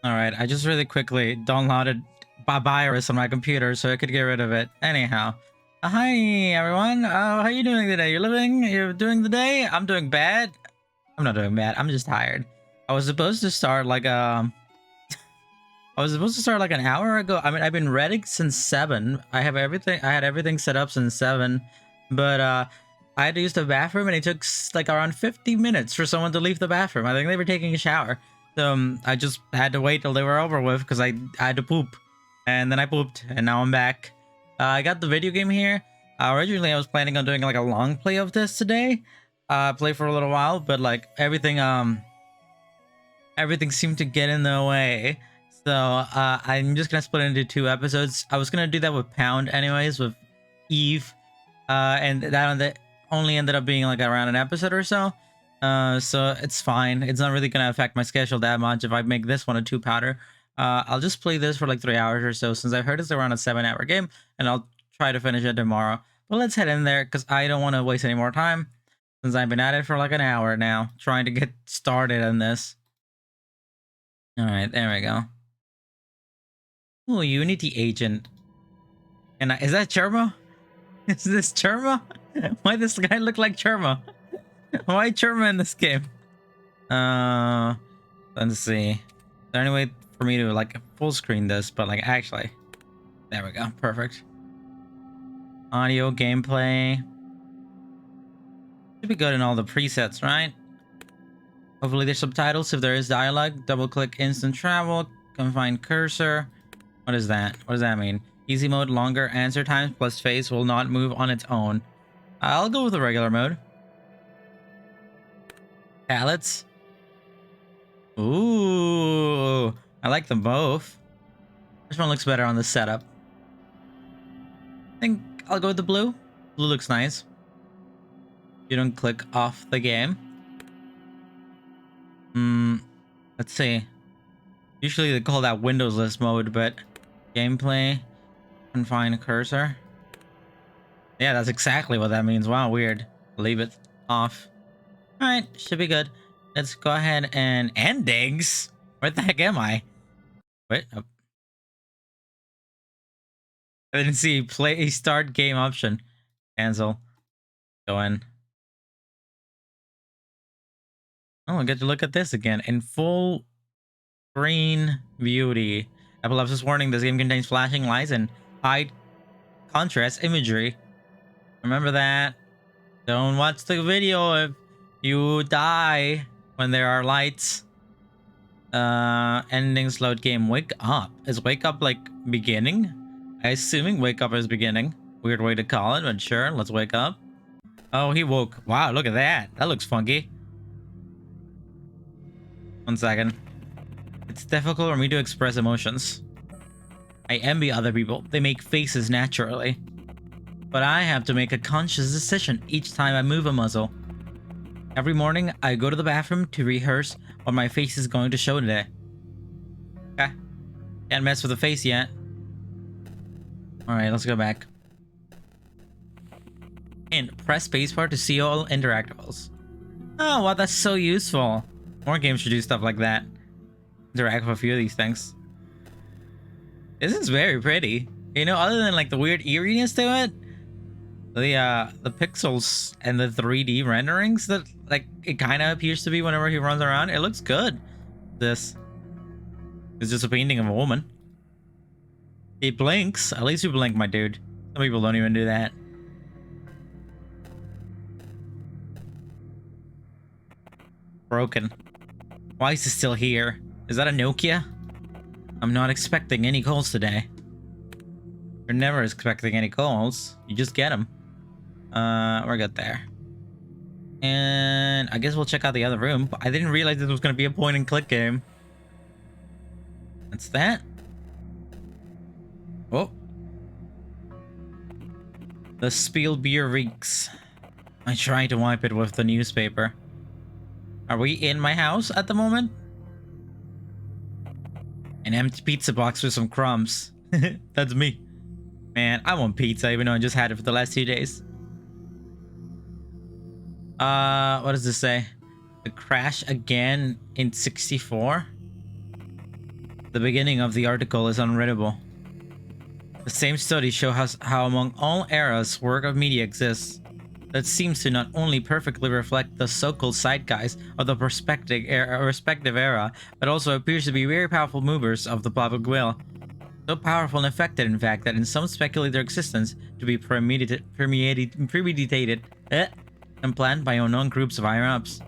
All right, I just really quickly downloaded a virus on my computer so I could get rid of it. Anyhow, hi everyone. How you doing today? You're doing the day? I'm doing bad. I'm not doing bad. I'm just tired. I was supposed to start like I was supposed to start like an hour ago. I mean, I've been ready since 7. I had everything set up since 7, but I had to use the bathroom and it took like around 50 minutes for someone to leave the bathroom. I think they were taking a shower. So I just had to wait till they were over with because I had to poop. And then I pooped and now I'm back. I got the video game here. Originally I was planning on doing like a long play of this today. Play for a little while, but like everything seemed to get in the way. So I'm just gonna split it into 2 episodes. I was gonna do that with Pound anyways, with Eve. And that only ended up being like around an episode or so. So it's fine. It's not really gonna affect my schedule that much if I make this one a 2-pounder. I'll just play this for like 3 hours or so since I've heard it's around a 7-hour game, and I'll try to finish it tomorrow. But let's head in there because I don't want to waste any more time since I've been at it for like an hour now trying to get started on this. All right, there we go. Oh, Unity agent. And is that Cherma? Is this Cherma? Why does this guy look like Cherma? Why Cherma in this game? Let's see. Is there any way for me to like full screen this? But like actually, there we go. Perfect. Audio, gameplay. Should be good in all the presets, right? Hopefully there's subtitles if there is dialogue. Double click instant travel. Confined cursor. What is that? What does that mean? Easy mode, longer answer times plus face will not move on its own. I'll go with the regular mode. Palettes. Ooh, I like them both. Which one looks better on the setup? I think I'll go with the blue. Blue looks nice. You don't click off the game. Let's see. Usually they call that windowless mode, but gameplay, confine cursor. Yeah, that's exactly what that means. Wow, weird. Leave it off. All right, should be good. Let's go ahead and endings. Where the heck am I? Wait, oh. I didn't see play start game option. Cancel. Go in. Oh, I get to look at this again in full screen beauty. Apple Labs is warning this game contains flashing lights and high contrast imagery. Remember that. Don't watch the video if you die when there are lights. Endings load game. Wake up. Is wake up like beginning? I assuming wake up is beginning. Weird way to call it, but sure, let's wake up. Oh, he woke. Wow, look at that. That looks funky. 1 second. It's difficult for me to express emotions. I envy other people. They make faces naturally. But I have to make a conscious decision each time I move a muzzle. Every morning, I go to the bathroom to rehearse what my face is going to show today. Okay. Can't mess with the face yet. Alright, let's go back. And press spacebar to see all interactables. Oh, wow, that's so useful. More games should do stuff like that. Interact with a few of these things. This is very pretty. You know, other than like the weird eeriness to it, the pixels and the 3D renderings that like it kind of appears to be whenever he runs around, it looks good. This is just a painting of a woman. It blinks. At least you blink, my dude. Some people don't even do that. Broken. Why is it still here? Is that a Nokia? I'm not expecting any calls today. You're never expecting any calls. You just get them. We're good there. And I guess we'll check out the other room. But I didn't realize this was going to be a point and click game. That's that. Oh. The Spielbeer reeks. I tried to wipe it with the newspaper. Are we in my house at the moment? An empty pizza box with some crumbs. That's me. Man, I want pizza even though I just had it for the last 2 days. What does this say? The crash again in 64? The beginning of the article is unreadable. The same studies show how among all eras work of media exists that seems to not only perfectly reflect the so-called zeitgeist of the respective era, but also appears to be very powerful movers of the public will. So powerful and effective, in fact, that in some speculate their existence to be premeditated and planned by unknown groups of higher-ups.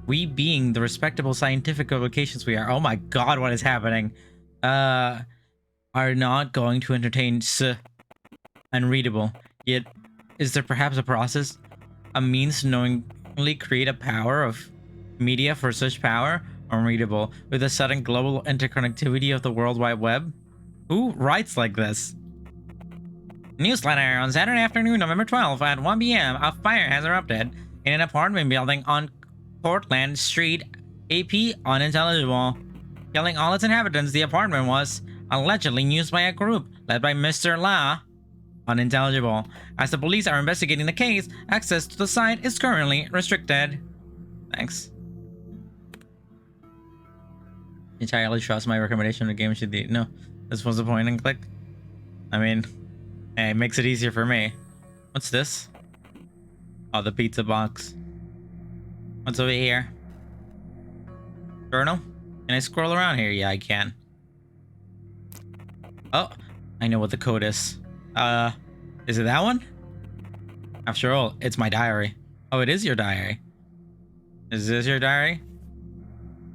We, being the respectable scientific publications we are, oh my god, what is happening? Are not going to entertain unreadable. Yet, is there perhaps a process, a means to knowingly create a power of media for such power? Unreadable, with the sudden global interconnectivity of the World Wide Web? Who writes like this? Newsletter on Saturday afternoon, November 12th at 1 p.m. A fire has erupted in an apartment building on Portland Street. AP unintelligible. Killing all its inhabitants, the apartment was allegedly used by a group led by Mr. La. Unintelligible. As the police are investigating the case, access to the site is currently restricted. Thanks. Entirely trust my recommendation of the game should be. No, this was the point and click. I mean, hey, it makes it easier for me. What's this? Oh, the pizza box. What's over here? Journal? Can I scroll around here? Yeah, I can. Oh, I know what the code is. Is it that one? After all, it's my diary. Oh, it is your diary. Is this your diary?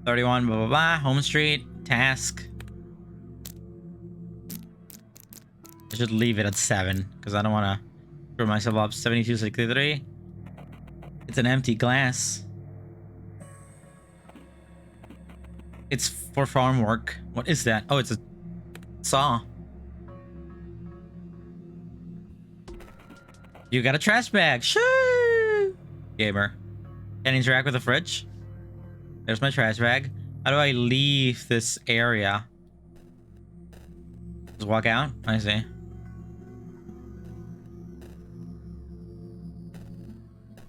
31 blah blah blah, home street, task. I should leave it at 7, because I don't want to screw myself up. 7263. It's an empty glass. It's for farm work. What is that? Oh, it's a saw. You got a trash bag. Shoo! Gamer. Can I interact with the fridge? There's my trash bag. How do I leave this area? Just walk out? I see.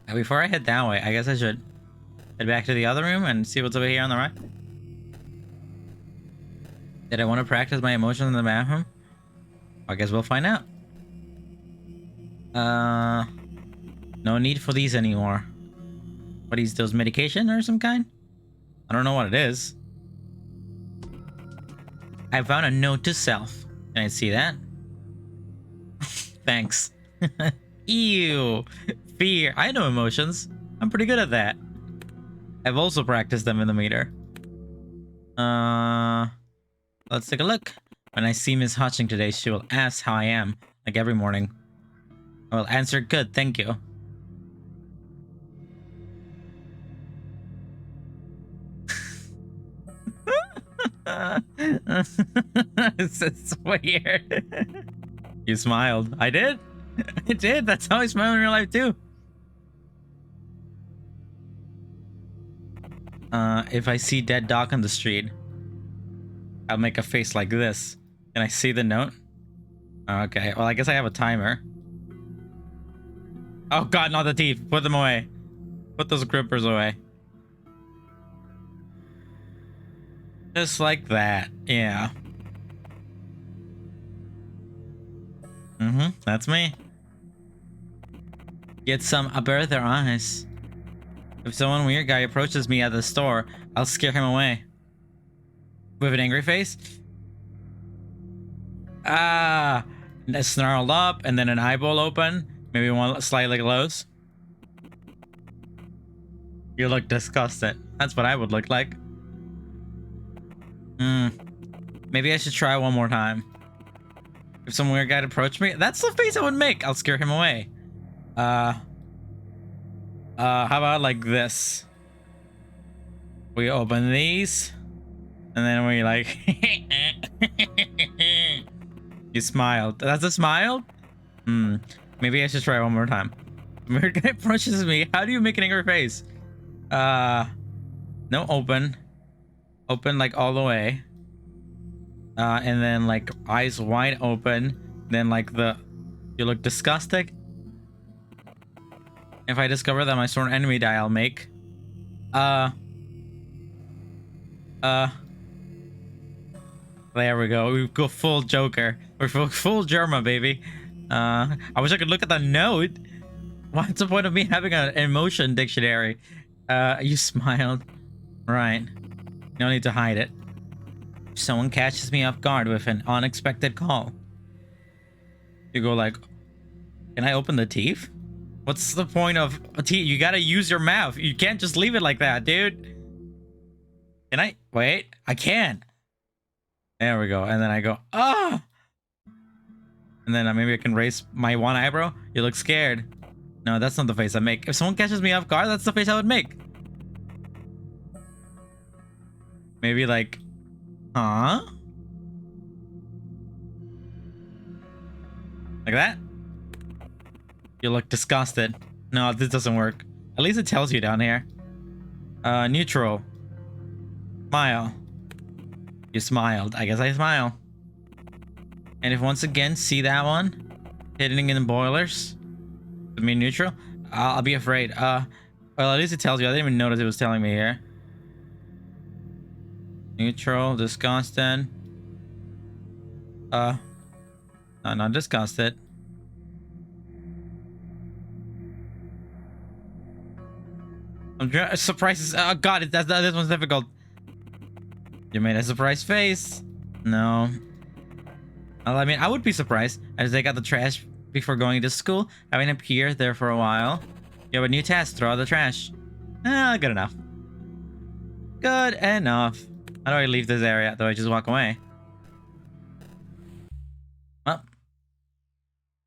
And before I head that way, I guess I should head back to the other room and see what's over here on the right. Did I want to practice my emotions in the bathroom? I guess we'll find out. No need for these anymore. What is those, medication or some kind? I don't know what it is. I found a note to self. Can I see that? Thanks. Ew. Fear. I know emotions. I'm pretty good at that. I've also practiced them in the meter. Let's take a look. When I see Miss Hutching today, she will ask how I am, like every morning. I will answer good, thank you. It's weird. You smiled. I did. I did. That's how I smile in real life too. If I see dead dog on the street, I'll make a face like this. Can I see the note? Okay. Well, I guess I have a timer. Oh god, not the teeth. Put them away. Put those grippers away. Just like that. Yeah. That's me. Get some above their eyes. If someone weird guy approaches me at the store, I'll scare him away. With an angry face? Ah, snarled up and then an eyeball open. Maybe one slightly close. You look disgusted. That's what I would look like. Maybe I should try one more time. If some weird guy approached me, that's the face I would make. I'll scare him away. How about like this? We open these, and then we like, you smiled. That's a smile? Maybe I should try one more time. Weird guy approaches me. How do you make an angry face? No, open. Open like all the way. And then like eyes wide open. Then like you look disgusted. If I discover that my sworn enemy die, I'll make. There we go. We go full Joker. We're full Germa, baby. I wish I could look at the note. What's the point of me having an emotion dictionary? You smiled. Right. No need to hide it. Someone catches me off guard with an unexpected call. You go like, can I open the teeth? What's the point of a teeth? You gotta use your mouth. You can't just leave it like that, dude. Can I? Wait, I can. There we go. And then I go, ah! And then maybe I can raise my one eyebrow. You look scared. No, that's not the face I make. If someone catches me off guard, that's the face I would make. Maybe like, huh? Like that? You look disgusted. No, this doesn't work. At least it tells you down here. Neutral. Smile. You smiled. I guess I smile. And if once again, see that one? Hidden in the boilers? To me neutral? I'll be afraid. Well, at least it tells you. I didn't even notice it was telling me here. Neutral, disgusted. No, not disgusted. I'm surprised. Oh god, this one's difficult. You made a surprise face. No. Well, I mean, I would be surprised. I just take out the trash before going to school, having appeared there for a while. You have a new task, throw out the trash. Good enough. Good enough. How do I leave this area? Do I just walk away? Well,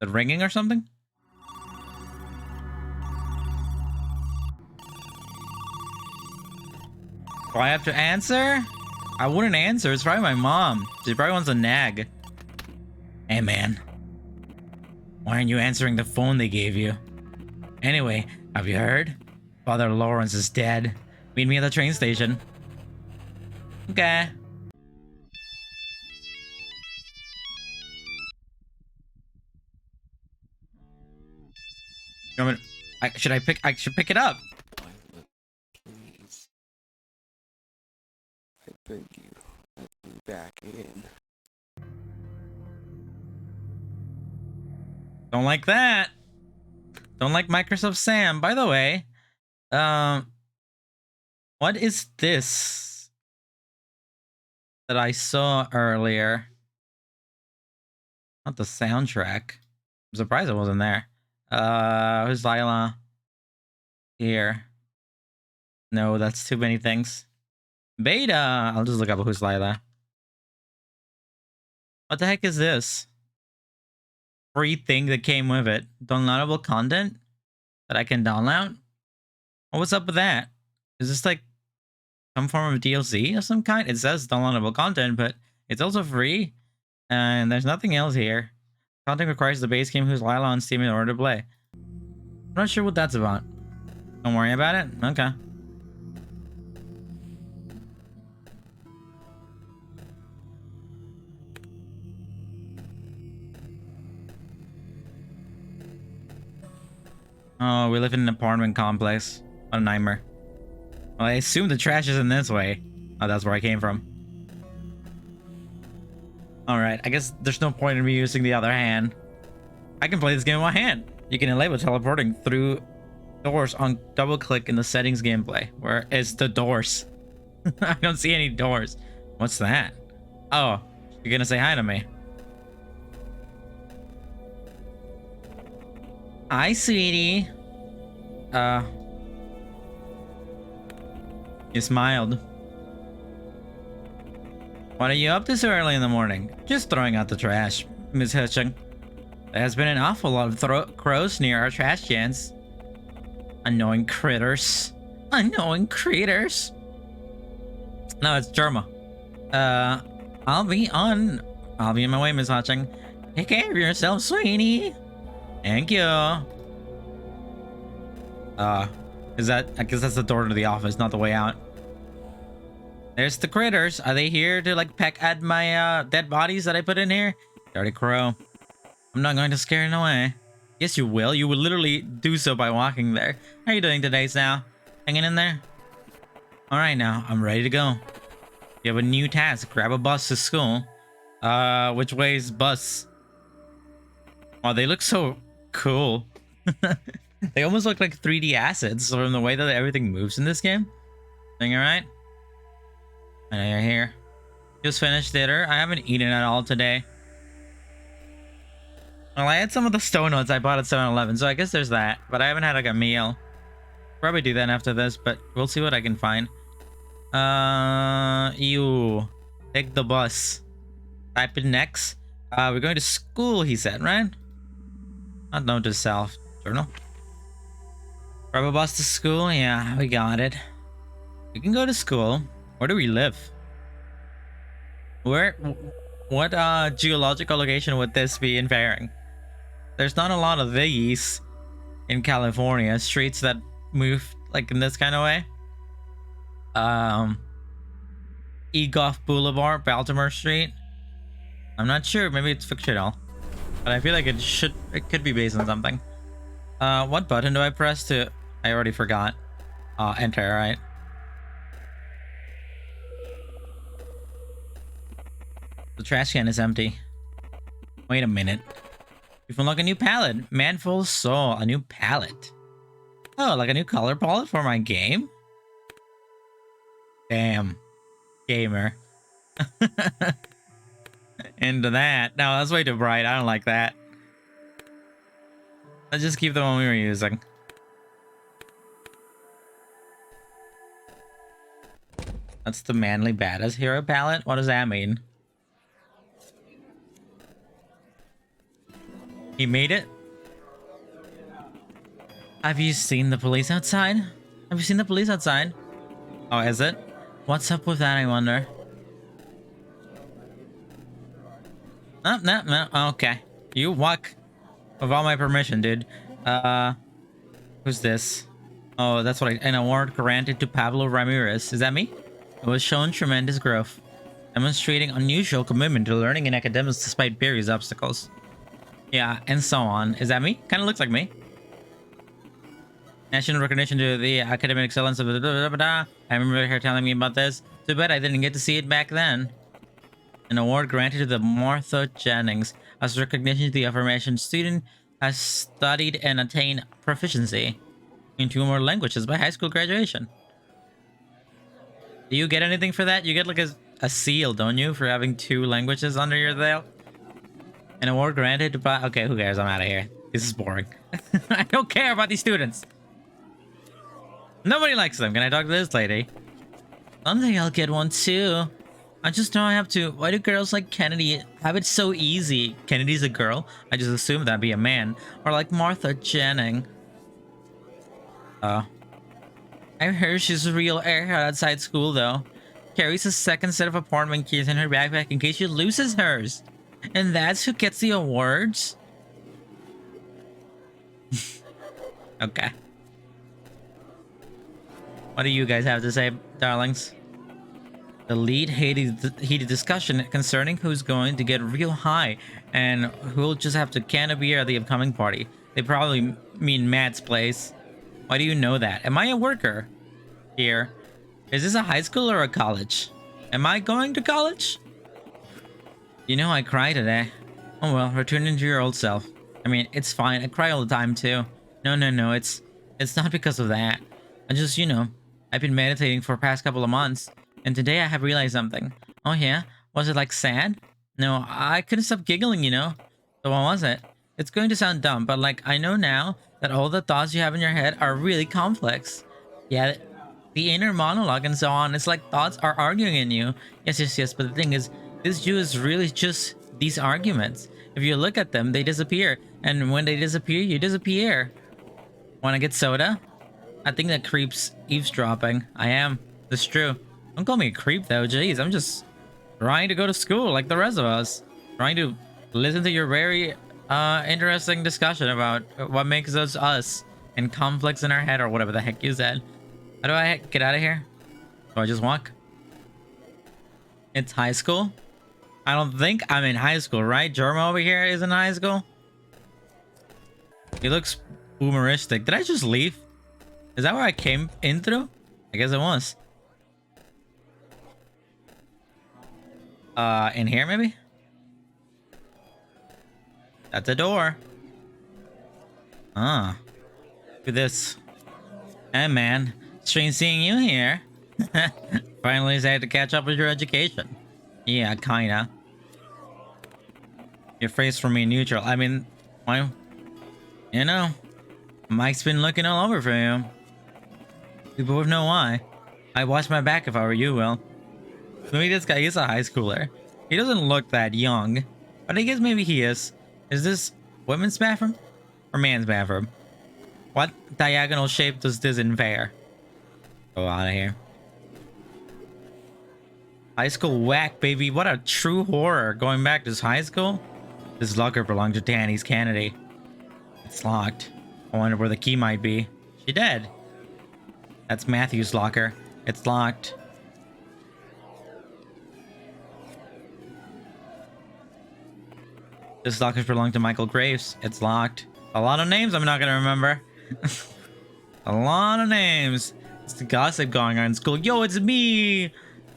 is it ringing or something? Do I have to answer? I wouldn't answer. It's probably my mom. She probably wants a nag. Hey, man. Why aren't you answering the phone they gave you? Anyway, have you heard? Father Lawrence is dead. Meet me at the train station. Okay. You want me to, I should pick it up. Please. I beg you, let me back in. Don't like that. Don't like Microsoft Sam. By the way, what is this that I saw earlier? Not the soundtrack. I'm surprised it wasn't there. Who's Lila? Here. No, that's too many things. Beta. I'll just look up who's Lila. What the heck is this? Free thing that came with it. Downloadable content that I can download? Oh, what's up with that? Is this like some form of DLC of some kind? It says downloadable content, but it's also free. And there's nothing else here. Content requires the base game Who's Lila on Steam in order to play. I'm not sure what that's about. Don't worry about it? Okay. Oh, we live in an apartment complex. What a nightmare. Well, I assume the trash is in this way. Oh, that's where I came from. Alright, I guess there's no point in me using the other hand. I can play this game with my hand. You can enable teleporting through doors on double click in the settings gameplay. Where is the doors? I don't see any doors. What's that? Oh, you're gonna say hi to me. Hi, sweetie. You smiled. What are you up to so early in the morning? Just throwing out the trash, Miss Hitching. There has been an awful lot of crows near our trash cans. Annoying critters. Annoying critters. No, it's Germa. I'll be on my way, Miss Hutching. Take care of yourself, sweetie. Thank you. Is that? I guess that's the door to the office, not the way out. There's the critters. Are they here to like peck at my dead bodies that I put in here? Dirty crow. I'm not going to scare it away. Yes, you will. You will literally do so by walking there. How are you doing today, Sal? Hanging in there? All right, now I'm ready to go. You have a new task. Grab a bus to school. Which way is bus? Oh, they look so cool. They almost look like 3D assets from the way that everything moves in this game. Think alright? I know you're here. Just finished dinner. I haven't eaten at all today. Well, I had some of the stone ones I bought at 7-Eleven, so I guess there's that. But I haven't had like a meal. Probably do that after this, but we'll see what I can find. You take the bus. Type in next. We're going to school, he said, right? Not note to self. Journal. Grab a bus to school. Yeah, we got it. We can go to school. Where do we live? What geological location would this be inferring? There's not a lot of these in California. Streets that move like in this kind of way. Egoff Boulevard, Baltimore Street. I'm not sure. Maybe it's fictional, but I feel like it could be based on something. What button do I press to? I already forgot. Enter. Right. The trash can is empty. Wait a minute. You've unlocked a new palette. Manful Soul. A new palette. Oh, like a new color palette for my game? Damn. Gamer. Into that. No, that's way too bright. I don't like that. Let's just keep the one we were using. That's the manly badass hero palette? What does that mean? He made it? Have you seen the police outside? Have you seen the police outside? Oh, is it? What's up with that, I wonder? Oh, no. Okay. You walk without my permission, dude. Who's this? Oh, that's what an award granted to Pablo Ramirez. Is that me? It was shown tremendous growth, demonstrating unusual commitment to learning and academics despite various obstacles. Yeah, and so on. Is that me? Kind of looks like me. National recognition to the academic excellence of I remember her telling me about this. Too bad I didn't get to see it back then. An award granted to the Martha Jennings as recognition to the aforementioned student has studied and attained proficiency in 2 more languages by high school graduation. Do you get anything for that? You get like a seal, don't you, for having 2 languages under your belt? An award granted by... Okay, who cares? I'm out of here. This is boring. I don't care about these students. Nobody likes them. Can I talk to this lady? Someday I'll get one too. I just know I have to. Why do girls like Kennedy have it so easy? Kennedy's a girl? I just assumed that'd be a man. Or like Martha Jennings. I heard she's a real airhead outside school though. Carries a second set of apartment keys in her backpack in case she loses hers. And that's who gets the awards? Okay. What do you guys have to say, darlings? The lead heated discussion concerning who's going to get real high and who'll just have to can a beer at the upcoming party. They probably mean Matt's place. Why do you know that? Am I a worker here? Is this a high school or a college? Am I going to college? You know I cry today. Oh well, return into your old self. I mean, it's fine. I cry all the time too. No. It's not because of that. I just, you know, I've been meditating for the past couple of months. And today I have realized something. Oh yeah? Was it like sad? No, I couldn't stop giggling, you know? So what was it? It's going to sound dumb, but like I know now that all the thoughts you have in your head are really complex. Yeah, the inner monologue and so on, it's like thoughts are arguing in you. Yes, but the thing is, this you is really just these arguments. If you look at them, they disappear. And when they disappear, you disappear. Wanna get soda? I think that creep's eavesdropping. I am. It's true. Don't call me a creep though, jeez. I'm just trying to go to school like the rest of us. Trying to listen to your very interesting discussion about what makes us us and conflicts in our head or whatever the heck you said. How do I get out of here? Do I just walk? It's high school? I don't think I'm in high school, right? Jerma over here is in high school? He looks boomeristic. Did I just leave? Is that where I came in through? I guess it was. In here maybe? That's a door. Ah. Look at this. Hey man, strange seeing you here. Finally decided to catch up with your education. Yeah, kinda. Your face remained neutral. I mean, why? You know, Mike's been looking all over for you. We both know why. I'd watch my back if I were you, Will. Maybe this guy is a high schooler. He doesn't look that young, but I guess maybe he is. Is this women's bathroom or man's bathroom? What diagonal shape does this invare? Go out of here. High school whack, baby. What a true horror. Going back to high school? This locker belonged to Danny's Kennedy. It's locked. I wonder where the key might be. She dead. That's Matthew's locker. It's locked. This locker belonged to Michael Graves. It's locked. A lot of names I'm not gonna remember. A lot of names. It's the gossip going on in school. Yo, it's me.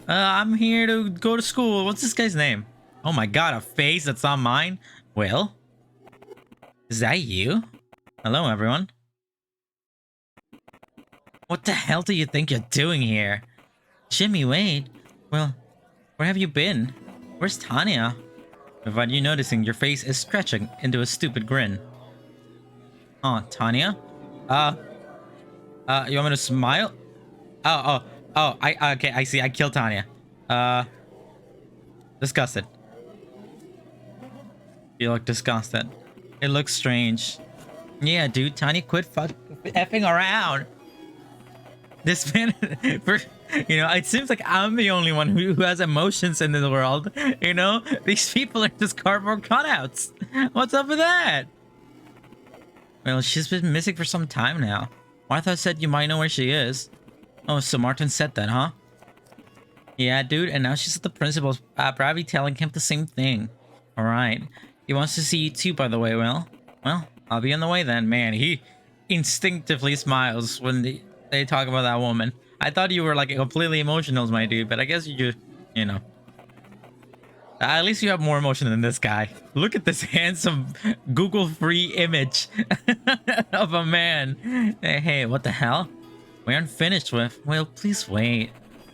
I'm here to go to school. What's this guy's name? Oh my god, a face that's not mine? Will? Is that you? Hello, everyone. What the hell do you think you're doing here? Jimmy Wade? Well, where have you been? Where's Tanya? Without you noticing, your face is stretching into a stupid grin. Oh, Tanya? You want me to smile? Okay, I see. I killed Tanya. Disgusted. You look disgusted. It looks strange. Yeah, dude, Tanya quit effing around. This man, it seems like I'm the only one who has emotions in the world. You know, these people are just cardboard cutouts. What's up with that? Well, she's been missing for some time now. Martha said you might know where she is. Oh, so Martin said that, huh? Yeah, dude, and now she's at the principal's probably telling him the same thing. Alright. He wants to see you too, by the way, Will. Well, I'll be on the way then. Man, he instinctively smiles when they talk about that woman. I thought you were like completely emotional, my dude, but I guess you just, at least you have more emotion than this guy. Look at this handsome Google free image of a man. Hey, what the hell? We aren't finished with. Well, please wait.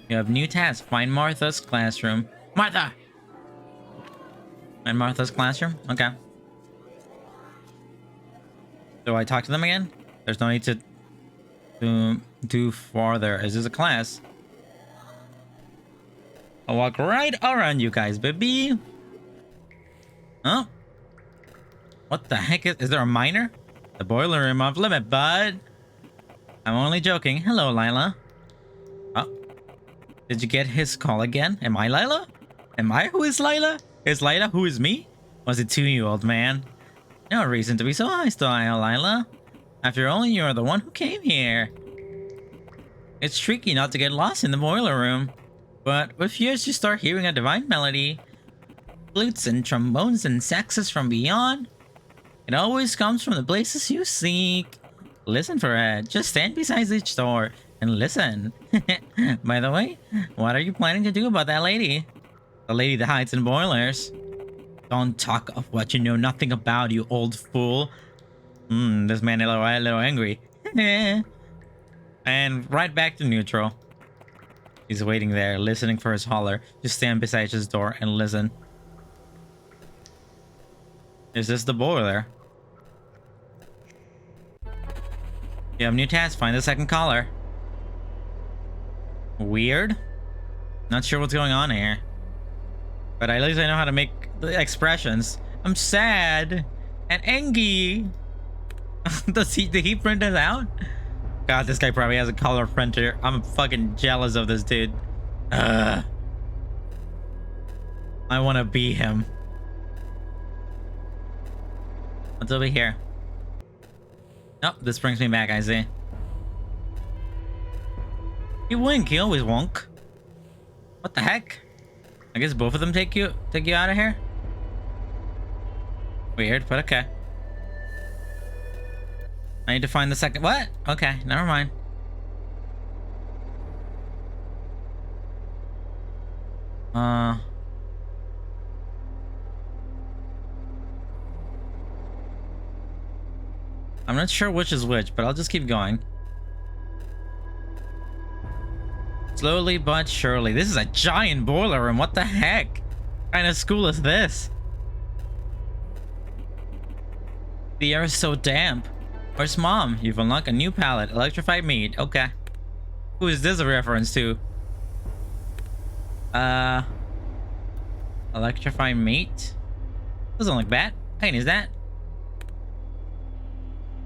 You have new tasks. Find Martha's classroom. Martha! Find Martha's classroom? Okay. Do I talk to them again? There's no need to do farther. Is this a class? I'll walk right around you guys, baby. Huh? What the heck is there a miner? The boiler room off limit, bud. I'm only joking. Hello, Lila. Oh. Did you get his call again? Am I Lila? Am I who is Lila? Is Lila who is me? Was it to you, old man? No reason to be so hostile, Lila. After all, you're the one who came here. It's tricky not to get lost in the boiler room. But with years you start hearing a divine melody. Flutes and trombones and saxes from beyond. It always comes from the places you seek. Listen for it. Just stand beside each door and listen. By the way, what are you planning to do about that lady? The lady that hides in boilers. Don't talk of what you know nothing about, you old fool. This man is a little angry. And right back to neutral. He's waiting there, listening for his holler. Just stand beside his door and listen. Is this the boiler? You have new task. Find the second caller. Weird. Not sure what's going on here. But at least I know how to make the expressions. I'm sad and angry. Did he print this out? God, this guy probably has a color printer. I'm fucking jealous of this dude. I want to be him. What's over here? Nope, this brings me back, I see. You wink, you always wonk. What the heck? I guess both of them take you out of here? Weird, but okay. I need to find the second. What? Okay, never mind. I'm not sure which is which, but I'll just keep going. Slowly but surely. This is a giant boiler room. What the heck? What kind of school is this? The air is so damp. Where's Mom? You've unlocked a new palette. Electrified meat. Okay. Who is this a reference to? Electrified meat? Doesn't look bad. I can use that.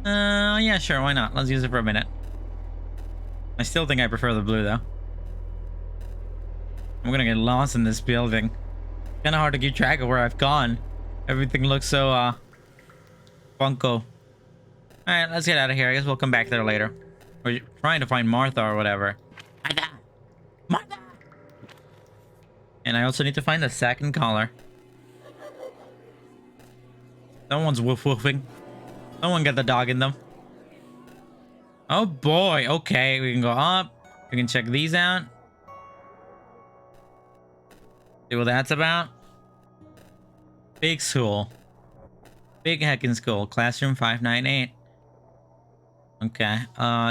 Yeah, sure. Why not? Let's use it for a minute. I still think I prefer the blue, though. I'm gonna get lost in this building. Kinda hard to keep track of where I've gone. Everything looks so, bunko. Alright, let's get out of here. I guess we'll come back there later. We're trying to find Martha or whatever. Martha! Martha! And I also need to find the second collar. Someone's woof woofing. Someone got the dog in them. Oh boy, okay. We can go up. We can check these out. See what that's about. Big school. Big heckin' school. Classroom 598. Okay.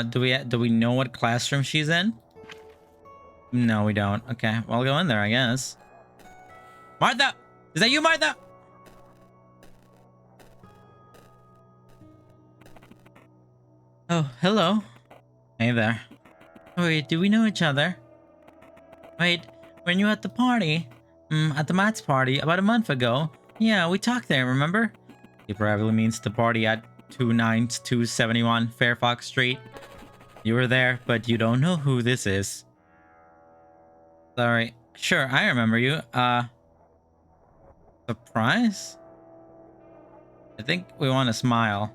Do we know what classroom she's in? No, we don't. Okay. Well, I'll go in there, I guess. Martha! Is that you, Martha? Oh, hello. Hey there. Wait, do we know each other? Wait, when you were at the party? At the Matt's party about a month ago. Yeah, we talked there, remember? He probably means the party at 29271 Fairfax Street. You were there, but you don't know who this is. Sorry. Sure, I remember you. Surprise? I think we want to smile.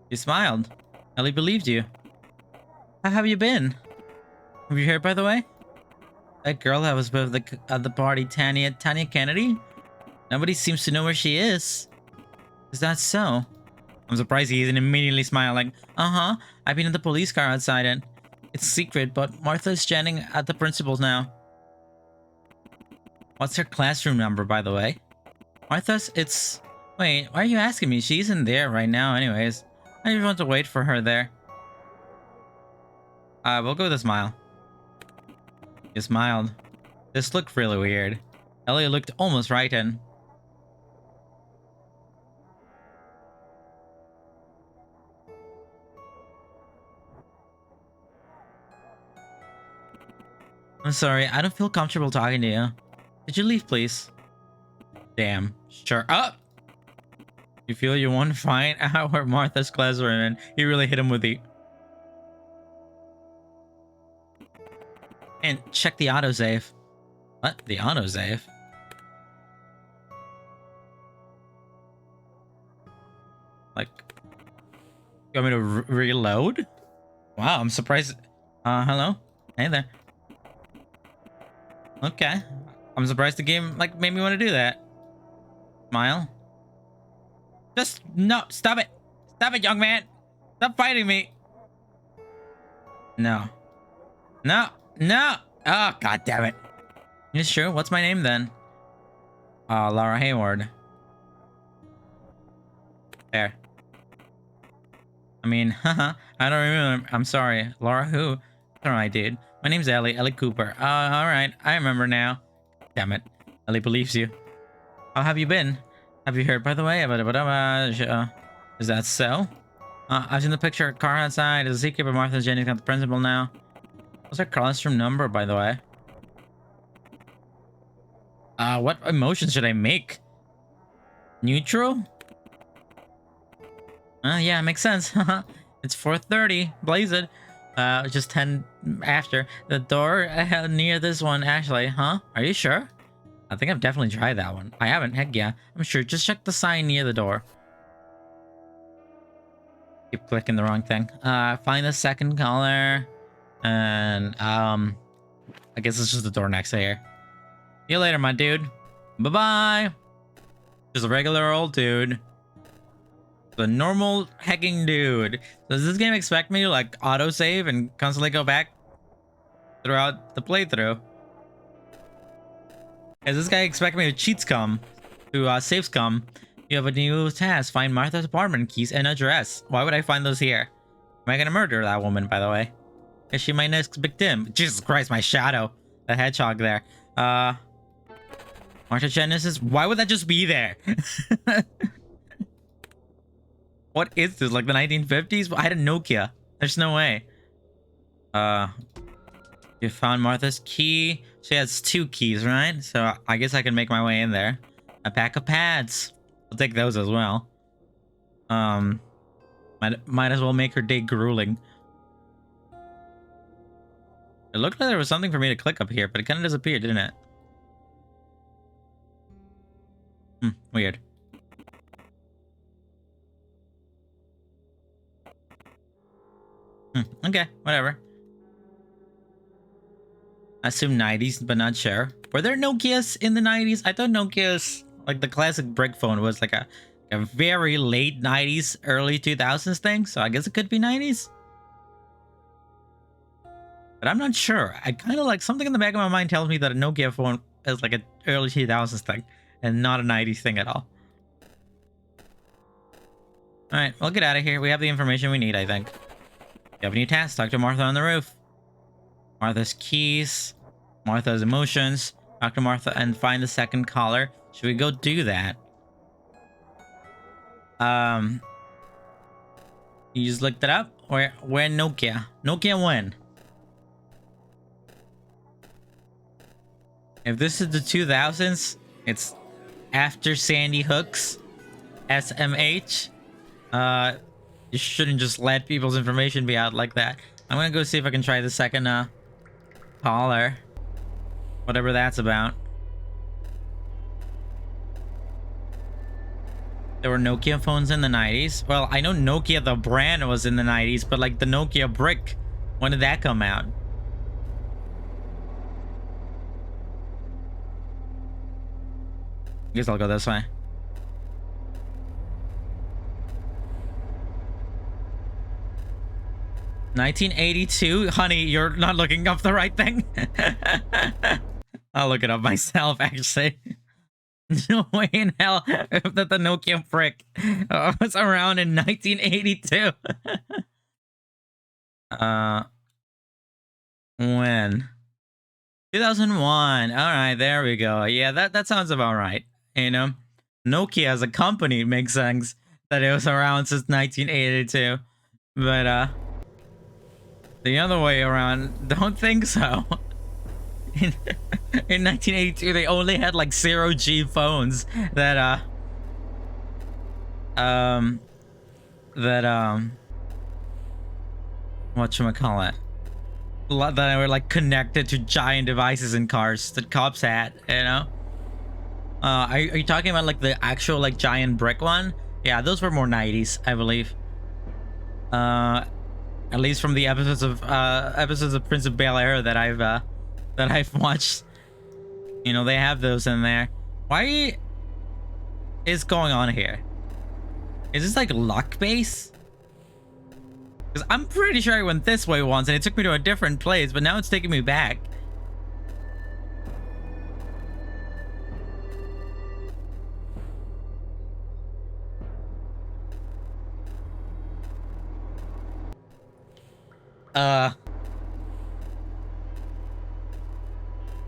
You smiled. Ellie believed you. How have you been? Have you heard, by the way? That girl that was with at the party, Tanya Kennedy? Nobody seems to know where she is. Is that so? I'm surprised he isn't immediately smiling. Uh-huh. I've been in the police car outside it. It's secret, but Martha's standing at the principal's now. What's her classroom number, by the way? Martha's, it's... Wait, why are you asking me? She's in there right now anyways. I just want to wait for her there. We'll go with a smile. You smiled. This looked really weird. Ellie looked almost frightened. I'm sorry, I don't feel comfortable talking to you. Could you leave, please? Damn. Sure. Up! You feel you won't find out where Martha's classroom and he really hit him with the... And check the autosave. What? The autosave? Like... You want me to reload? Wow, I'm surprised... hello? Hey there. Okay. I'm surprised the game, like, made me want to do that. Smile. Just, no, stop it. Stop it, young man. Stop fighting me. No. No. No. Oh, god damn it. You sure? What's my name then? Laura Hayward. There. I mean, haha. I don't remember. I'm sorry. Laura who? Alright, dude. My name's Ellie. Ellie Cooper. Alright. I remember now. Damn it. Ellie believes you. How have you been? Have you heard, by the way? Is that so? I've seen the picture of car outside. It's a secret, but Martha Jennings got the principal now. What's her classroom number, by the way? What emotions should I make? Neutral? Yeah, makes sense. It's 4:30. Blaze it. Just 10 after. The door near this one, actually. Huh? Are you sure? I think I've definitely tried that one. I haven't. Heck yeah. I'm sure. Just check the sign near the door. Keep clicking the wrong thing. Find the second color. And, I guess it's just the door next to here. See you later, my dude. Bye-bye. Just a regular old dude. The normal hacking dude. Does this game expect me to, like, autosave and constantly go back throughout the playthrough? Does this guy expect me to cheat scum? To save scum? You have a new task. Find Martha's apartment keys and address. Why would I find those here? Am I gonna murder that woman, by the way? Is she my next victim? Jesus Christ, my shadow. The hedgehog there. Martha Genesis? Why would that just be there? What is this? Like the 1950s? I had a Nokia. There's no way. You found Martha's key. She has 2 keys, right? So I guess I can make my way in there. A pack of pads. I'll take those as well. Might as well make her day grueling. It looked like there was something for me to click up here, but it kind of disappeared, didn't it? Weird. Okay, whatever. I assume 90s, but not sure. Were there Nokias in the 90s? I thought Nokia's, like the classic brick phone, was like a very late 90s, early 2000s thing. So I guess it could be 90s. But I'm not sure. I kind of like something in the back of my mind tells me that a Nokia phone is like an early 2000s thing and not a 90s thing at all. Alright, we'll get out of here. We have the information we need, I think. You have a new task. Talk to Martha on the roof. Martha's keys. Martha's emotions. Talk to Martha and find the second caller. Should we go do that? You just looked it up? Where Nokia? Nokia when? If this is the 2000s, it's after Sandy Hook's SMH. You shouldn't just let people's information be out like that. I'm gonna go see if I can try the second caller. Whatever that's about. There were Nokia phones in the 90s. Well, I know Nokia the brand was in the 90s, but like the Nokia brick, when did that come out? I guess I'll go this way. $1982? Honey, you're not looking up the right thing. I'll look it up myself, actually. No way in hell that the Nokia brick was around in 1982. When? 2001. All right, there we go. Yeah, that sounds about right. You know, Nokia as a company makes sense that it was around since 1982, but the other way around, don't think so. In 1982, they only had like 0G phones that whatchamacallit, that were like connected to giant devices in cars that cops had, you know? Are you talking about like the actual like giant brick one? Yeah, those were more 90s, I believe. At least from the episodes of Prince of Bel-Air that I've watched. You know, they have those in there. Why is going on here? Is this like luck base? Because I'm pretty sure I went this way once and it took me to a different place, but now it's taking me back.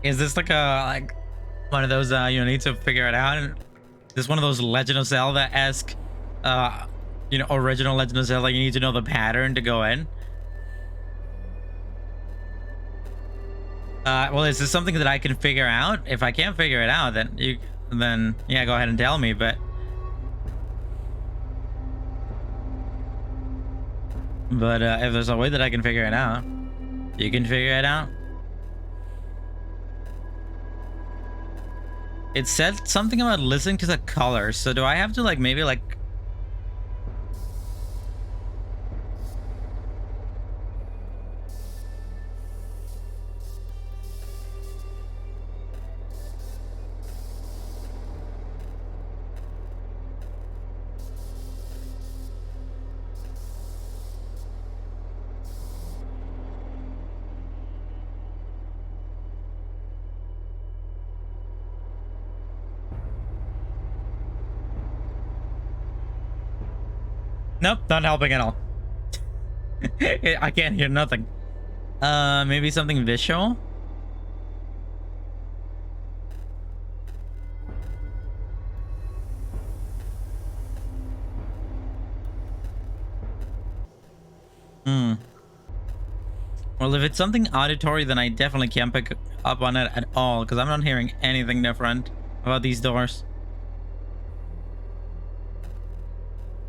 Is this like one of those you need to figure it out? And is this one of those Legend of Zelda-esque you know, original Legend of Zelda, you need to know the pattern to go in? Well, is this something that I can figure out? If I can't figure it out, then yeah, go ahead and tell me, but if there's a way that I can figure it out, you can figure it out. It said something about listening to the colors, so do I have to like maybe like Nope, not helping at all. I can't hear nothing. Maybe something visual? Well, if it's something auditory, then I definitely can't pick up on it at all, because I'm not hearing anything different about these doors.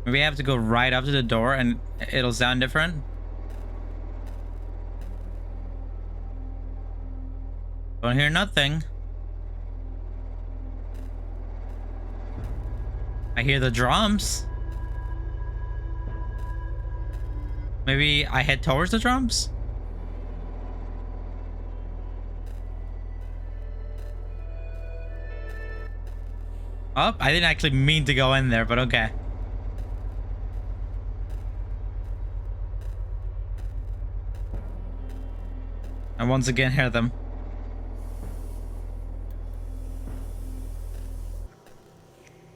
Maybe I have to go right up to the door and it'll sound different. Don't hear nothing. I hear the drums. Maybe I head towards the drums? Oh, I didn't actually mean to go in there, but okay. I once again hear them.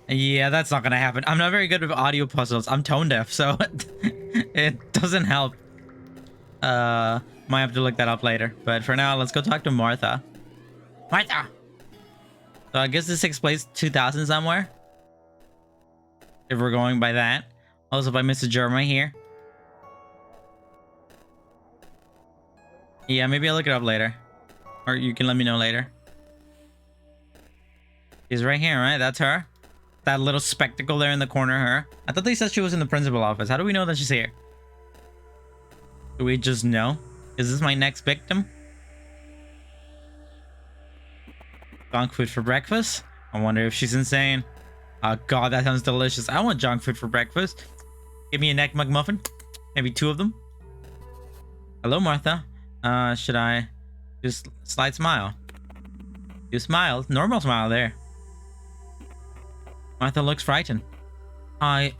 Yeah, that's not gonna happen. I'm not very good with audio puzzles. I'm tone deaf, so it doesn't help. Might have to look that up later. But for now, let's go talk to Martha. Martha! So I guess this takes place 2000 somewhere. If we're going by that. Also by Mr. Jeremy here. Yeah, maybe I'll look it up later. Or you can let me know later. She's right here, right? That's her. That little spectacle there in the corner, her. I thought they said she was in the principal office. How do we know that she's here? Do we just know? Is this my next victim? Junk food for breakfast? I wonder if she's insane. Oh god, that sounds delicious. I want junk food for breakfast. Give me a neck McMuffin. Maybe 2 of them. Hello, Martha. Should I just slight smile? You smiled. Normal smile there. Martha looks frightened. Hi,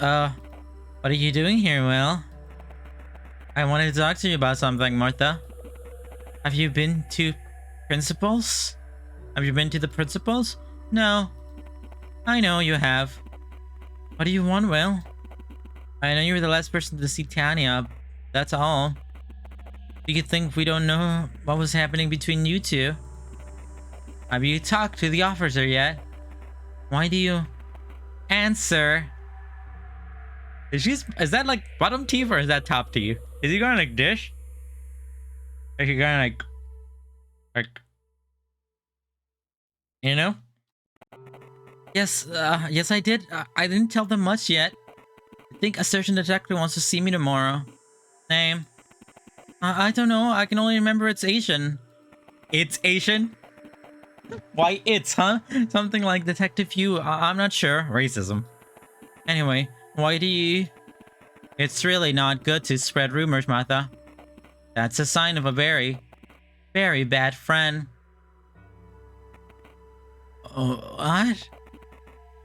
what are you doing here, Will? I wanted to talk to you about something, Martha. Have you been to principals? Have you been to the principals? No. I know you have. What do you want, Will? I know you were the last person to see Tanya. That's all. You could think we don't know what was happening between you two. Have you talked to the officer yet? Why do you answer? Is that like bottom teeth or is that top teeth? Is he going like dish? Like he going like you know? Yes, yes I did. I didn't tell them much yet. I think a certain detective wants to see me tomorrow. Name? I don't know. I can only remember it's Asian. It's Asian? Why it's, huh? Something like Detective Yu. I'm not sure. Racism. Anyway, why do you... It's really not good to spread rumors, Martha. That's a sign of a very, very bad friend. Oh, what?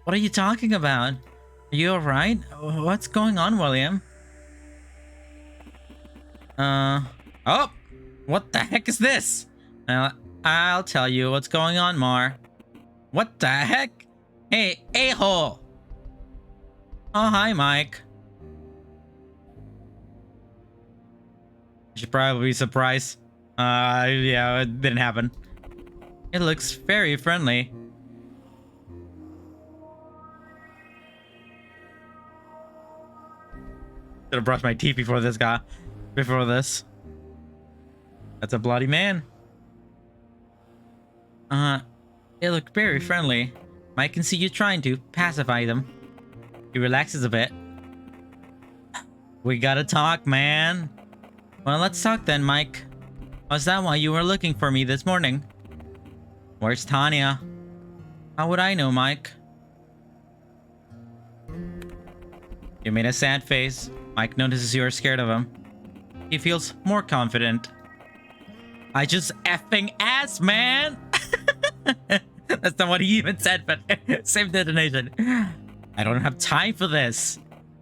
What are you talking about? Are you alright? What's going on, William? Oh! What the heck is this? I'll tell you what's going on, Mar. What the heck? Hey, a-hole! Oh, hi, Mike. You should probably be surprised. Yeah, it didn't happen. It looks very friendly. Should have brushed my teeth before this guy. Before this. That's a bloody man. They look very friendly. Mike can see you trying to pacify them. He relaxes a bit. We gotta talk, man. Well, let's talk then, Mike. Was that why you were looking for me this morning? Where's Tanya? How would I know, Mike? You made a sad face. Mike notices you are scared of him. He feels more confident. I just effing asked, man! That's not what he even said, but same detonation. I don't have time for this.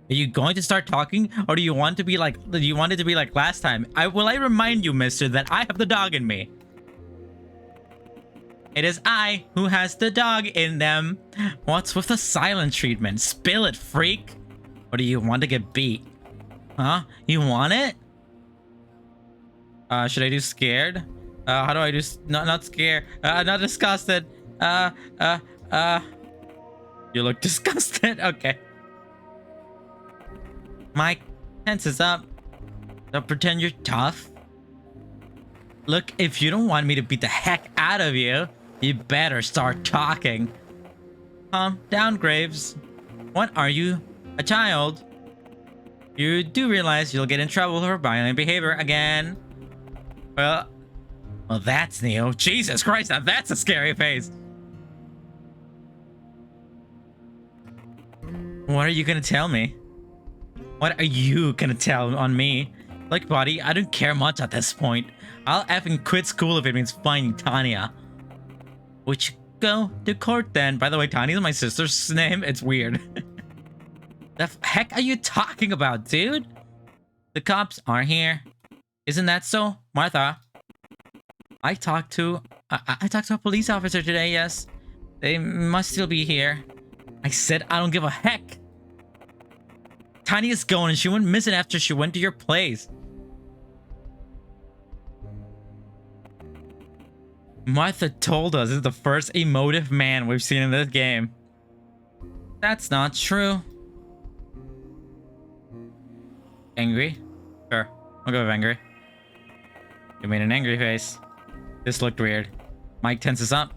Are you going to start talking, or do you want to be like? Do you want it to be like last time? I remind you, mister, that I have the dog in me. It is I who has the dog in them. What's with the silent treatment? Spill it, freak. Or do you want to get beat? Huh? You want it? Should I do scared? How do I do not scared? Not disgusted. Uh, uh, uh. You look disgusted. Okay. Mike, tenses up. Don't pretend you're tough. Look, if you don't want me to beat the heck out of you, you better start talking. Calm down, Graves. What are you? A child? You do realize you'll get in trouble for violent behavior again. Well, that's new. Jesus Christ, now that's a scary face. What are you gonna tell me? What are you gonna tell on me? Look, buddy, I don't care much at this point. I'll effing quit school if it means finding Tanya. Would you go to court then? By the way, Tanya's my sister's name. It's weird. The heck are you talking about, dude? The cops are here. Isn't that so, Martha? I talked to a police officer today, yes. They must still be here. I said I don't give a heck. Tanya's going and she went missing after she went to your place. Martha told us this is the first emotive man we've seen in this game. That's not true. Angry? Sure, I'll go with angry. You made an angry face. This looked weird. Mike tenses up.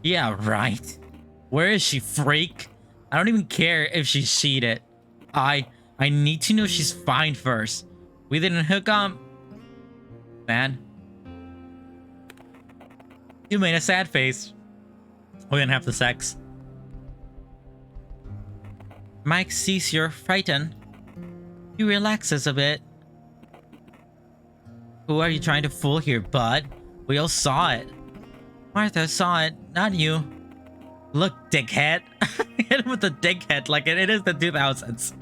Yeah, right. Where is she, freak? I don't even care if she cheated. I need to know she's fine first. We didn't hook up. Man. You made a sad face. We didn't have the sex. Mike sees you're frightened. He relaxes a bit. Who are you trying to fool here, bud? We all saw it. Martha saw it, not you. Look, dickhead. Hit him with the dickhead like it is the 2000s.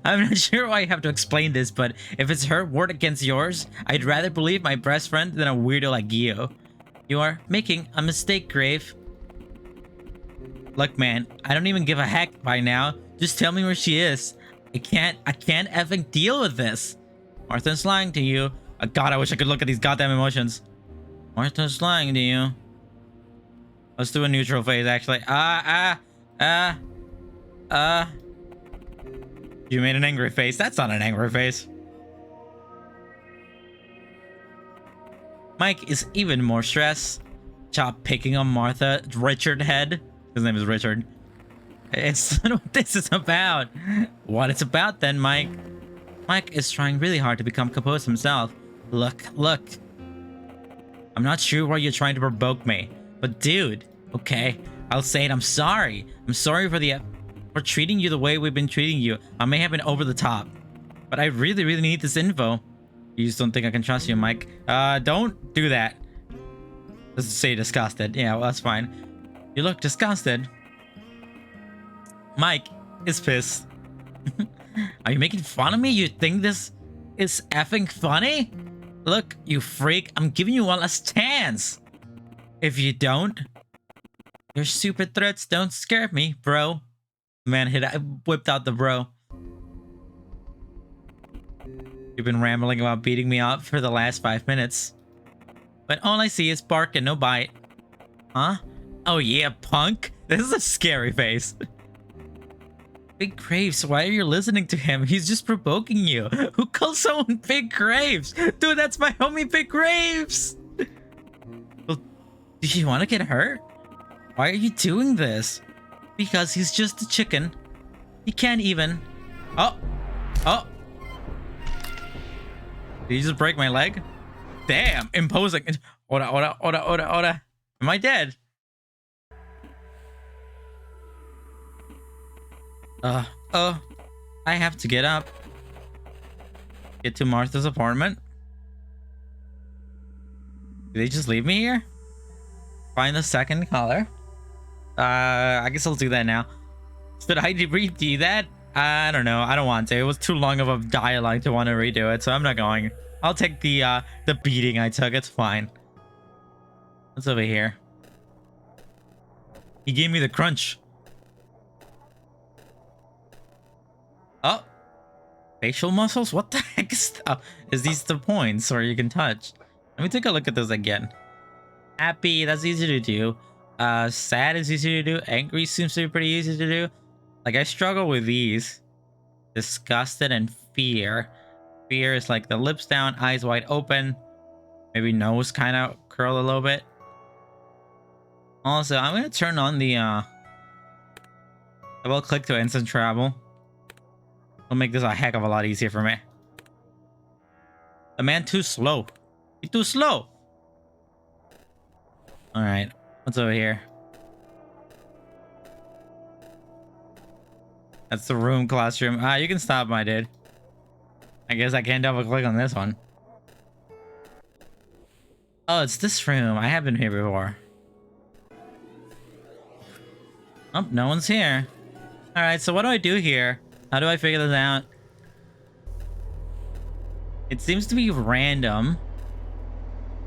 I'm not sure why I have to explain this, but if it's her word against yours, I'd rather believe my best friend than a weirdo like you. You are making a mistake, Grave. Look, man, I don't even give a heck by now. Just tell me where she is. I can't effing deal with this. Martha's lying to you. Oh, God, I wish I could look at these goddamn emotions. Martha's lying to you. Let's do a neutral phase, actually. You made an angry face. That's not an angry face. Mike is even more stressed. Stop picking on Martha. Richard head. His name is Richard. It's not what this is about. What it's about then, Mike. Mike is trying really hard to become composed himself. Look. I'm not sure why you're trying to provoke me. But dude, okay, I'll say it. I'm sorry. I'm sorry for treating you the way we've been treating you. I may have been over the top. But I really need this info. You just don't think I can trust you, Mike. Don't do that. Let's say disgusted. Yeah, well, that's fine. You look disgusted. Mike is pissed. Are you making fun of me? You think this is effing funny? Look, you freak. I'm giving you one last chance. If you don't, your stupid threats don't scare me, bro. Man, I whipped out the bro. You've been rambling about beating me up for the last 5 minutes. But all I see is bark and no bite. Huh? Oh yeah, punk? This is a scary face. Big Graves, why are you listening to him? He's just provoking you. Who calls someone Big Graves? Dude, that's my homie Big Graves! Well, do you want to get hurt? Why are you doing this? Because he's just a chicken. He can't even... Oh! Did you just break my leg? Damn, imposing. Ora. Am I dead? Oh. I have to get up. Get to Martha's apartment. Did they just leave me here? Find the second color. I guess I'll do that now. Should I redo that? I don't know. I don't want to. It was too long of a dialogue to want to redo it, so I'm not going. I'll take the beating I took. It's fine. What's over here? He gave me the crunch. Oh, Facial muscles? What the heck is these the points where you can touch? Let me take a look at those again. Happy, that's easy to do. Sad is easy to do. Angry seems to be pretty easy to do. Like, I struggle with these. Disgusted and fear. Fear is like the lips down, eyes wide open. Maybe nose kind of curl a little bit. Also, I'm going to turn on the double click to instant travel. It'll make this a heck of a lot easier for me. The man too slow. He's too slow. Alright, what's over here? That's the room, classroom. Ah, you can stop, my dude. I guess I can't double click on this one. Oh, it's this room. I have been here before. Oh, no one's here. Alright, so what do I do here? How do I figure this out? It seems to be random.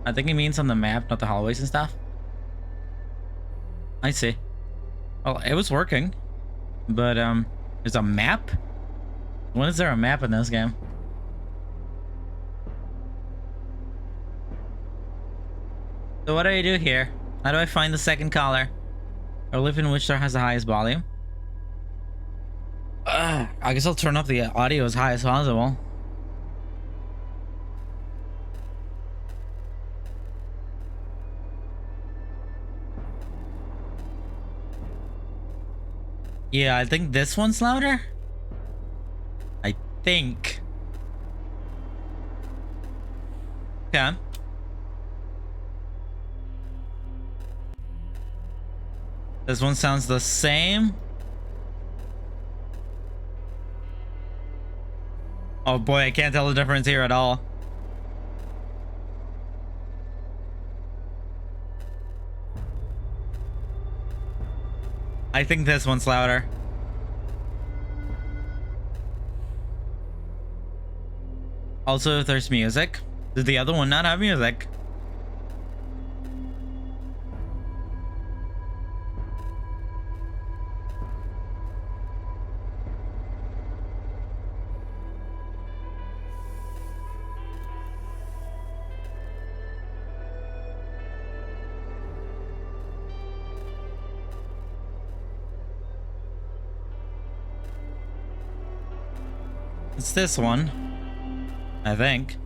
I think it means on the map, not the hallways and stuff. I see. Well, it was working. But, there's a map? When is there a map in this game? So what do I do here? How do I find the second color? Or live in which store has the highest volume? I guess I'll turn up the audio as high as possible. Yeah, I think this one's louder. I think. Okay. This one sounds the same. Oh boy, I can't tell the difference here at all. I think this one's louder. Also, if there's music, does the other one not have music? It's this one, I think.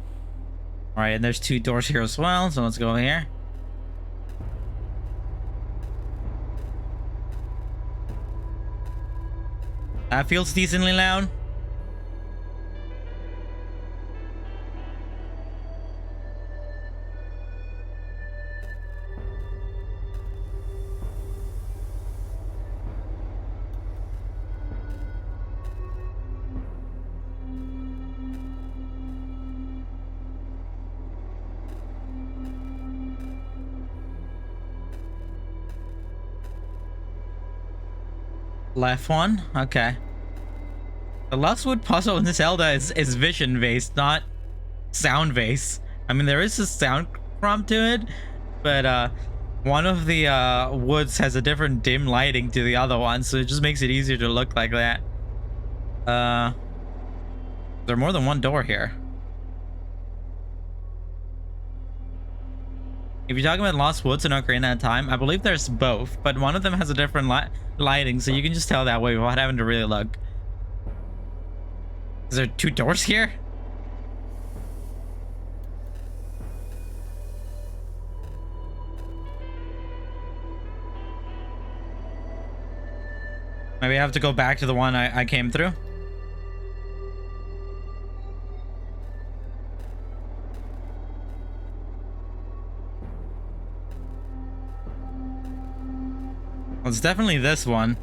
All right, and there's two doors here as well, so let's go here. That feels decently loud. Left one? Okay. The last wood puzzle in Zelda is vision based, not sound based. I mean, there is a sound prompt to it, but one of the woods has a different dim lighting to the other one, so it just makes it easier to look like that. There are more than one door here. If you're talking about Lost Woods and Ocarina of Time, I believe there's both, but one of them has a different lighting, so you can just tell that way without having to really look. Is there two doors here? Maybe I have to go back to the one I came through. Well, it's definitely this one.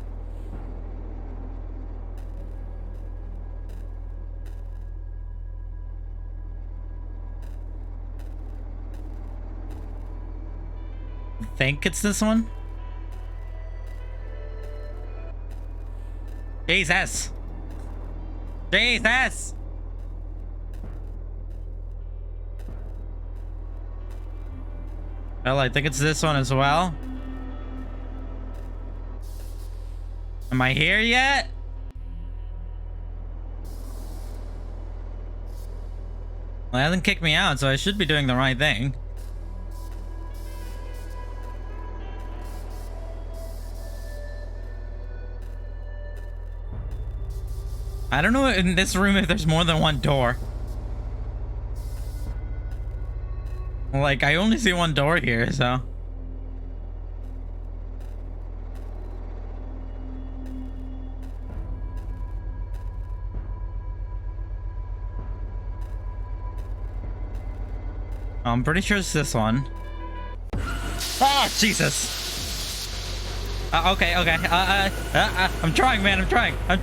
I think it's this one. Jesus. Jesus. Well, I think it's this one as well. Am I here yet? Well, it hasn't kicked me out, so I should be doing the right thing. I don't know in this room if there's more than one door. Like, I only see one door here, so... I'm pretty sure it's this one. Oh, Jesus! Okay. I'm trying, man. I'm trying. I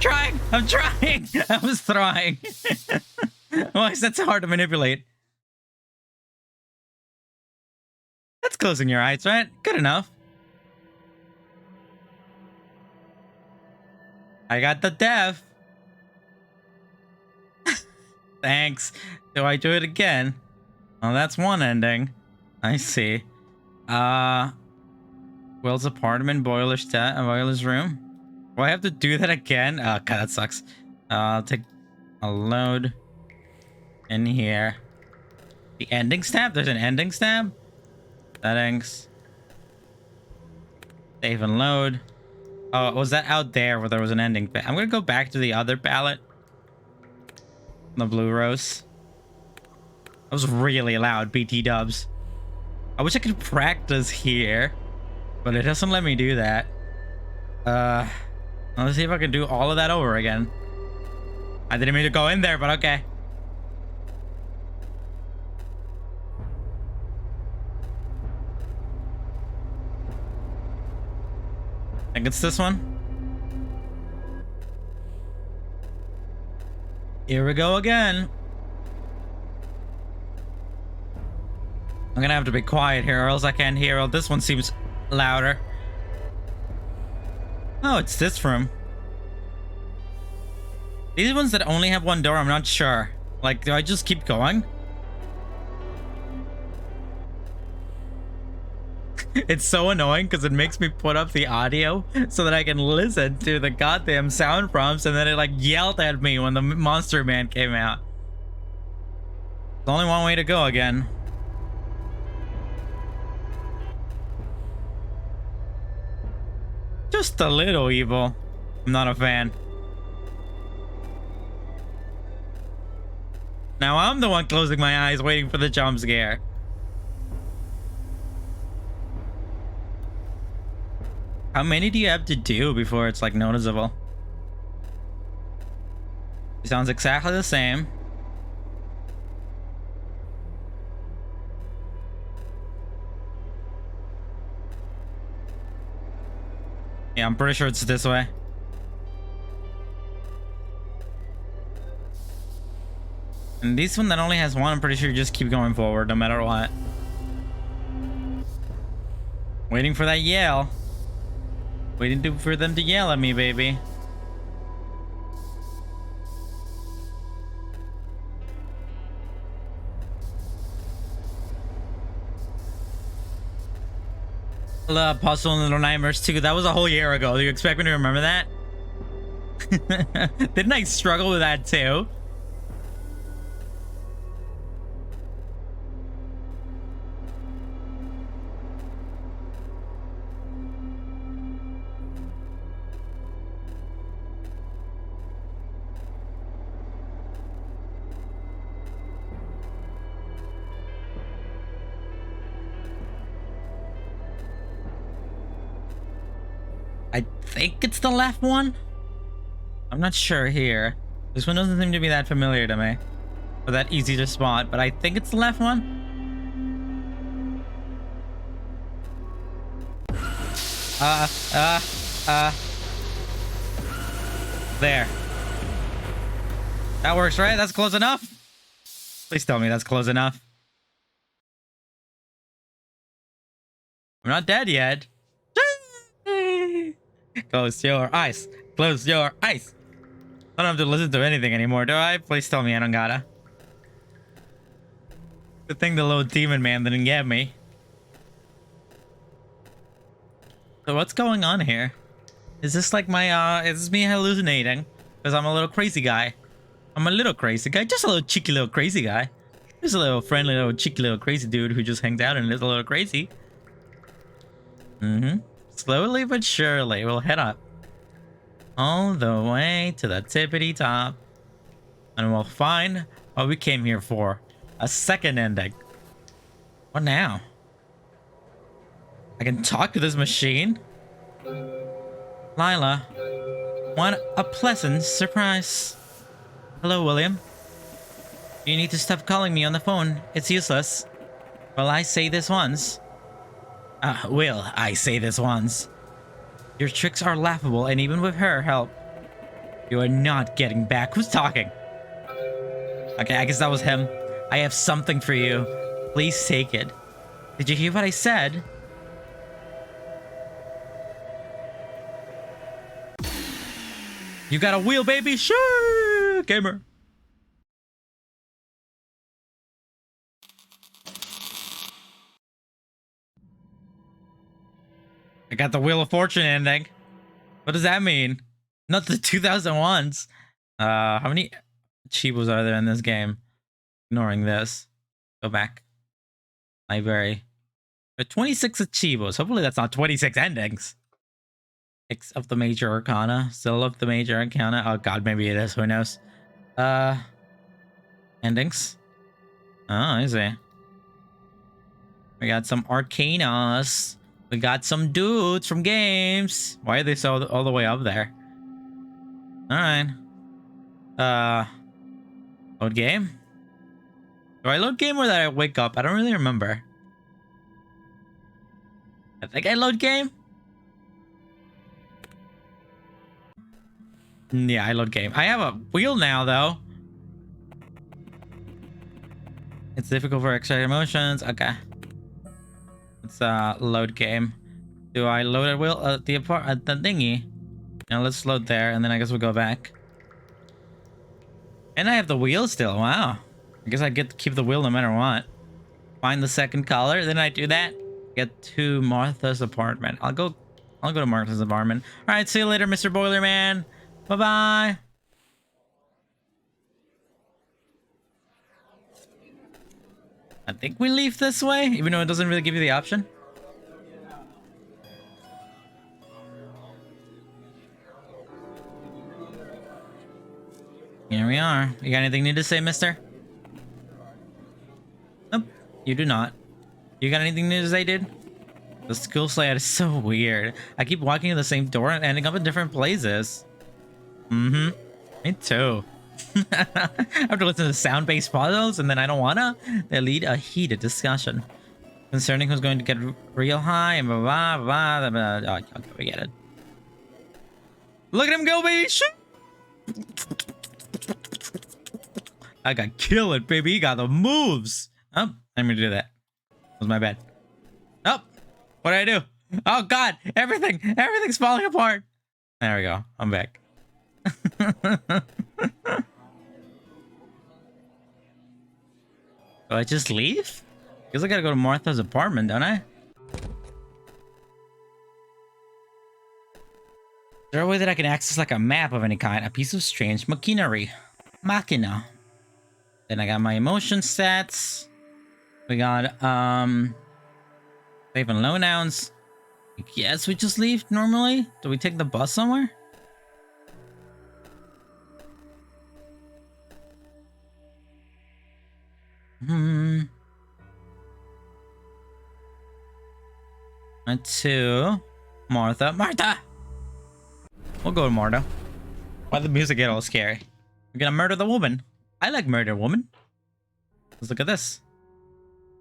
was trying. Why is that so hard to manipulate? That's closing your eyes, right? Good enough. I got the deaf. Thanks. Do I do it again? Oh, that's one ending. I see. Will's apartment, boiler's room. Do I have to do that again? Oh, God, that sucks. I'll take a load in here. The ending stab? There's an ending stab? Settings. Save and load. Oh, was that out there where there was an ending? I'm gonna go back to the other palette. The blue rose. That was really loud, BT dubs. I wish I could practice here, but it doesn't let me do that. Let's see if I can do all of that over again. I didn't mean to go in there, but okay. I think it's this one. Here we go again. I'm gonna have to be quiet here or else I can't hear. Oh, this one seems louder. Oh, it's this room. These ones that only have one door, I'm not sure. Like, do I just keep going? It's so annoying because it makes me put up the audio so that I can listen to the goddamn sound prompts, and then it like yelled at me when the Monster Man came out. There's only one way to go again. Just a little evil. I'm not a fan. Now I'm the one closing my eyes waiting for the jump scare. How many do you have to do before it's like noticeable? It sounds exactly the same. Yeah, I'm pretty sure it's this way. And this one that only has one, I'm pretty sure you just keep going forward no matter what. Waiting for that yell. Waiting for them to yell at me, baby. Puzzle and Little Nightmares 2. That was a whole year ago. Do you expect me to remember that? Didn't I struggle with that too? I think it's the left one. I'm not sure here. This one doesn't seem to be that familiar to me, or that easy to spot, but I think it's the left one. There. That works, right? That's close enough? Please tell me that's close enough. I'm not dead yet. Close your eyes. Close your eyes. I don't have to listen to anything anymore, do I? Please tell me I don't gotta. Good thing the little demon man didn't get me. So what's going on here? Is this like my, is this me hallucinating? Because I'm a little crazy guy. I'm a little crazy guy. Just a little cheeky little crazy guy. Just a little friendly, little cheeky, little crazy dude who just hangs out and is a little crazy. Slowly but surely, we'll head up all the way to the tippity top, and we'll find what we came here for: a second ending. What now? I can talk to this machine. Lila, what a pleasant surprise. Hello, William. You need to stop calling me on the phone. It's useless. Will I say this once? Will I say this once? Your tricks are laughable, and even with her help, you are not getting back. Who's talking? Okay, I guess that was him. I have something for you. Please take it. Did you hear what I said? You got a wheel, baby? Sure, gamer. I got the Wheel of Fortune ending. What does that mean? Not the 2001s. How many Chibos are there in this game? Ignoring this. Go back. Library. But 26 Chibos. Hopefully that's not 26 endings. 6 of the major arcana. Still of the major arcana. Oh god, maybe it is. Who knows? Endings. Oh, I see. We got some arcanas. We got some dudes from games. Why are they so all the way up there? Alright. Load game? Do I load game or did I wake up? I don't really remember. I think I load game? Yeah, I load game. I have a wheel now, though. It's difficult for extra emotions. Okay. Let's load game. Do I load at wheel the thingy? Now let's load there, and then I guess we'll go back. And I have the wheel still. Wow. I guess I get to keep the wheel no matter what. Find the second color. Then I do that. Get to Martha's apartment. I'll go to Martha's apartment. All right. See you later, Mr. Boilerman. Bye bye. I think we leave this way, even though it doesn't really give you the option. Here we are. You got anything new to say, mister? Nope, you do not. You got anything new to say, dude? The school layout is so weird. I keep walking in the same door and ending up in different places. Me too. I have to listen to sound-based puzzles, and then I don't wanna. They lead a heated discussion concerning who's going to get real high and blah blah blah blah. Blah. Oh, okay, we get it. Look at him go, baby! Shoot! I got kill it, baby. He got the moves. Oh, I'm gonna do that. That was my bad. Oh, what did I do? Oh God, everything's falling apart. There we go. I'm back. Do I just leave? Guess I gotta go to Martha's apartment, don't I? Is there a way that I can access like a map of any kind? A piece of strange machinery. Machina. Then I got my emotion stats. We got save and lowdowns. Yes, we just leave normally. Do we take the bus somewhere? To Martha. Martha! We'll go to Martha. Why'd the music get all scary? We're gonna murder the woman. I like murder woman. Let's look at this.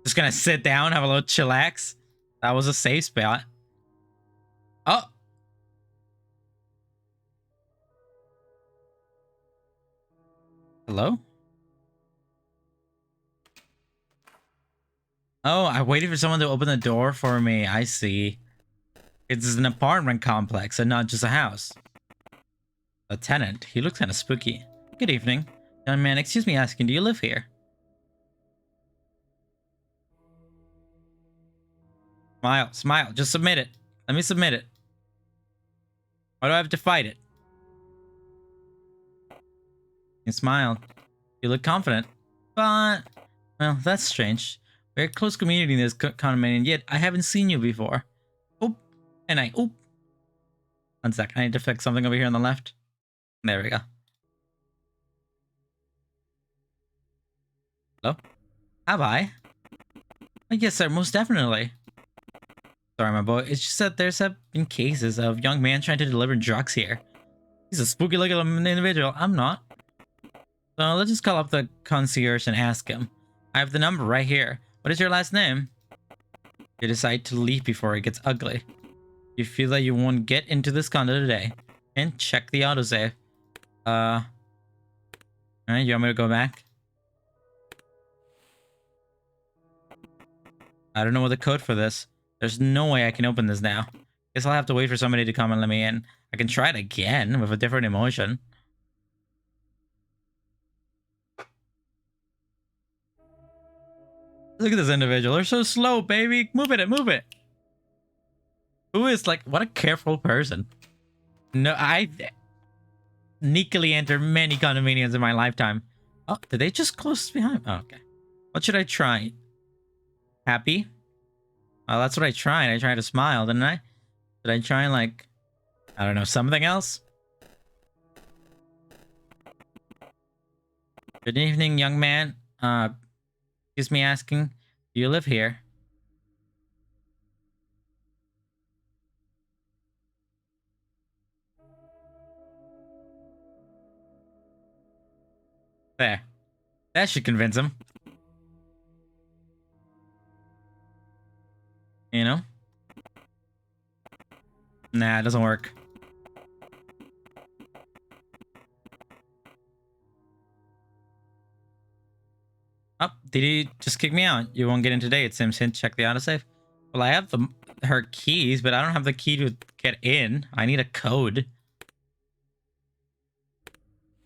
Just gonna sit down, have a little chillax. That was a safe spot. Oh! Hello? Oh, I waited for someone to open the door for me. I see. It's an apartment complex and not just a house. A tenant. He looks kind of spooky. Good evening. Young man, excuse me asking, do you live here? Smile, smile. Just submit it. Let me submit it. Why do I have to fight it? You smiled. You look confident. But Well, that's strange. We're a close community in this condominium, yet I haven't seen you before. Oop. And oop. 1 sec. I need to fix something over here on the left. There we go. Hello? Have I? Yes, sir. Most definitely. Sorry, my boy. It's just that there's been cases of young man trying to deliver drugs here. He's a spooky looking individual. I'm not. So let's just call up the concierge and ask him. I have the number right here. What is your last name? You decide to leave before it gets ugly. You feel that you won't get into this condo today. And check the autosave. Alright, you want me to go back? I don't know what the code for this. There's no way I can open this now. Guess I'll have to wait for somebody to come and let me in. I can try it again with a different emotion. Look at this individual. They're so slow, baby. Move it, move it. Who is like, what a careful person. No, I sneakily entered many condominiums in my lifetime. Oh, did they just close behind? Oh, okay. What should I try? Happy? Oh, that's what I tried. I tried to smile, didn't I? Did I try like, I don't know, something else? Good evening, young man. Excuse me asking, do you live here? There. That should convince him. You know? Nah, it doesn't work. Oh, did he just kick me out? You won't get in today, it seems. Hint, check the autosave. Well, I have her keys, but I don't have the key to get in. I need a code.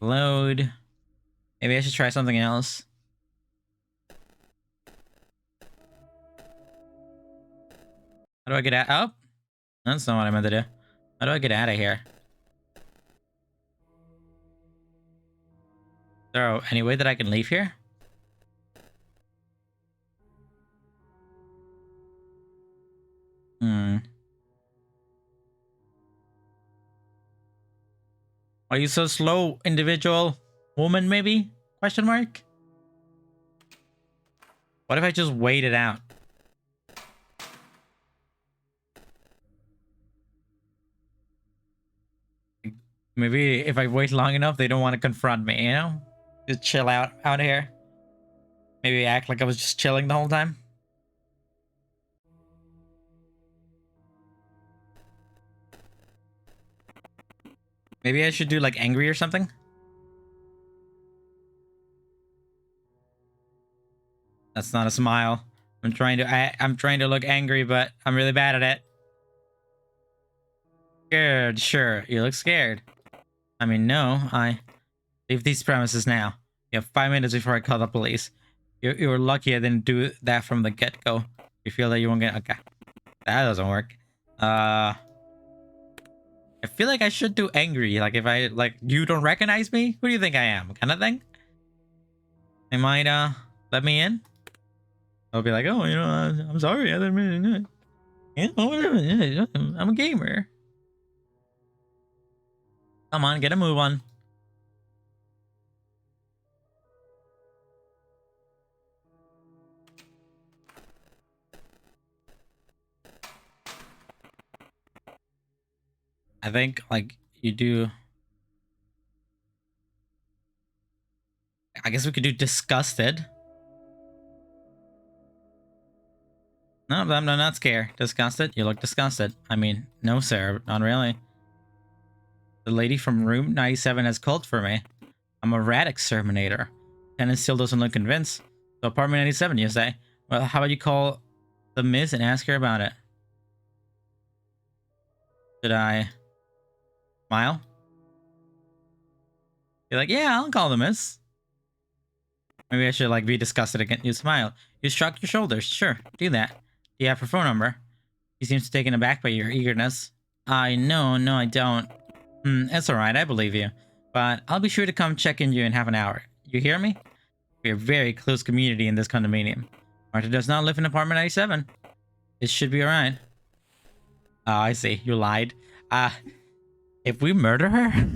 Load. Maybe I should try something else. How do I get out? Oh, that's not what I meant to do. How do I get out of here? Is there any way that I can leave here? Are you so slow, individual? Woman, maybe? Question mark? What if I just wait it out? Maybe if I wait long enough, they don't want to confront me, you know? Just chill out here. Maybe act like I was just chilling the whole time. Maybe I should do like angry or something. That's not a smile. I'm trying to look angry, but I'm really bad at it. Scared, sure. You look scared. I mean, no, I leave these premises now. You have 5 minutes before I call the police. You were lucky I didn't do that from the get-go. You feel that you won't get... Okay. That doesn't work. I feel like I should do angry. Like, if I... Like, you don't recognize me? Who do you think I am? Kind of thing? They might, let me in? I'll be like, oh, you know, I'm sorry. I didn't really know. Yeah, I'm a gamer. Come on, get a move on. I think, like, you do... I guess we could do disgusted. No, I'm not scared. Disgusted? You look disgusted. I mean, no, sir. Not really. The lady from room 97 has called for me. I'm a rat exterminator. Tenant still doesn't look convinced. So apartment 97, you say? Well, how about you call the miss and ask her about it? Should I smile? You're like, yeah, I'll call the miss. Maybe I should like be disgusted again. You smile. You shrug your shoulders. Sure, do that. Do you have her phone number? He seems taken aback by your eagerness. No, I don't. It's alright, I believe you. But I'll be sure to come check in you in half an hour. You hear me? We're a very close community in this condominium. Martha does not live in apartment 97. It should be alright. Oh, I see. You lied. If we murder her,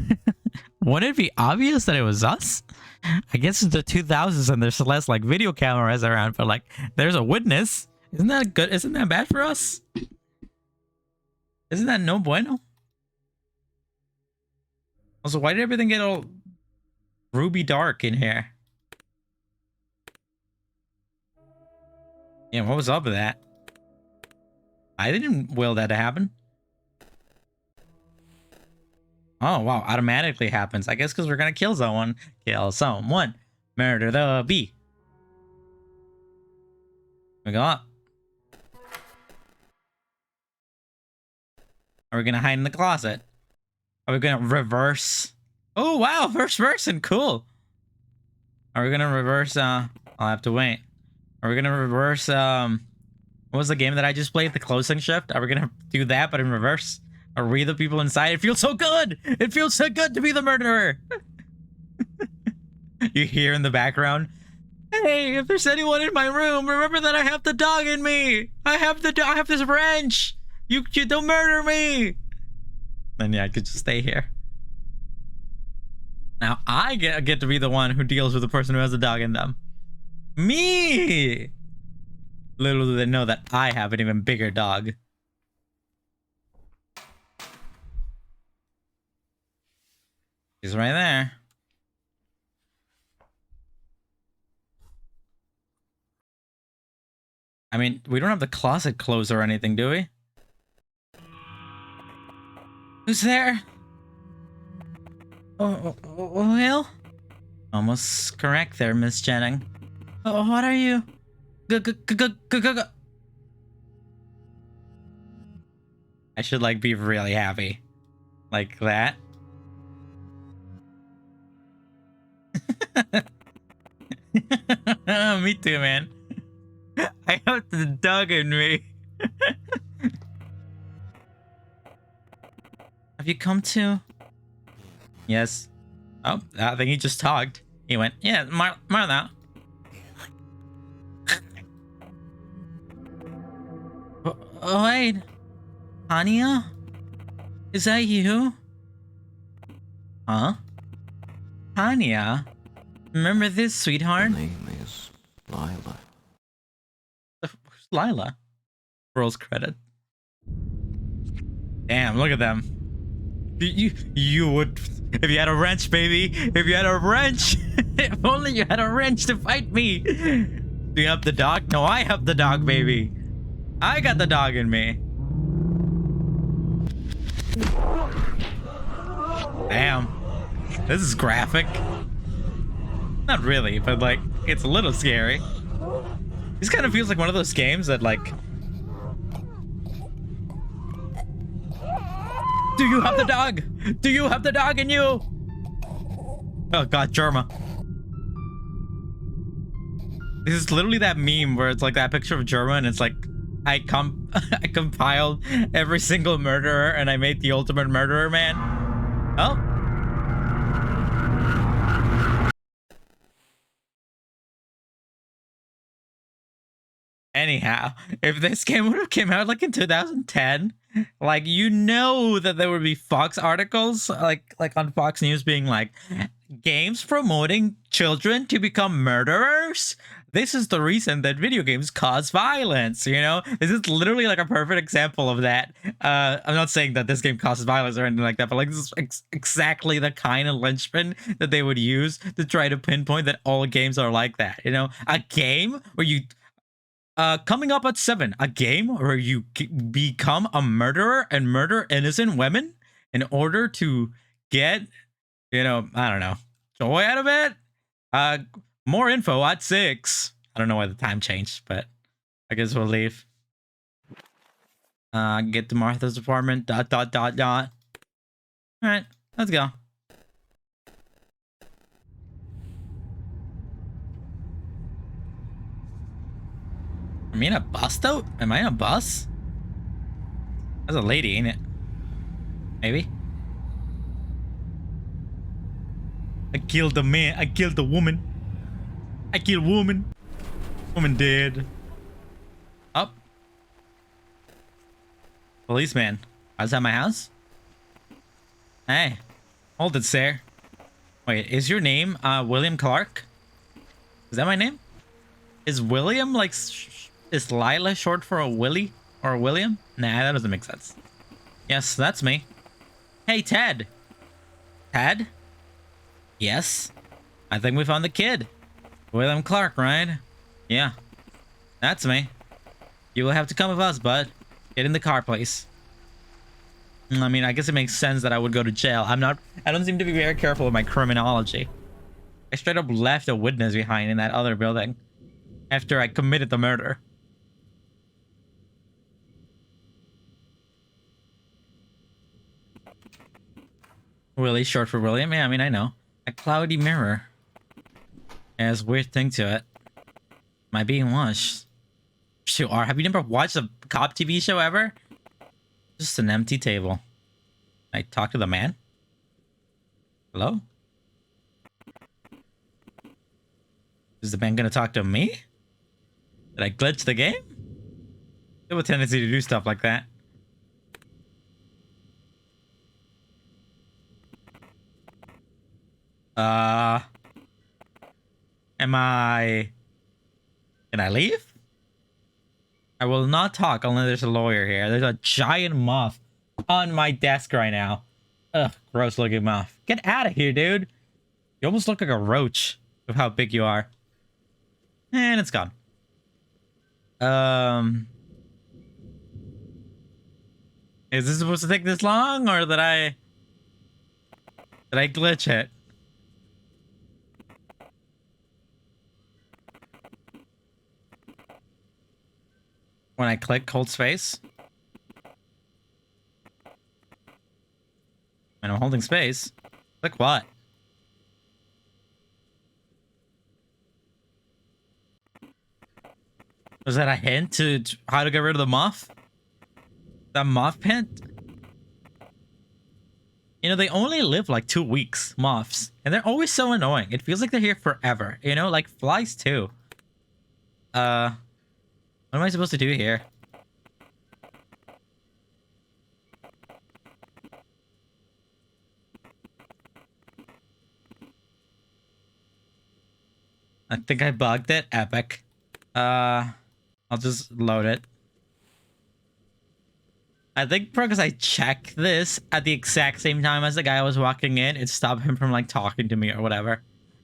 wouldn't it be obvious that it was us? I guess it's the 2000s and there's less like video cameras around, but like there's a witness. Isn't that good? Isn't that bad for us? Isn't that no bueno? Also, why did everything get all ruby dark in here? Yeah, what was up with that? I didn't will that to happen. Oh, wow. Automatically happens. I guess because we're going to kill someone. Kill someone. Murder the bee. We go up. Are we going to hide in the closet? Are we going to reverse? Oh, wow. First person. Cool. Are we going to reverse? I'll have to wait. Are we going to reverse? What was the game that I just played? The closing shift? Are we going to do that, but in reverse? Are we the people inside? It feels so good. It feels so good to be the murderer. You hear in the background, hey, if there's anyone in my room, remember that I have the dog in me. I have this wrench. You don't murder me. Then yeah, I could just stay here. Now I get to be the one who deals with the person who has the dog in them. Me. Little do they know that I have an even bigger dog. He's right there. I mean, we don't have the closet closed or anything, do we? Who's there? Oh, well? Almost correct there, Miss Jennings. Oh, what are you? I should, like, be really happy. Like that. Me too, man. I have the dog in me. Have you come to? Yes. Oh, I think he just talked. He went, yeah, Martha. Oh, wait. Anya? Is that you? Huh? Anya? Remember this, sweetheart? My name is Lila. Who's Lila? Rolls credit. Damn, look at them. You would, if you had a wrench, baby. If you had a wrench. If only you had a wrench to fight me. Do you have the dog? No, I have the dog, baby. I got the dog in me. Damn. This is graphic. Not really, but like, it's a little scary. This kind of feels like one of those games that like... Do you have the dog? Do you have the dog in you? Oh god, Germa. This is literally that meme where it's like that picture of Germa and it's like, I compiled every single murderer and I made the ultimate murderer, man. Oh. Anyhow, if this game would have came out like in 2010, like, you know that there would be Fox articles like on Fox News being like, games promoting children to become murderers. This is the reason that video games cause violence, you know? This is literally like a perfect example of that. I'm not saying that this game causes violence or anything like that, but like, this is exactly the kind of linchpin that they would use to try to pinpoint that all games are like that, you know? A game where you... coming up at 7, a game where you become a murderer and murder innocent women in order to get, you know, I don't know, joy out of it? More info at 6. I don't know why the time changed, but I guess we'll leave. Get to Martha's apartment, ... Alright, let's go. Am I in a bus though? Am I in a bus? That's a lady, ain't it? Maybe? I killed a man. I killed a woman. I killed woman. Woman dead. Up. Policeman. Is that my house? Hey. Hold it, sir. Wait, is your name William Clark? Is that my name? Is William like is Lila short for a Willie or a William? Nah, that doesn't make sense. Yes, that's me. Hey, Ted. Ted? Yes. I think we found the kid. William Clark, right? Yeah. That's me. You will have to come with us, bud. Get in the car, please. I mean, I guess it makes sense that I would go to jail. I don't seem to be very careful with my criminology. I straight up left a witness behind in that other building after I committed the murder. Willie, short for William? Yeah, I mean, I know. A cloudy mirror. It has a weird thing to it. Am I being watched? You are. Have you never watched a cop TV show ever? Just an empty table. I talk to the man? Hello? Is the man gonna talk to me? Did I glitch the game? I have a tendency to do stuff like that. Am I... Can I leave? I will not talk unless there's a lawyer here. There's a giant moth on my desk right now. Ugh, gross looking moth. Get out of here, dude. You almost look like a roach with how big you are. And it's gone. Is this supposed to take this long, or did I glitch it? When I click hold space. And I'm holding space. Click what? Was that a hint to how to get rid of the moth? That moth pent? You know, they only live like 2 weeks, moths. And they're always so annoying. It feels like they're here forever. You know, like flies too. What am I supposed to do here? I think I bugged it. Epic. I'll just load it. I think because I checked this at the exact same time as the guy was walking in, it stopped him from like talking to me or whatever.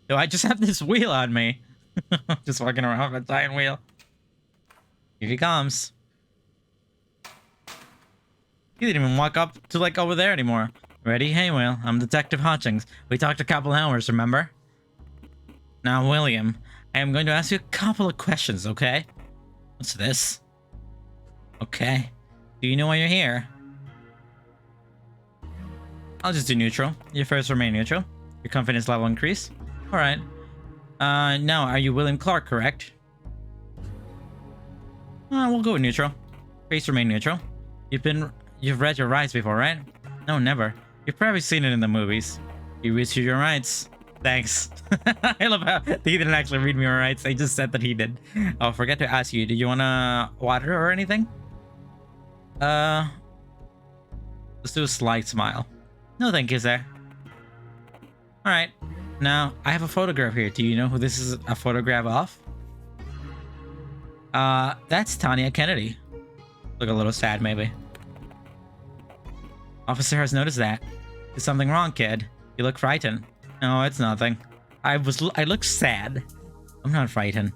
So I just have this wheel on me. Just walking around with a giant wheel. Here he comes. He didn't even walk up to like over there anymore. Ready? Hey, Will. I'm Detective Hutchings. We talked a couple hours, remember? Now, William, I am going to ask you a couple of questions, okay? What's this? Okay. Do you know why you're here? I'll just do neutral. You first remain neutral. Your confidence level increase. Alright. Now, are you William Clark, correct? We'll go with neutral. Face remain neutral. You've read your rights before, right? No, never. You've probably seen it in the movies. You read through your rights. Thanks. I love how he didn't actually read me my rights. They just said that he did. Oh, forget to ask you. Do you want water or anything? Let's do a slight smile. No, thank you, sir. All right. Now, I have a photograph here. Do you know who this is a photograph of? That's Tanya Kennedy. Look a little sad, maybe. Officer has noticed that. Is something wrong, kid? You look frightened. No, it's nothing. I look sad. I'm not frightened.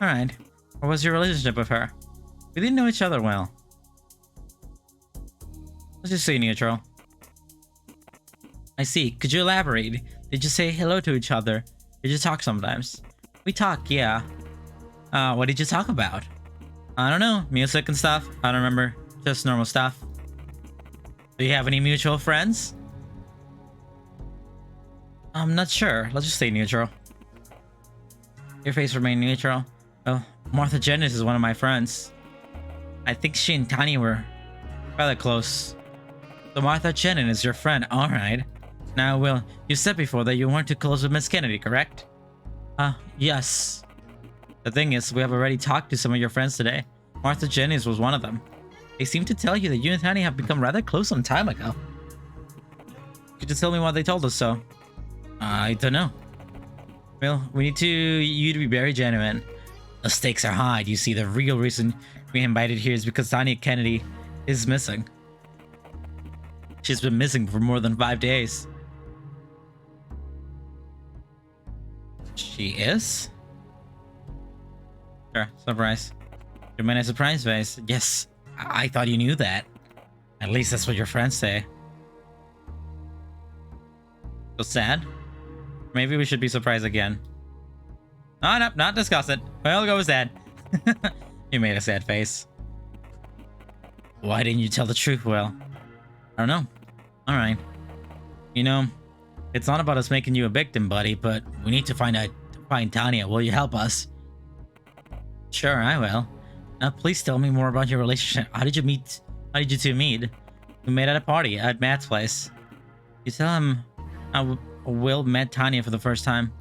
Alright. What was your relationship with her? We didn't know each other well. Let's just say neutral. I see. Could you elaborate? Did you say hello to each other? Did you talk sometimes? We talk, yeah. What did you talk about? I don't know. Music and stuff. I don't remember. Just normal stuff. Do you have any mutual friends? I'm not sure. Let's just stay neutral. Your face remain neutral. Oh, Martha Jennings is one of my friends. I think she and Tanya were rather close. So Martha Jennings is your friend. Alright. Now, Will, you said before that you weren't too close with Miss Kennedy, correct? Yes. The thing is, we have already talked to some of your friends today. Martha Jennings was one of them. They seem to tell you that you and Tanya have become rather close some time ago. Could you tell me why they told us so? I don't know. Well, we need you to be very genuine. The stakes are high. You see, the real reason we invited here is because Tanya Kennedy is missing. She's been missing for more than 5 days. She is? Sure, surprise. You mean a surprise face? Yes, I thought you knew that. At least that's what your friends say. So sad? Maybe we should be surprised again. Oh, no, not discuss it. Well, go with sad. You made a sad face. Why didn't you tell the truth, Will? I don't know. Alright. You know, it's not about us making you a victim, buddy, but we need to find Tanya. Will you help us? Sure, I will. Now, please tell me more about your relationship. How did you two meet? We met at a party at Matt's place. You tell him how Will met Tanya for the first time.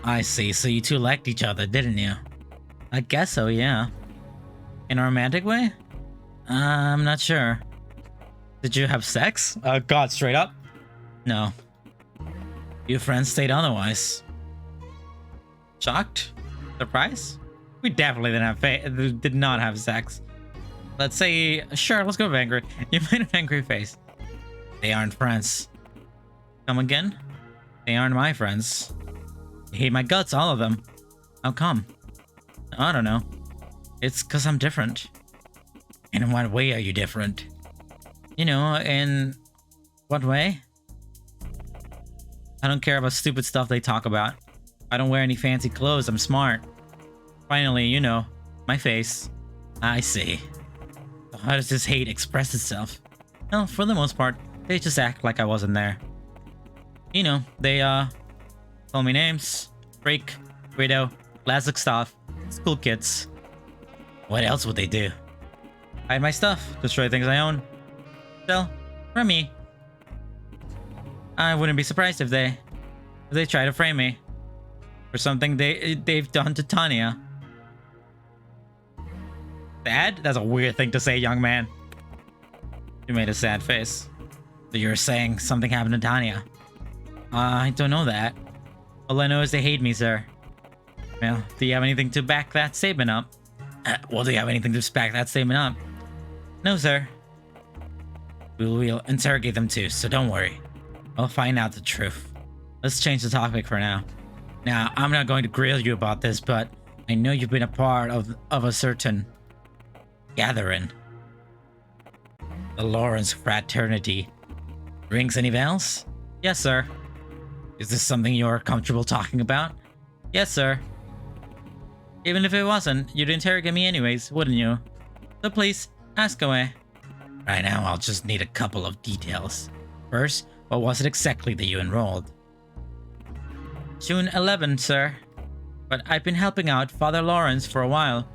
I see, so you two liked each other, didn't you? I guess so, yeah. In a romantic way? I'm not sure. Did you have sex? God, straight up? No. Your friends stayed otherwise. Shocked? Surprised? We definitely did not have sex. Let's say, sure, let's go with angry. You made an angry face. They aren't friends. Come again? They aren't my friends. They hate my guts, all of them. How come? I don't know. It's because I'm different. And in what way are you different? You know, in what way? I don't care about stupid stuff they talk about. I don't wear any fancy clothes, I'm smart. Finally, you know, my face. I see. How does this hate express itself? Well, for the most part, they just act like I wasn't there. You know, they, call me names. Freak, widow, classic stuff. School kids. What else would they do? Hide my stuff, destroy things I own. Still, for me. I wouldn't be surprised if they try to frame me for something they've done to Tanya. Sad? That's a weird thing to say, young man. You made a sad face. So you're saying something happened to Tanya? I don't know that. All I know is they hate me, sir. Well, do you have anything to back that statement up? Well, do you have anything to back that statement up? No, sir. We'll interrogate them too, so don't worry. I'll find out the truth. Let's change the topic for now. Now, I'm not going to grill you about this, but I know you've been a part of a certain gathering. The Lawrence fraternity. Rings any bells? Yes, sir. Is this something you're comfortable talking about? Yes, sir. Even if it wasn't, you'd interrogate me anyways, wouldn't you? So please, ask away. Right now, I'll just need a couple of details. First, what was it exactly that you enrolled? June 11, sir. But I've been helping out Father Lawrence for a while,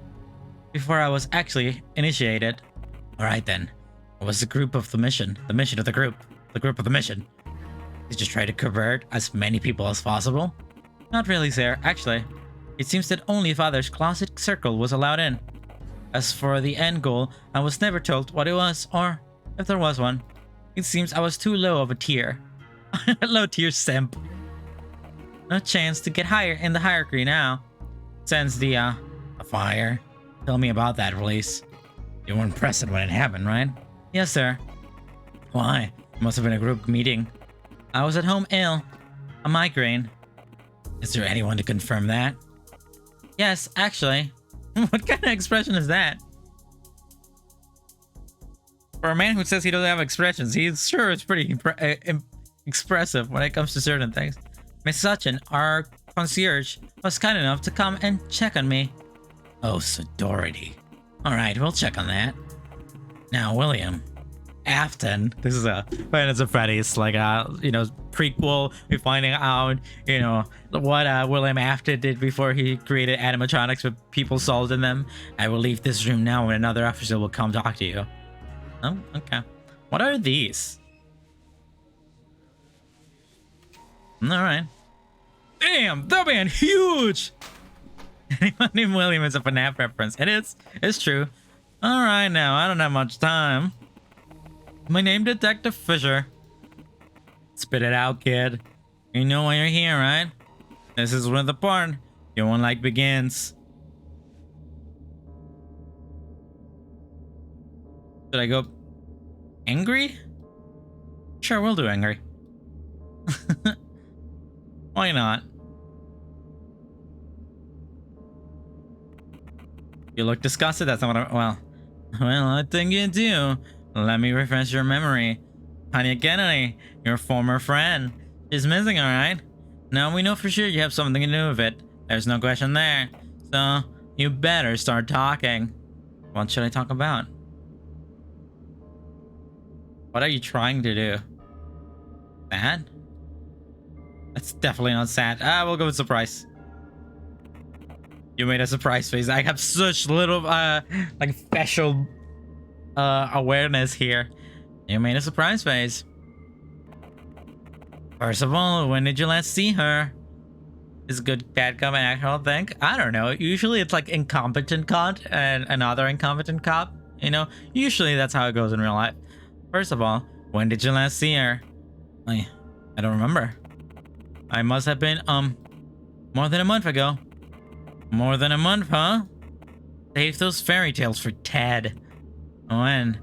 before I was actually initiated. Alright then. What was the group of the mission? The mission of the group. The group of the mission. Did you try to convert as many people as possible? Not really, sir. Actually, it seems that only Father's closet circle was allowed in. As for the end goal, I was never told what it was, or if there was one. It seems I was too low of a tier. Low tier simp. No chance to get higher in the hierarchy now. Since the fire. Tell me about that release. You weren't present when it happened, right? Yes, sir. Why? It must have been a group meeting. I was at home ill. A migraine. Is there anyone to confirm that? Yes, actually. What kind of expression is that? For a man who says he doesn't have expressions, he's sure it's pretty expressive when it comes to certain things. Miss Sachin, our concierge, was kind enough to come and check on me. Oh, so Doherty. Alright, we'll check on that. Now, William. Afton. This is a Finance of Freddy's, like a, you know, prequel. We're finding out, you know, what William Afton did before he created animatronics with people sold in them. I will leave this room now and another officer will come talk to you. Oh, okay. What are these? Alright. Damn, that man huge! Anyone named William is a FNAF reference. It is. It's true. Alright now, I don't have much time. My name Detective Fisher. Spit it out, kid. You know why you're here, right? This is where the part your one like begins. Should I go angry? Sure, we'll do angry. Why not? You look disgusted. That's not what well, I think you do. Let me refresh your memory. Tanya Kennedy, your former friend. She's missing, alright? Now we know for sure you have something to do with it. There's no question there. So, you better start talking. What should I talk about? What are you trying to do? Sad? That's definitely not sad. We'll go with surprise. You made a surprise face. I have such little, like, facial, awareness here. You made a surprise face. First of all, when did you last see her? Is good bad cop an actual thing? I don't know. Usually it's like incompetent cop and another incompetent cop. You know, usually that's how it goes in real life. First of all, when did you last see her? I don't remember. I must have been, more than a month ago. More than a month, huh? Save those fairy tales for Ted. When?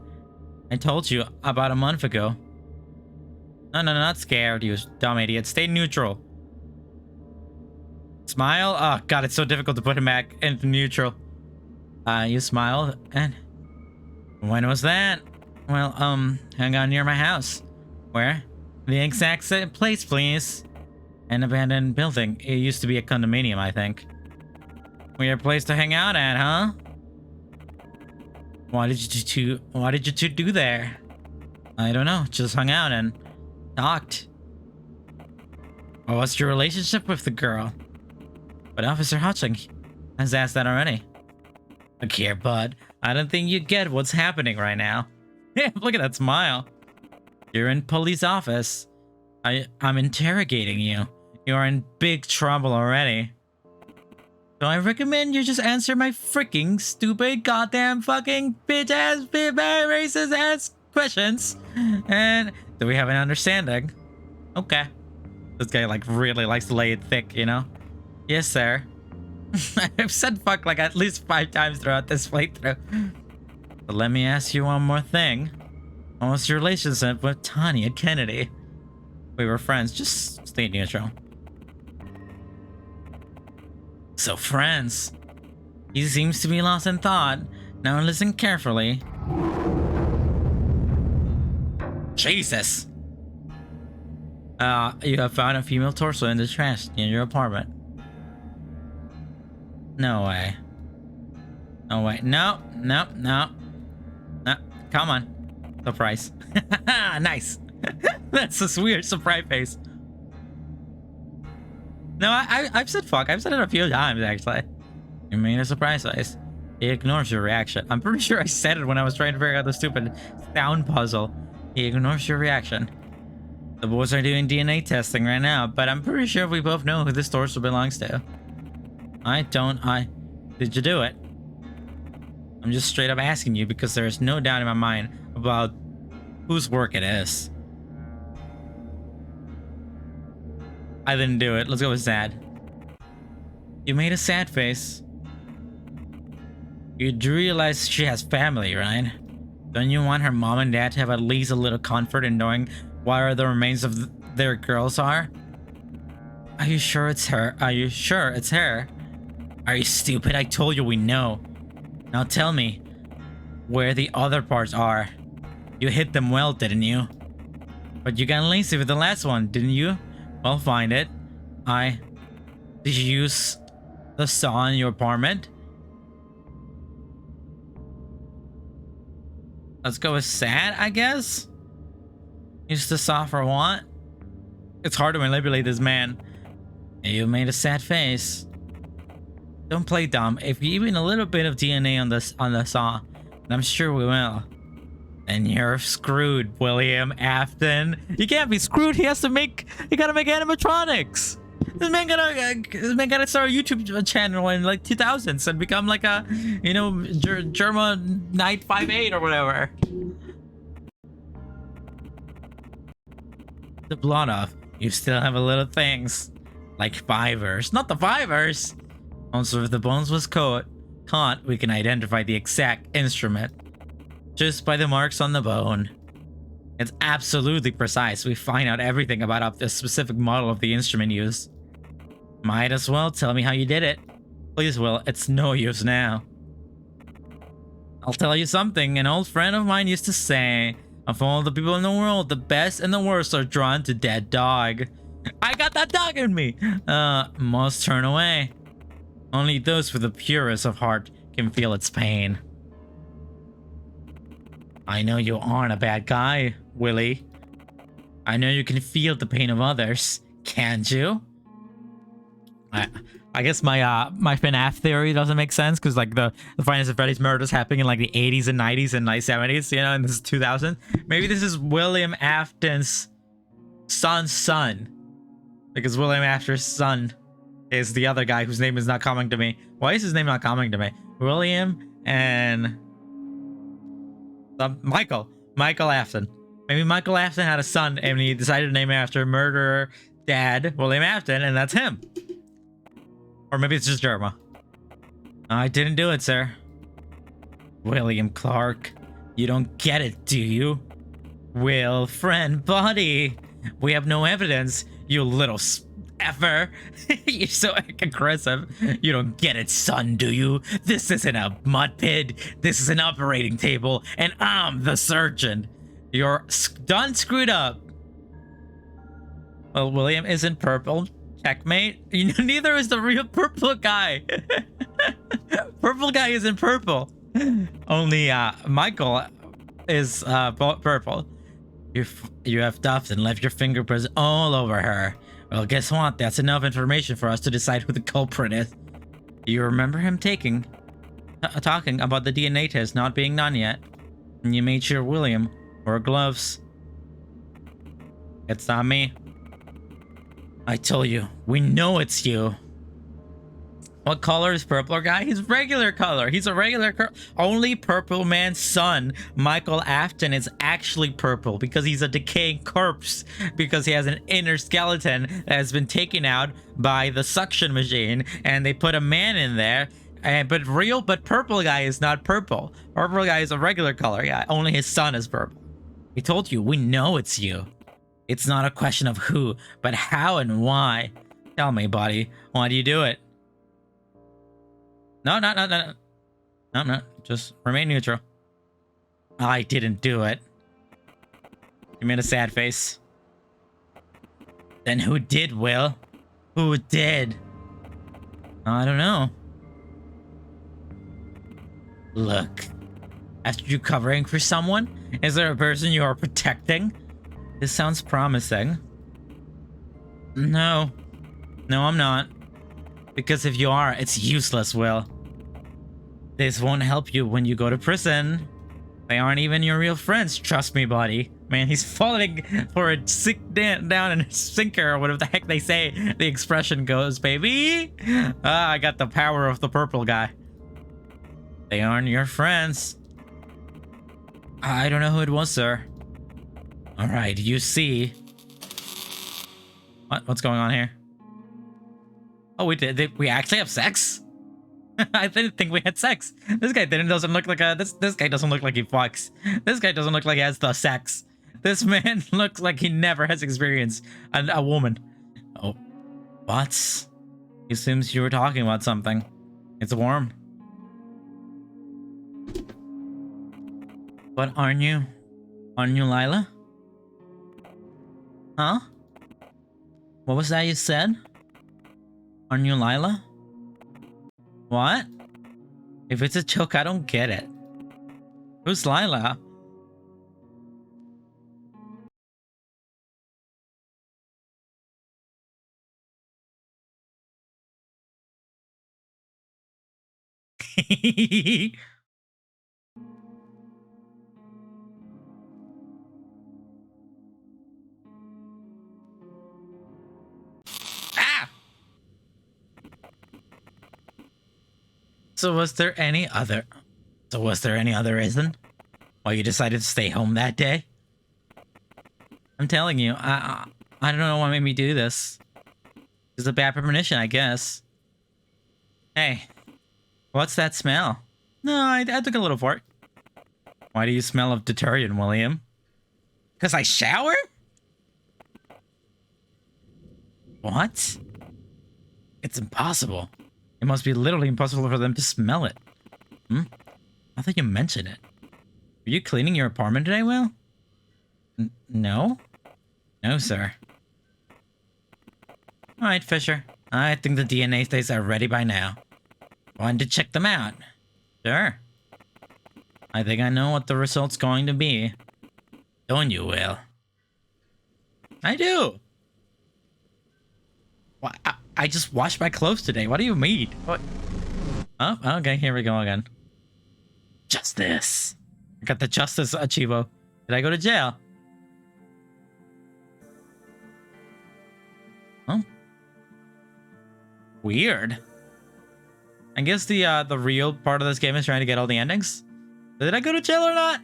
I told you about a month ago. No, not scared, you dumb idiot. Stay neutral. Smile? Oh, God, it's so difficult to put him back into neutral. You smiled, and... When was that? Well, hang on near my house. Where? The exact same place, please. An abandoned building. It used to be a condominium, I think. Weird place to hang out at, huh? What did you two do there? I don't know. Just hung out and talked. Well, what's your relationship with the girl? But Officer Hutching has asked that already. Look here, bud. I don't think you get what's happening right now. Yeah, look at that smile. You're in police office. I'm interrogating you. You're in big trouble already. So I recommend you just answer my freaking stupid goddamn fucking bitch ass racist ass questions. And do we have an understanding? Okay. This guy like really likes to lay it thick, you know? Yes, sir. I've said fuck like at least 5 times throughout this playthrough. But let me ask you one more thing. What was your relationship with Tanya Kennedy? We were friends. Just stay neutral. So friends. He seems to be lost in thought. Now listen carefully. Jesus. You have found a female torso in the trash in your apartment. No way. No way. No. Come on. Surprise. Nice. That's a weird surprise face. No, I've said fuck. I've said it a few times, actually. You made a surprise face. He ignores your reaction. I'm pretty sure I said it when I was trying to figure out the stupid sound puzzle. He ignores your reaction. The boys are doing DNA testing right now, but I'm pretty sure we both know who this torso belongs to. Did you do it? I'm just straight up asking you because there is no doubt in my mind about whose work it is. I didn't do it. Let's go with sad. You made a sad face. You do realize she has family, right? Don't you want her mom and dad to have at least a little comfort in knowing where the remains of their girls are? Are you sure it's her? Are you sure it's her? Are you stupid? I told you we know. Now tell me where the other parts are. You hit them well, didn't you? But you got lazy with the last one, didn't you? Well, find it. Did you use the saw in your apartment? Let's go with sad, I guess? Use the saw for what? It's hard to manipulate this man. You made a sad face. Don't play dumb. If you even a little bit of DNA on the saw, and I'm sure we will, then you're screwed, William Afton. You can't be screwed. He gotta make animatronics. This man gotta start a YouTube channel in like 2000s and become like a, you know, Germa Knight 58 or whatever. The blot off. You still have a little things like fibers, not the fibers. Also, if the bones was caught, we can identify the exact instrument just by the marks on the bone. It's absolutely precise. We find out everything about the specific model of the instrument used. Might as well tell me how you did it. Please, Will, it's no use now. I'll tell you something. An old friend of mine used to say, of all the people in the world, the best and the worst are drawn to dead dog. I got that dog in me. Most turn away. Only those with the purest of heart can feel its pain. I know you aren't a bad guy, Willie. I know you can feel the pain of others, can't you? I guess my my FNAF theory doesn't make sense because like the Five Nights at Freddy's murders happening in like the 80s and 90s and like 70s, you know, and this is 2000. Maybe this is William Afton's son's son, because William Afton's son is the other guy whose name is not coming to me. Why is his name not coming to me? William and Michael Afton. Maybe Michael Afton had a son and he decided to name it after murderer dad William Afton, and that's him. Or maybe it's just Jerma. I didn't do it, sir. William Clark, you don't get it, do you? Will, friend, buddy. We have no evidence, you little effer. You're so aggressive. You don't get it, son, do you? This isn't a mud pit. This is an operating table, and I'm the surgeon. You're done screwed up. Well, William isn't purple. Checkmate. You know, neither is the real purple guy. Purple guy isn't purple. Only Michael is purple. You have duffed and left your fingerprints all over her. Well, guess what? That's enough information for us to decide who the culprit is. You remember him talking about the DNA test not being done yet, and you made sure William wore gloves. It's not me. I told you, we know it's you. What color is purple guy? He's regular color. He's a regular only purple man's son, Michael Afton, is actually purple because he's a decaying corpse, because he has an inner skeleton that has been taken out by the suction machine, and they put a man in there. But purple guy is not purple. Purple guy is a regular color guy. Only his son is purple. We told you, we know it's you. It's not a question of who, but how and why. Tell me, buddy, why do you do it? No. Just remain neutral. I didn't do it. You made a sad face. Then who did, Will? Who did? I don't know. Look, after you covering for someone, is there a person you are protecting? This sounds promising. No, I'm not. Because if you are, it's useless, Will. This won't help you when you go to prison. They aren't even your real friends, trust me, buddy. Man, he's falling for a down in a sinker, or whatever the heck they say the expression goes, baby. I got the power of the purple guy. They aren't your friends. I don't know who it was, sir. Alright, you see. What's going on here? Oh, we actually have sex? I didn't think we had sex. This guy doesn't look like this guy doesn't look like he fucks. This guy doesn't look like he has the sex. This man looks like he never has experienced a woman. Oh, what? He assumes you were talking about something. It's warm. But aren't you? Aren't you Lila? Huh? What was that you said? Aren't you Lila? What? If it's a joke, I don't get it. Who's Lila? Ah! So was there any other... So was there any other reason why you decided to stay home that day? I'm telling you, I don't know what made me do this. It's a bad premonition, I guess. Hey, what's that smell? No, I took a little fart. Why do you smell of detergent, William? Because I shower? What? It's impossible. It must be literally impossible for them to smell it. I thought you mentioned it. Were you cleaning your apartment today, Will? No? No, sir. Alright, Fisher. I think the DNA tests are ready by now. Want to check them out? Sure. I think I know what the result's going to be. Don't you, Will? I do. What? I just washed my clothes today. What do you mean? What? Oh, okay. Here we go again. Justice. I got the justice achievo. Did I go to jail? Oh. Weird. I guess the real part of this game is trying to get all the endings. Did I go to jail or not?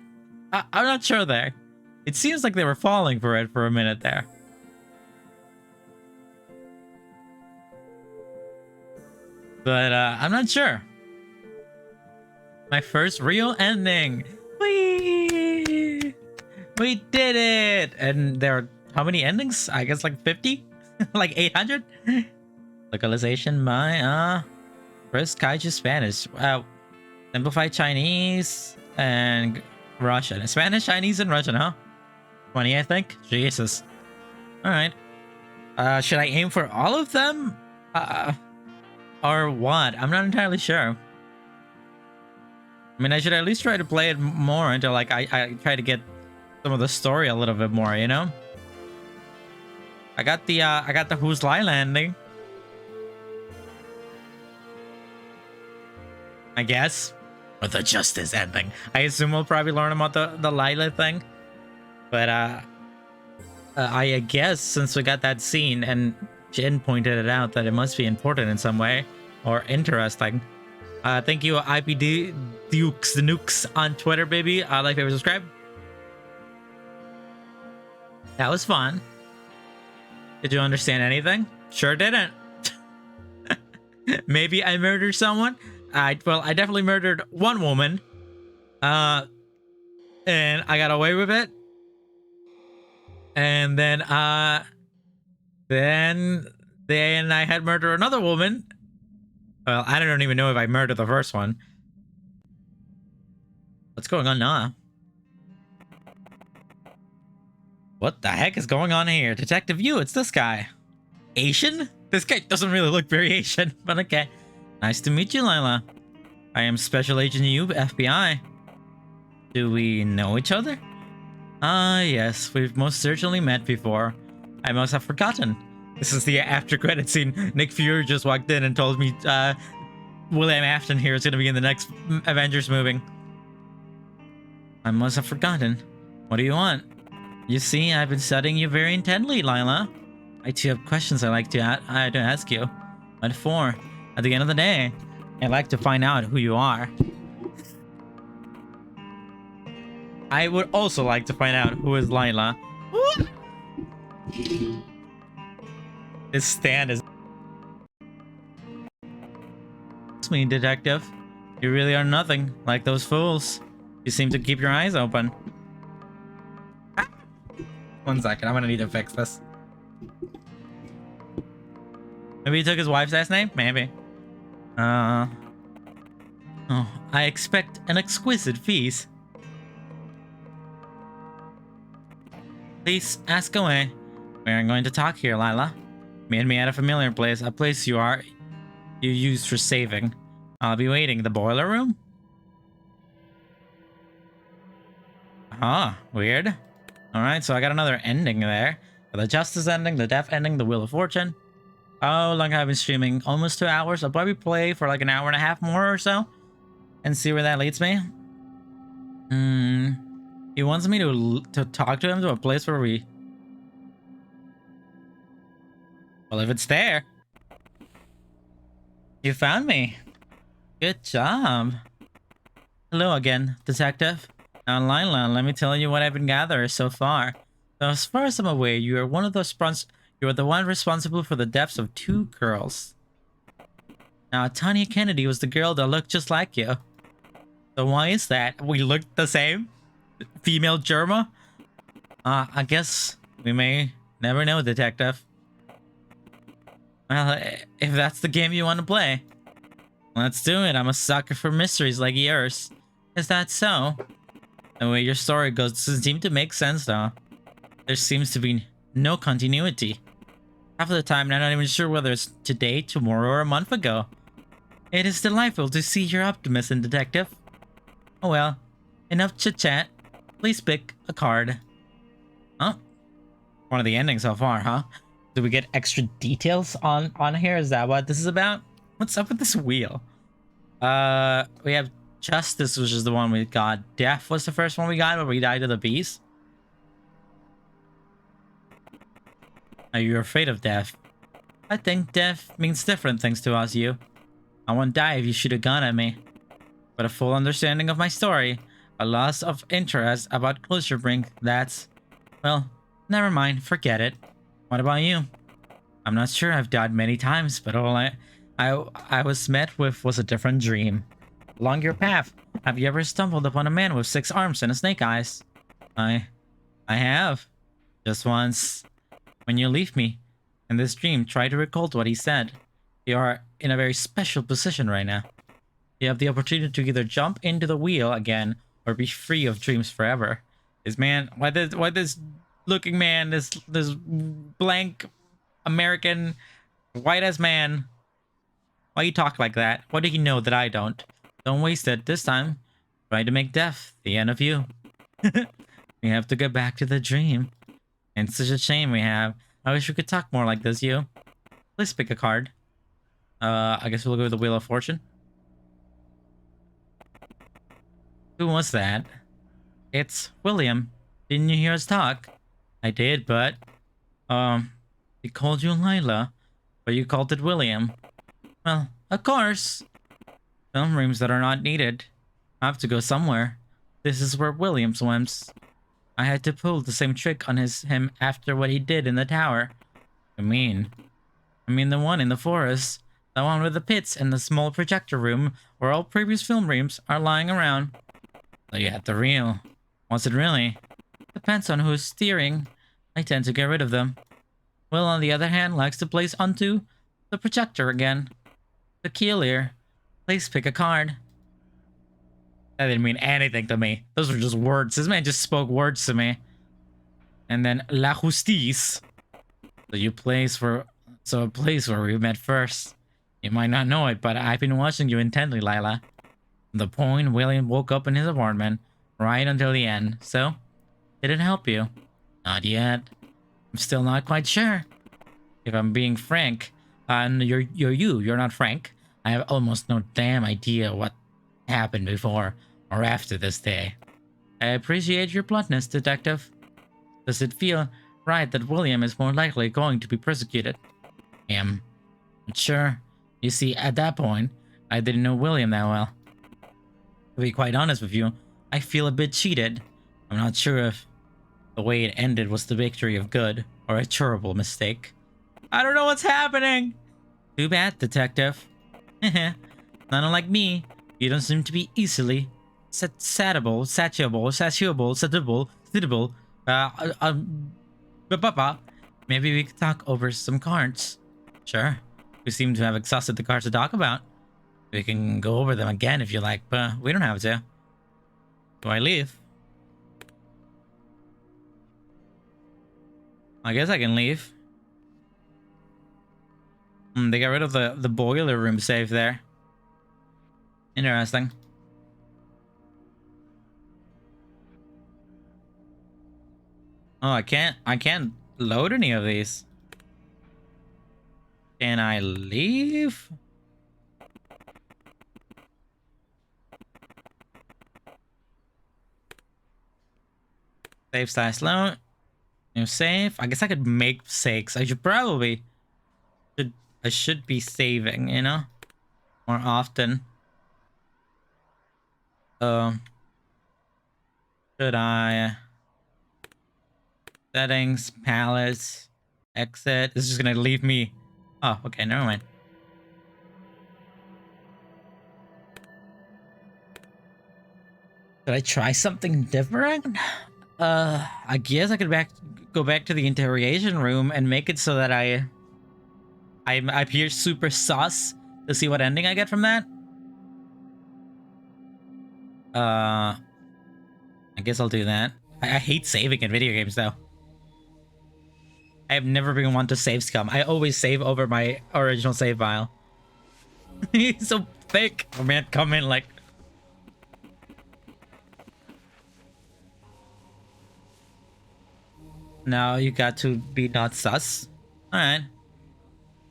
I'm not sure there. It seems like they were falling for it for a minute there. But I'm not sure. My first real ending. Whee! We did it! And there are how many endings? I guess like 50? Like 800? Localization by first Kaiju Spanish. Simplified Chinese and Russian. Spanish, Chinese, and Russian, huh? 20, I think. Jesus. Alright. Should I aim for all of them? Or what? I'm not entirely sure. I mean, I should at least try to play it more until like I try to get some of the story a little bit more, you know? I got the Who's Lila ending. I guess. Or the Justice ending. I assume we'll probably learn about the Lila thing. But I guess since we got that scene and Jin pointed it out that it must be important in some way or interesting. Thank you, IPD Dukes the Nukes on Twitter, baby. Like, favorite, subscribe. That was fun. Did you understand anything? Sure didn't. Maybe I murdered someone. Well, I definitely murdered one woman. And I got away with it. And then I had murdered another woman. Well, I don't even know if I murdered the first one. What's going on now? What the heck is going on here? Detective Yu, it's this guy. Asian? This guy doesn't really look very Asian, but okay. Nice to meet you, Lila. I am Special Agent Yu, FBI. Do we know each other? Yes, we've most certainly met before. I must have forgotten. This is the after credit scene. Nick Fury just walked in and told me William Afton here is going to be in the next Avengers movie. I must have forgotten. What do you want? You see, I've been studying you very intently, Lila. I too have questions I'd like to ask you. What for? At the end of the day, I'd like to find out who you are. I would also like to find out who is Lila. This stand is... It's me, detective. You really are nothing like those fools. You seem to keep your eyes open. 1 second, I'm gonna need to fix this. Maybe he took his wife's last name? Maybe. Oh, I expect an exquisite feast. Please ask away. We aren't going to talk here, Lila. Meet me at a familiar place, a place you used for saving. I'll be waiting. The boiler room? Huh, weird. Alright, so I got another ending there. The Justice ending, the Death ending, the Wheel of Fortune. Oh, like I've been streaming almost 2 hours. I'll probably play for like an hour and a half more or so. And see where that leads me. He wants me to talk to him to a place where we... Well, if it's there. You found me. Good job. Hello again, detective. Now, Lila, let me tell you what I've been gathering so far. So, as far as I'm aware, you are one of those you are the one responsible for the deaths of 2 girls. Now, Tanya Kennedy was the girl that looked just like you. So why is that? We looked the same? Female Germa? I guess we may never know, detective. Well, if that's the game you want to play, let's do it. I'm a sucker for mysteries like yours. Is that so? The way your story goes doesn't seem to make sense, though. There seems to be no continuity. Half of the time, I'm not even sure whether it's today, tomorrow, or a month ago. It is delightful to see your optimism, detective. Oh well, enough chit-chat. Please pick a card. Huh? One of the endings so far, huh? Do we get extra details on here? Is that what this is about? What's up with this wheel? We have Justice, which is the one we got. Death was the first one we got, where we died to the beast. Are you afraid of death? I think death means different things to us, you. I won't die if you shoot a gun at me. But a full understanding of my story, a loss of interest about closure bring that's... Well, never mind, forget it. What about you? I'm not sure, I've died many times, but all I was met with was a different dream. Along your path, have you ever stumbled upon a man with 6 arms and a snake eyes? I have. Just once. When you leave me, in this dream, try to recall what he said. You are in a very special position right now. You have the opportunity to either jump into the wheel again or be free of dreams forever. Why this looking man, this blank American white ass man, why you talk like that? What do you know that I don't? Don't waste it this time. Try to make death the end of you. We have to get back to the dream. And it's such a shame we have. I wish we could talk more like this, you. Please pick a card. I guess we'll go with the Wheel of Fortune. Who was that? It's William. Didn't you hear us talk? I did, but... he called you Lila, but you called it William. Well, of course. Some rooms that are not needed. I have to go somewhere. This is where William swims. I had to pull the same trick on him after what he did in the tower. I mean the one in the forest. The one with the pits and the small projector room where all previous film rooms are lying around. So you had the real. Was it really? Depends on who's steering. I tend to get rid of them. Will, on the other hand, likes to place onto the projector again. Peculiar. Please pick a card. That didn't mean anything to me. Those were just words. This man just spoke words to me. And then La Justice. A place where we met first. You might not know it, but I've been watching you intently, Lila. The point William woke up in his apartment, right until the end. So, did it help you? Not yet. I'm still not quite sure. If I'm being frank, and you're not Frank. I have almost no damn idea what happened before or after this day. I appreciate your bluntness, detective. Does it feel right that William is more likely going to be persecuted? Sure. You see, at that point, I didn't know William that well. To be quite honest with you, I feel a bit cheated. I'm not sure if the way it ended was the victory of good or a terrible mistake. I don't know what's happening! Too bad, detective. Not unlike me, you don't seem to be easily satiable. Maybe we could talk over some cards. Sure. We seem to have exhausted the cards to talk about. We can go over them again if you like, but we don't have to. Do I leave? I guess I can leave. They got rid of the boiler room safe there. Interesting. Oh, I can't load any of these. Can I leave? Save size load. New save. I guess I could make sakes. I should be saving, you know? More often. Um, should I settings, palace, exit? This is just gonna leave me. Oh, okay, never mind. Should I try something different? I guess I could go back to the interrogation room and make it so that I appear super sus to see what ending I get from that. I guess I'll do that. I hate saving in video games though. I have never been one to save scum. I always save over my original save file. He's so thick. Oh man, come in like. No, you got to be not sus. Alright.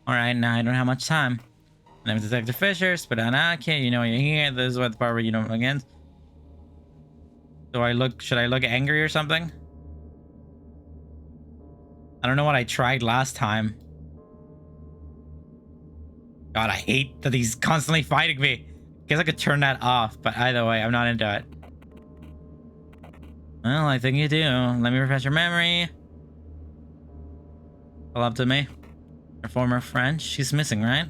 Alright, now I don't have much time. My name is Detective Fisher, spit on okay, you know you're here. This is what the part where you don't look against. Should I look angry or something? I don't know what I tried last time. God, I hate that he's constantly fighting me. Guess I could turn that off, but either way, I'm not into it. Well, I think you do. Let me refresh your memory. Pull up to me. Your former friend. She's missing, right?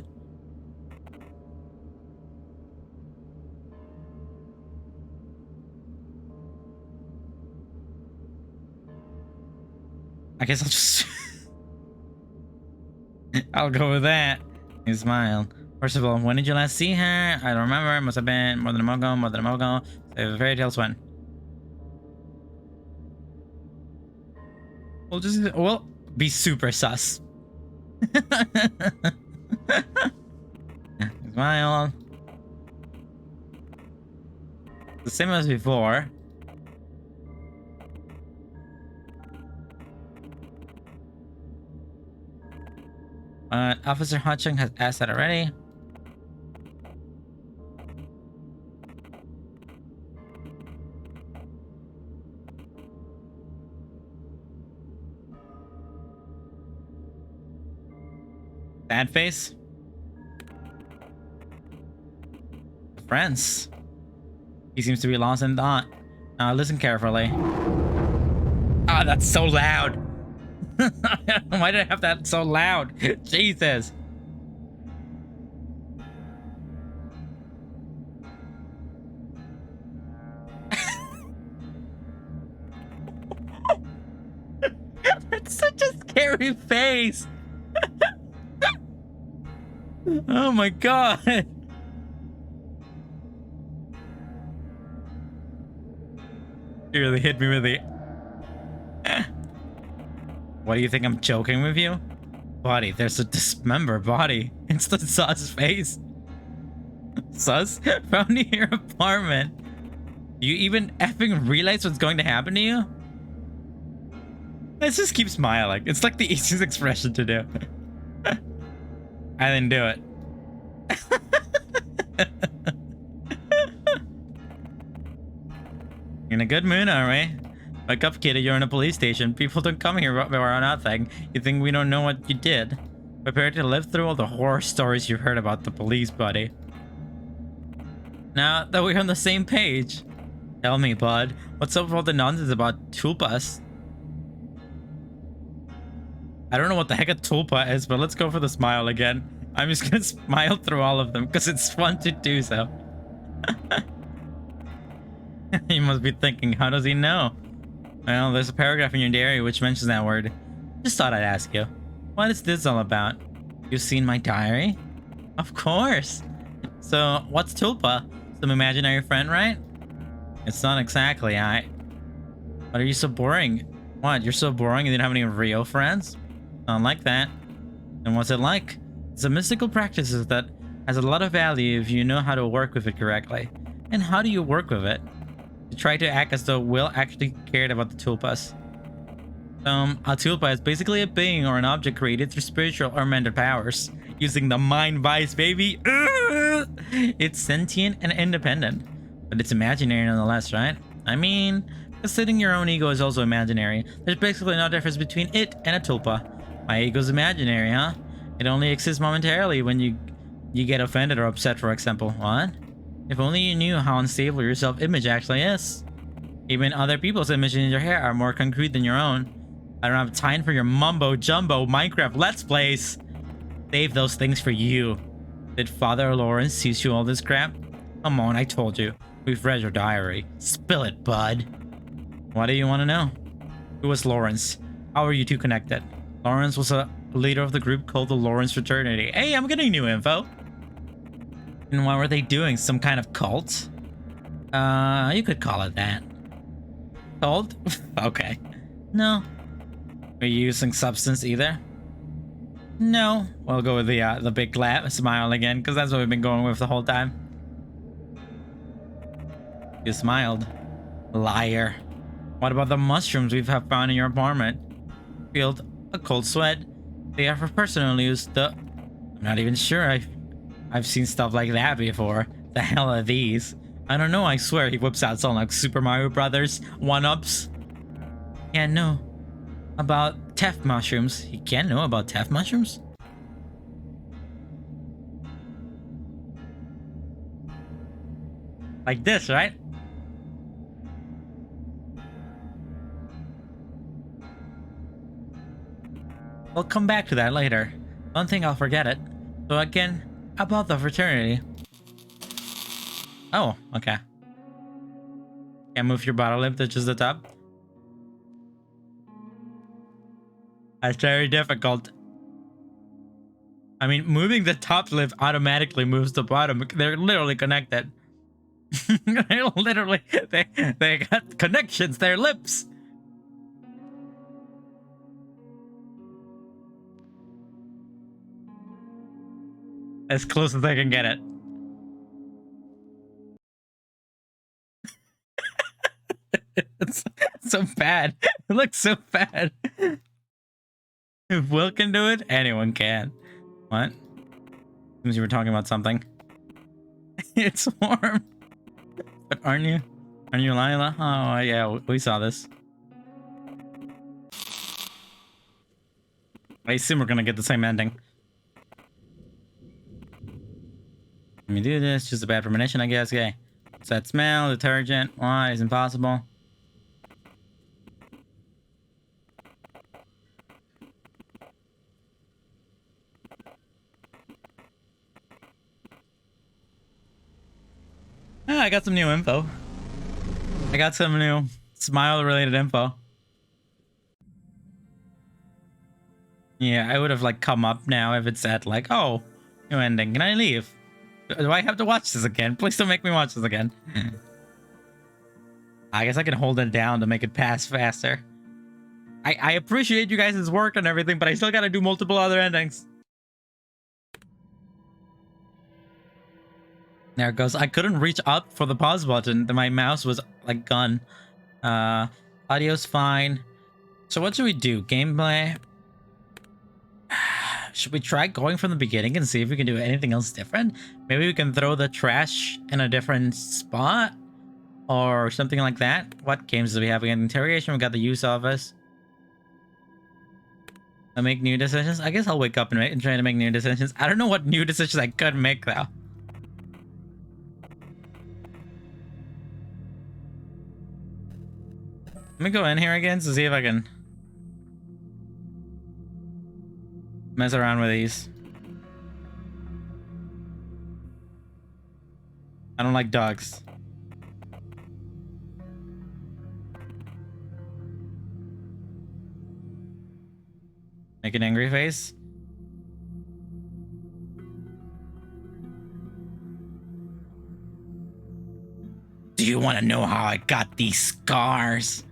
I guess I'll just... I'll go with that. He smiled. First of all, when did you last see her? I don't remember. It must have been more than a month ago. More than a month ago. So fairy tales when? We'll be super sus. Smile. The same as before. Officer Hutching has asked that already. Sad face. Friends. He seems to be lost in thought. Listen carefully. Ah, that's so loud. Why did I have that so loud? Jesus. That's such a scary face. Oh my god. You really hit me with the... What do you think, I'm joking with you? Buddy, there's a dismembered body. It's the sus face. Sus? Found in your apartment. Do you even effing realize what's going to happen to you? Let's just keep smiling. It's like the easiest expression to do. I didn't do it. You're in a good mood, are we? Wake up, kid, you're in a police station. People don't come here for nothing. You think we don't know what you did? Prepare to live through all the horror stories you've heard about the police, buddy. Now that we're on the same page, tell me, bud, what's up with all the nonsense about tulpas? I don't know what the heck a tulpa is, but let's go for the smile again. I'm just gonna smile through all of them because it's fun to do so. You must be thinking, how does he know? Well, there's a paragraph in your diary which mentions that word. Just thought I'd ask you. What is this all about? You've seen my diary? Of course. So, what's tulpa? Some imaginary friend, right? It's not exactly, What, are you so boring? What, you're so boring you didn't have any real friends? Not like that. And what's it like? It's a mystical practice that has a lot of value if you know how to work with it correctly. And how do you work with it? You try to act as though Will actually cared about the tulpas. A tulpa is basically a being or an object created through spiritual or mental powers. Using the mind vice, baby! It's sentient and independent. But it's imaginary nonetheless, right? I mean, considering your own ego is also imaginary, there's basically no difference between it and a tulpa. My ego's imaginary, huh? It only exists momentarily when you get offended or upset, for example. What? If only you knew how unstable your self-image actually is. Even other people's images in your hair are more concrete than your own. I don't have time for your mumbo-jumbo Minecraft Let's Plays. Save those things for you. Did Father Lawrence teach you all this crap? Come on, I told you. We've read your diary. Spill it, bud. What do you want to know? Who was Lawrence? How are you two connected? Lawrence was a leader of the group called the Lawrence Fraternity. Hey, I'm getting new info. And what were they doing? Some kind of cult? You could call it that. Cult? Okay. No. Are you using substance either? No. We'll go with the big smile again, because that's what we've been going with the whole time. You smiled. Liar. What about the mushrooms we've found in your apartment? Feel a cold sweat. They are for personal use. I'm not even sure I've seen stuff like that before. The hell are these? I don't know, I swear. He whips out something like Super Mario Brothers 1-ups. Can't know about Tef mushrooms. He can't know about Tef mushrooms? Like this, right? We'll come back to that later. Don't think I'll forget it. So again, about the fraternity. Oh, okay. Can't move your bottom lip to just the top. That's very difficult. I mean, moving the top lip automatically moves the bottom. They're literally connected. They're literally, they got connections. They're lips. As close as I can get it. It's so bad. It looks so bad. If Will can do it, anyone can. What? Seems you were talking about something. It's warm. But aren't you? Aren't you Lila? Oh, yeah, we saw this. I assume we're gonna get the same ending. Let me do this. Just a bad premonition, I guess. Okay. What's that smell? Detergent. Why? It's impossible. Ah, I got some new info. I got some new smile-related info. Yeah, I would have like come up now if it said like, "Oh, new ending. Can I leave? Do I have to watch this again? Please don't make me watch this again." I guess I can hold it down to make it pass faster. I appreciate you guys' work and everything, but I still gotta do multiple other endings. There it goes. I couldn't reach up for the pause button. My mouse was like gone. Audio's fine. So what should we do? Gameplay? Should we try going from the beginning and see if we can do anything else different? Maybe we can throw the trash in a different spot or something like that. What games do we have? We got interrogation. We got the use of us. I make new decisions. I guess I'll wake up and try to make new decisions. I don't know what new decisions I could make though. Let me go in here again to see if I can mess around with these. I don't like dogs. Make an angry face. Do you want to know how I got these scars?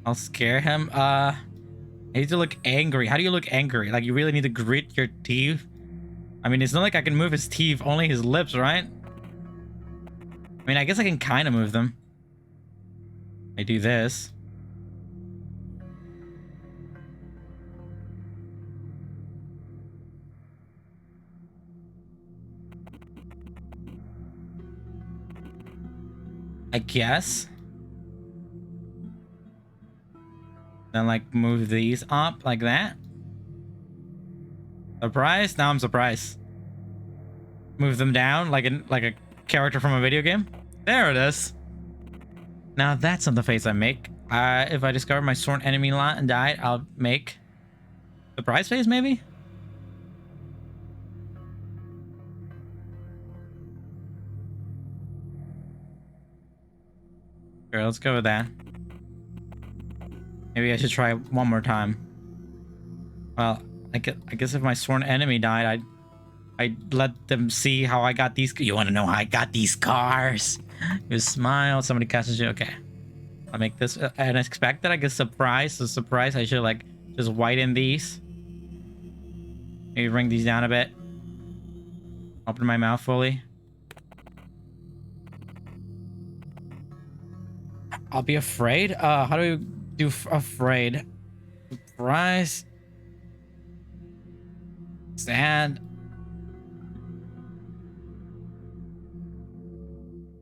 I'll scare him. I need to look angry. How do you look angry? Like, you really need to grit your teeth? I mean, it's not like I can move his teeth, only his lips, right? I mean, I guess I can kind of move them. I do this. I guess. Then like move these up like that. Surprised? Now I'm surprised. move them down like a character from a video game. There it is. Now that's not the face I make. If I discover my sworn enemy lot and died, I'll make surprise face maybe. Sure, let's go with that. Maybe I should try one more time. Well, I guess if my sworn enemy died, I'd let them see how I got these. You want to know how I got these cars? You smile. Somebody catches you. Okay, I'll make this unexpected. I guess surprise. So surprise. I should like just whiten these. Maybe bring these down a bit. Open my mouth fully. I'll be afraid. How do we do afraid? Surprise. Sad.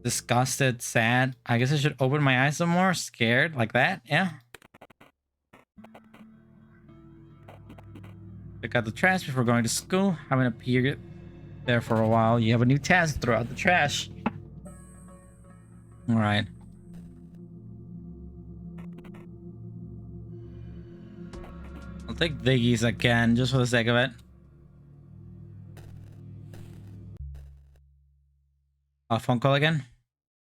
Disgusted, sad. I guess I should open my eyes some more. Scared, like that. Yeah. Pick out the trash before going to school. Having a period there for a while. You have a new task. Throw out the trash. All right. I'll take biggies again, just for the sake of it. A phone call again.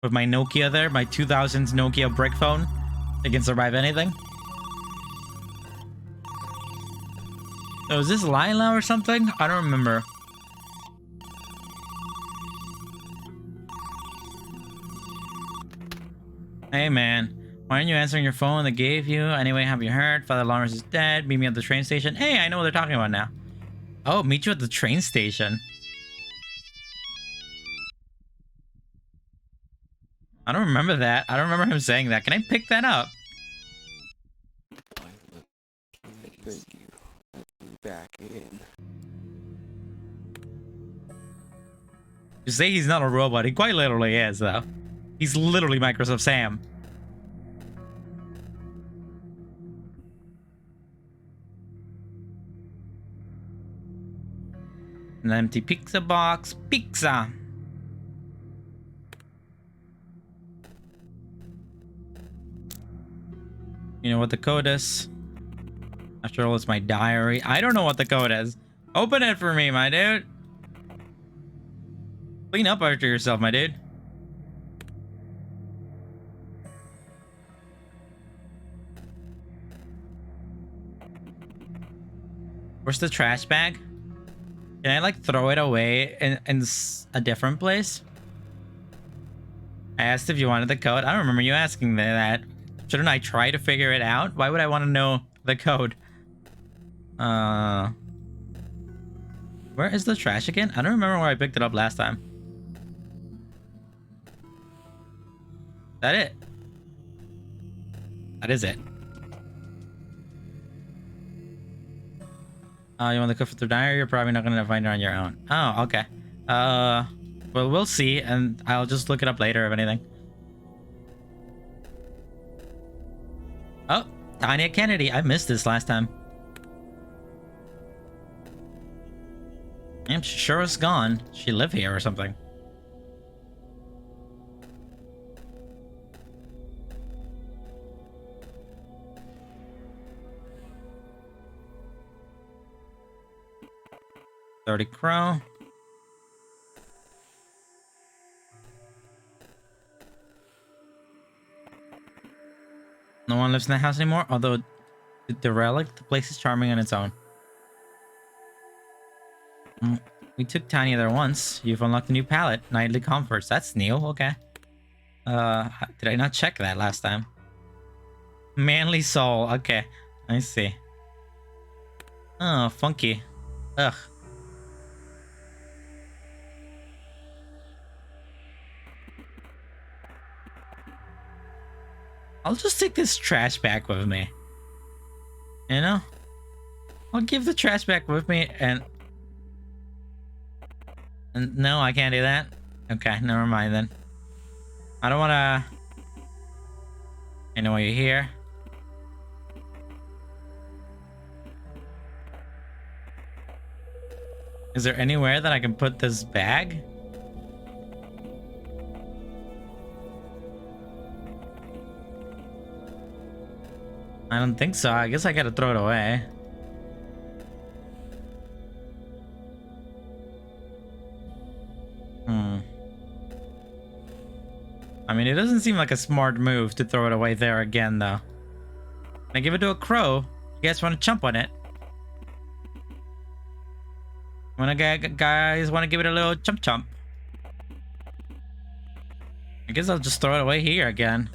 With my Nokia there, my 2000s Nokia brick phone. It can survive anything. So is this Lila or something? I don't remember. Hey man, why aren't you answering your phone they gave you? Anyway, have you heard? Father Lawrence is dead. Meet me at the train station. Hey, I know what they're talking about now. Oh, meet you at the train station. I don't remember that. I don't remember him saying that. Can I pick that up? Back in. You say he's not a robot. He quite literally is, though. He's literally Microsoft Sam. An empty pizza box. Pizza. You know what the code is? After all, it's my diary. I don't know what the code is. Open it for me, my dude. Clean up after yourself, my dude. Where's the trash bag? Can I like throw it away in a different place? I asked if you wanted the code. I don't remember you asking that. Shouldn't I try to figure it out? Why would I want to know the code? Where is the trash again? I don't remember where I picked it up last time. Is that it? That is it. You want the code for the diary? You're probably not gonna find it on your own. Oh, okay. Well, we'll see, and I'll just look it up later if anything. Oh, Tanya Kennedy. I missed this last time. I'm sure it's gone. She live here or something. Dirty Crow. No one lives in the house anymore, although the relic, the place is charming on its own. We took Tanya there once. You've unlocked a new palette. Nightly comforts. That's new. Okay. Did I not check that last time? Manly soul. Okay. I see. Oh, funky. Ugh. I'll just take this trash back with me. You know? I'll give the trash back with me and no, I can't do that. Okay, never mind then. I don't wanna... I know why you're here. Is there anywhere that I can put this bag? I don't think so. I guess I gotta throw it away. I mean, it doesn't seem like a smart move to throw it away there again, though. Can I give it to a crow? You guys want to chomp on it? Guys want to give it a little chomp chomp? I guess I'll just throw it away here again.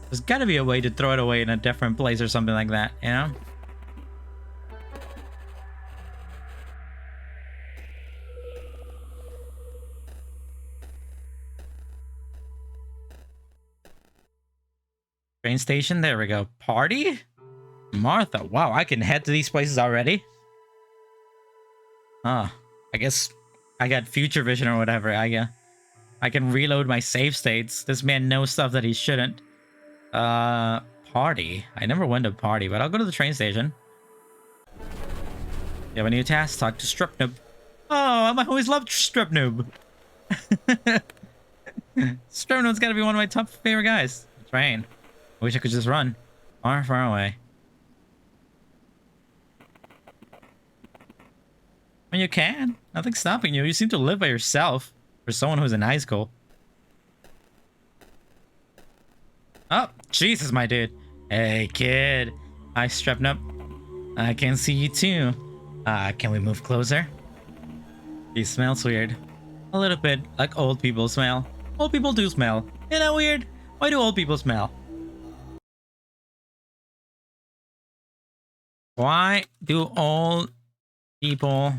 There's gotta be a way to throw it away in a different place or something like that, you know? Train station, there we go. Party? Martha, wow, I can head to these places already? I guess I got future vision or whatever. I can reload my save states. This man knows stuff that he shouldn't. Party? I never went to a party, but I'll go to the train station. You have a new task? Talk to Strip Noob. Oh, I always loved Strip Noob. Strip Noob's gotta be one of my top favorite guys. Train. I wish I could just run. Far, far away. When you can. Nothing's stopping you. You seem to live by yourself. For someone who's in high school. Oh, Jesus, my dude. Hey, kid. Hi, strapping up. I can see you too. Can we move closer? He smells weird. A little bit like old people smell. Old people do smell. Isn't that weird? Why do old people smell? Why do old people...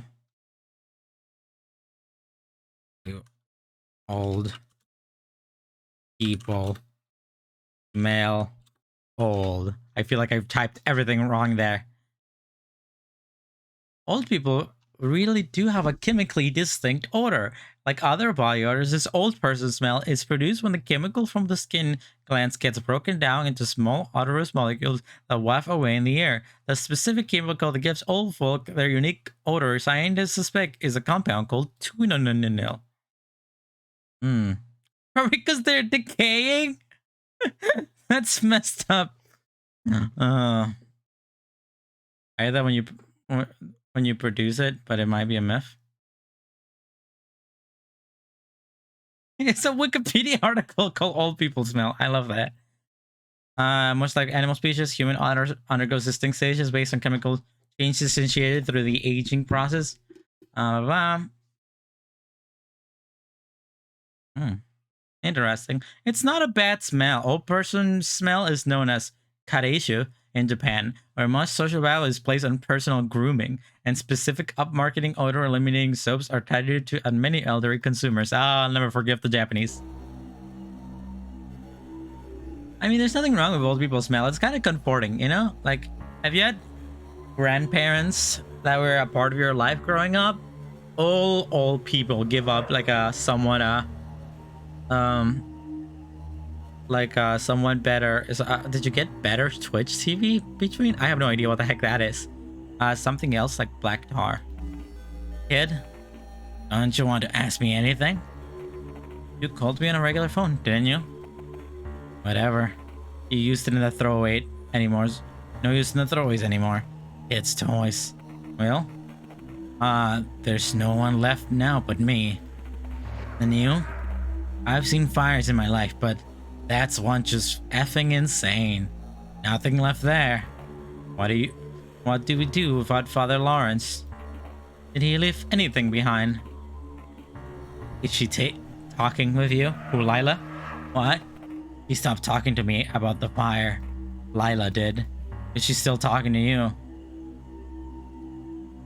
Old people smell old. I feel like I've typed everything wrong there. Old people really do have a chemically distinct odor. Like other body odors, this old person smell is produced when the chemical from the skin glands gets broken down into small odorous molecules that waft away in the air. The specific chemical that gives old folk their unique odor, scientists suspect, is a compound called tuinonil. Because they're decaying? That's messed up. I heard that when you produce it, but it might be a myth. It's a Wikipedia article called Old People Smell. I love that. Much like animal species, human undergoes distinct stages based on chemical changes initiated through the aging process. Interesting. It's not a bad smell. Old person smell is known as kareishu in Japan, where much social value is placed on personal grooming, and specific upmarketing odor eliminating soaps are tied to many elderly consumers. I'll never forgive the Japanese. I mean, there's nothing wrong with old people smell. It's kind of comforting, you know? Like, have you had grandparents that were a part of your life growing up? All old people give up like a somewhat somewhat better. Did you get better Twitch TV between? I have no idea what the heck that is. Something else like black tar. Kid, don't you want to ask me anything? You called me on a regular phone, didn't you? Whatever. You used it in the throwaway anymore. No use in the throwaways anymore. It's toys. Well, there's no one left now but me. And you? I've seen fires in my life, but that's one just effing insane. Nothing left there. What do we do without Father Lawrence? Did he leave anything behind? Is she talking with you? Who, Lila? What? He stopped talking to me about the fire. Lila did. Is she still talking to you?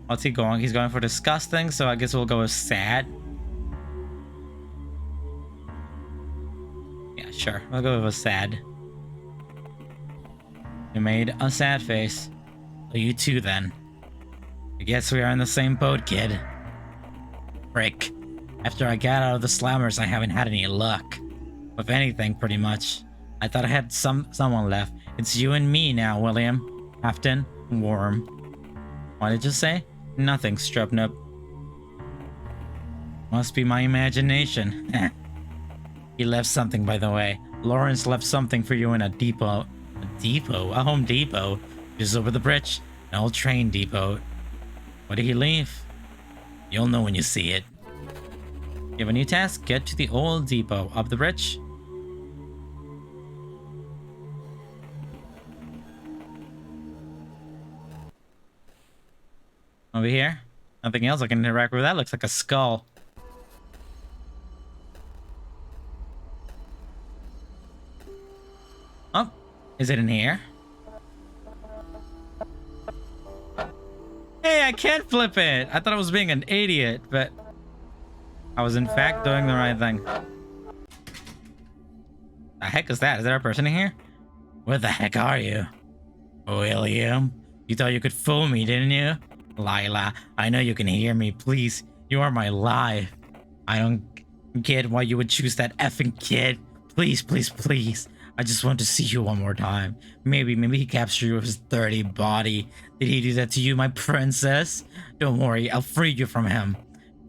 What's he going? He's going for disgusting, so I guess we'll go with sad. Yeah, sure. We'll go with a sad. You made a sad face. Well, you too, then. I guess we are in the same boat, kid. Frick. After I got out of the slammers, I haven't had any luck. With anything, pretty much. I thought I had someone left. It's you and me now, William. Captain Worm. What did you say? Nothing, Strupnup. Must be my imagination. He left something, by the way. Lawrence left something for you in a depot. A depot? A Home Depot. Just over the bridge. An old train depot. What did he leave? You'll know when you see it. You have a new task. Get to the old depot. Up the bridge. Over here. Nothing else I can interact with. That looks like a skull. Oh, is it in here? Hey, I can't flip it. I thought I was being an idiot, but I was in fact doing the right thing. The heck is that? Is there a person in here? Where the heck are you? William? You thought you could fool me, didn't you? Lila, I know you can hear me. Please, you are my life. I don't get why you would choose that effing kid. Please, please, please. I just want to see you one more time. Maybe he captured you with his dirty body. Did he do that to you, my princess? Don't worry, I'll free you from him.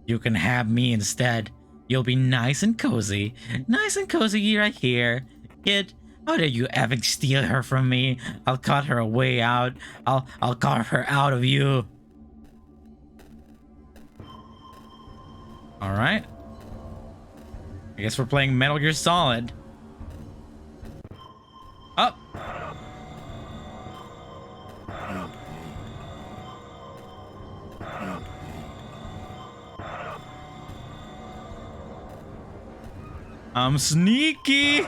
You can have me instead. You'll be nice and cozy. Nice and cozy right here. Kid, how dare you effing steal her from me? I'll cut her a way out. I'll carve her out of you. Alright. I guess we're playing Metal Gear Solid. Oh! I'm sneaky!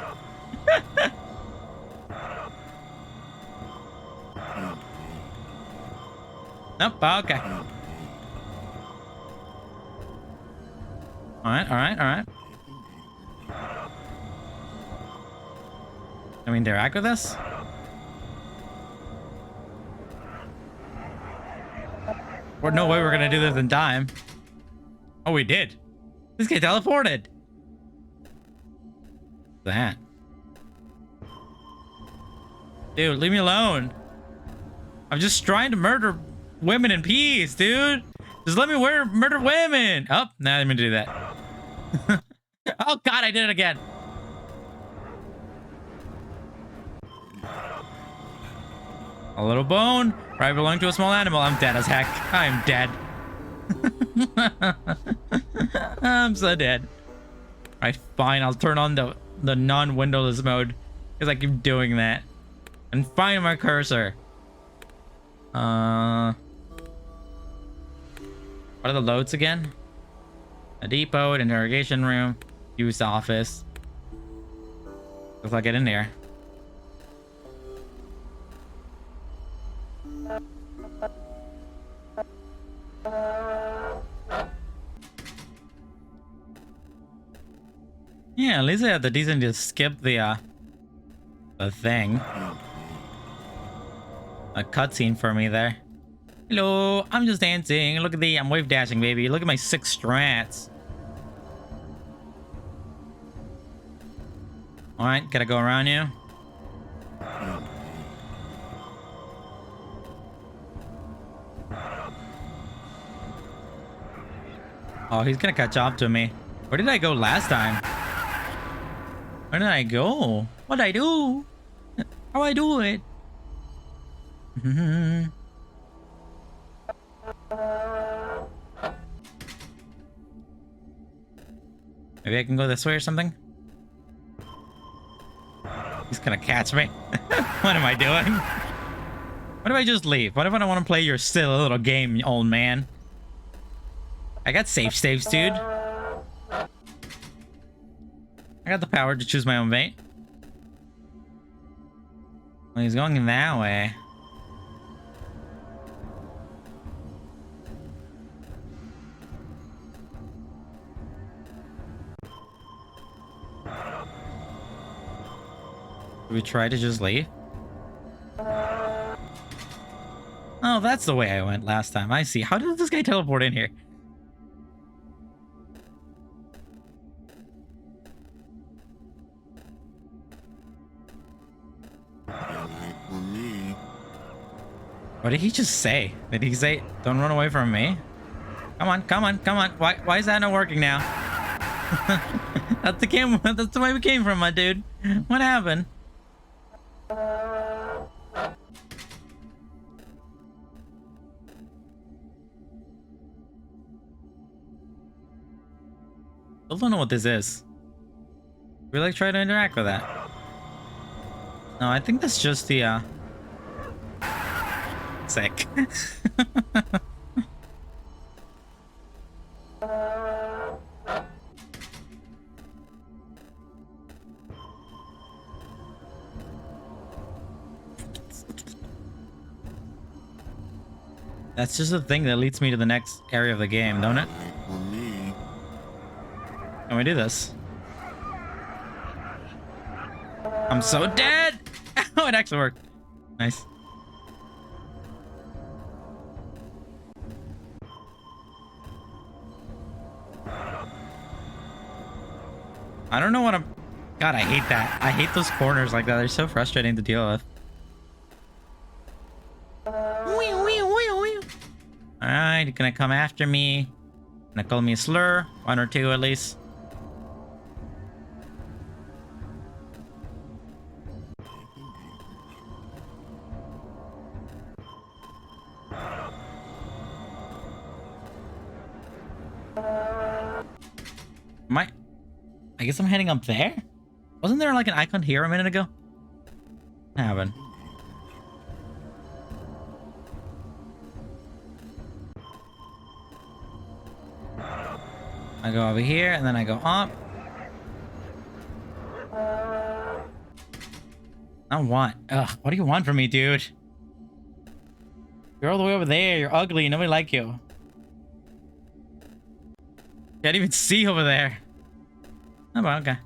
Nope, okay. Alright. Can we interact with this? Or no way we're gonna do this in time. Oh, we did. This guy teleported. What's that? Dude, leave me alone. I'm just trying to murder women in peace, dude. Just let me murder women. Oh, now I'm gonna do that. Oh God, I did it again. A little bone, right belonging to a small animal. I'm dead as heck. I'm dead. I'm so dead. Alright, fine. I'll turn on the non-windowless mode because I keep doing that. And find my cursor. What are the loads again? A depot, an interrogation room, use office. Let's not get in there. Yeah, at least I had the decency to skip the thing. A cutscene for me there. Hello, I'm just dancing. Look at I'm wave dashing, baby. Look at my 6 strats. Alright, gotta go around you. Oh, he's gonna catch up to me. Where did I go last time? Where did I go? What did I do? How I do it? Maybe I can go this way or something? He's gonna catch me. What am I doing? What if I just leave? What if I don't want to play your silly little game, old man? I got safe staves, dude. I got the power to choose my own fate. Well, he's going that way. Should we try to just leave? Oh, that's the way I went last time. I see. How did this guy teleport in here? What did he just say? Did he say, don't run away from me? Come on, come on, come on. Why is that not working now? That's the way we came from, my dude. What happened? Still don't know what this is. We like try to interact with that. No, I think that's just the sick. That's just the thing that leads me to the next area of the game, don't it? Can we do this? I'm so dead! Oh, it actually worked. Nice. I don't know what I'm... God, I hate that. I hate those corners like that. They're so frustrating to deal with. Alright, you're gonna come after me. Gonna call me a slur. One or two at least. I guess I'm heading up there? Wasn't there like an icon here a minute ago? What happened? I go over here and then I go up. I want. Ugh, what do you want from me, dude? You're all the way over there. You're ugly. Nobody like you. Can't even see over there. Oh, well, okay.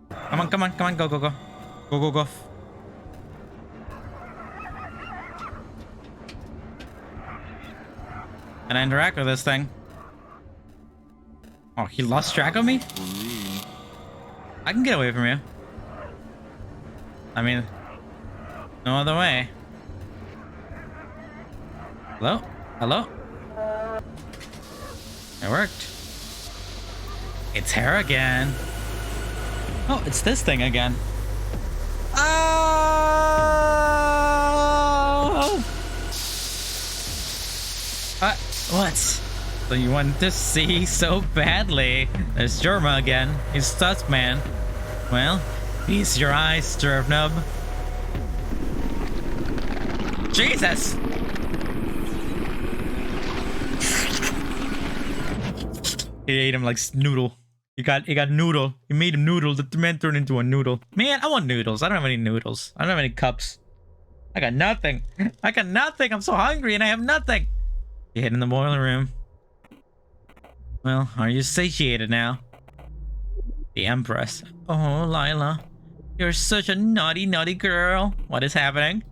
Come on, come on, come on. Go, go, go. Go, go, go. Can I interact with this thing? Oh, he lost track of me? I can get away from you. I mean, no other way. Hello? Hello? It worked. It's her again. Oh, it's this thing again. Oh! What? So you wanted to see so badly? There's Jorma again. He's sus, man. Well, feast your eyes, stirrup nub. Jesus! He ate him like noodle. He got noodle. He made him noodle. The man turned into a noodle. Man, I want noodles. I don't have any noodles. I don't have any cups. I got nothing. I got nothing. I'm so hungry and I have nothing. You hid in the boiler room. Well, are you satiated now? The Empress. Oh, Lila. You're such a naughty, naughty girl. What is happening?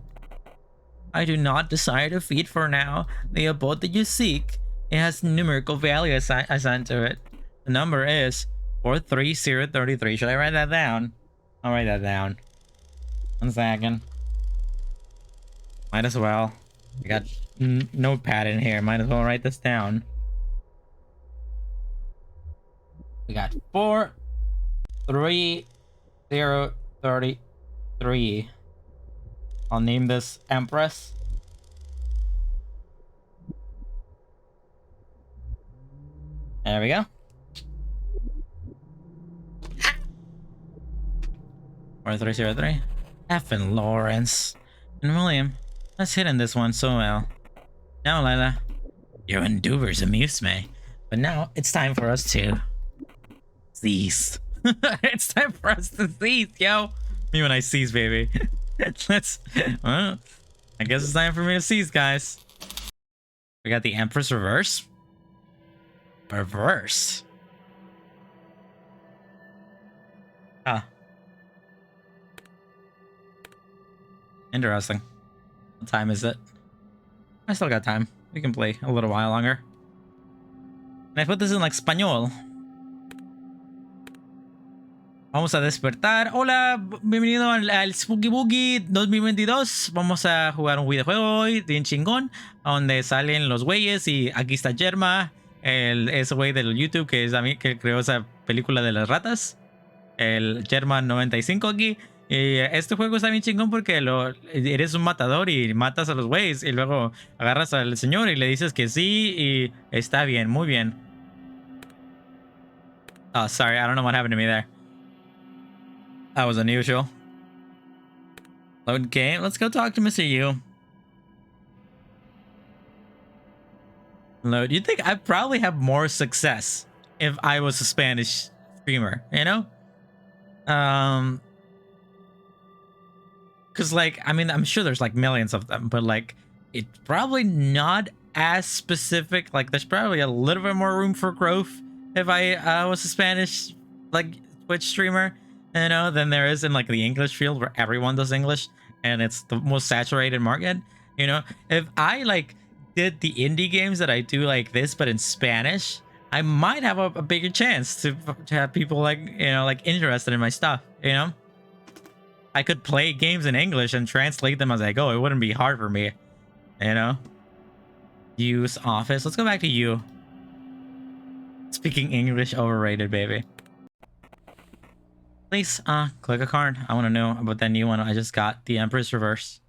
I do not desire to feed for now. The abode that you seek. It has numerical value assigned to it. The number is 43033. Should I write that down? I'll write that down. 1 second. Might as well. I got notepad in here. Might as well write this down. We got 43033. I'll name this Empress. There we go. 4303. F and Lawrence. And William. Let's hit in this one so well. Now, Lila. Your endeavors amuse me. But now, it's time for us to... cease. It's time for us to cease, yo. Me when I cease, baby. Let's... well, I guess it's time for me to cease, guys. We got the Empress reverse. Reverse. Huh. Interesting. What time is it? I still got time. We can play a little while longer. And I put this in like Spaniel. Vamos a despertar. Hola, bienvenido al Spooky Boogie 2022. Vamos a jugar un videojuego hoy, bien chingón, donde salen los güeyes y aquí está Yerma, ese güey del YouTube que es a mí que creó esa película de las ratas, el Yerma 95 aquí. Y este juego está bien chingón porque eres un matador y matas a los güeyes y luego agarras al señor y le dices que sí y está bien, muy bien. Oh, sorry, I don't know what happened to me there. That was unusual. Load game. Let's go talk to Mr. Yu. Load. You'd think I'd probably have more success if I was a Spanish streamer, you know? Because, like, I mean, I'm sure there's like millions of them, but like, it's probably not as specific. Like, there's probably a little bit more room for growth if I was a Spanish, like, Twitch streamer, you know, than there is in like the English field where everyone does English and it's the most saturated market. You know, if I like did the indie games that I do like this, but in Spanish, I might have a bigger chance to have people like, you know, like interested in my stuff, you know? I could play games in English and translate them as I go. It wouldn't be hard for me, you know? Use Office. Let's go back to you. Speaking English overrated, baby. Please, click a card. I want to know about that new one I just got. The Empress Reverse.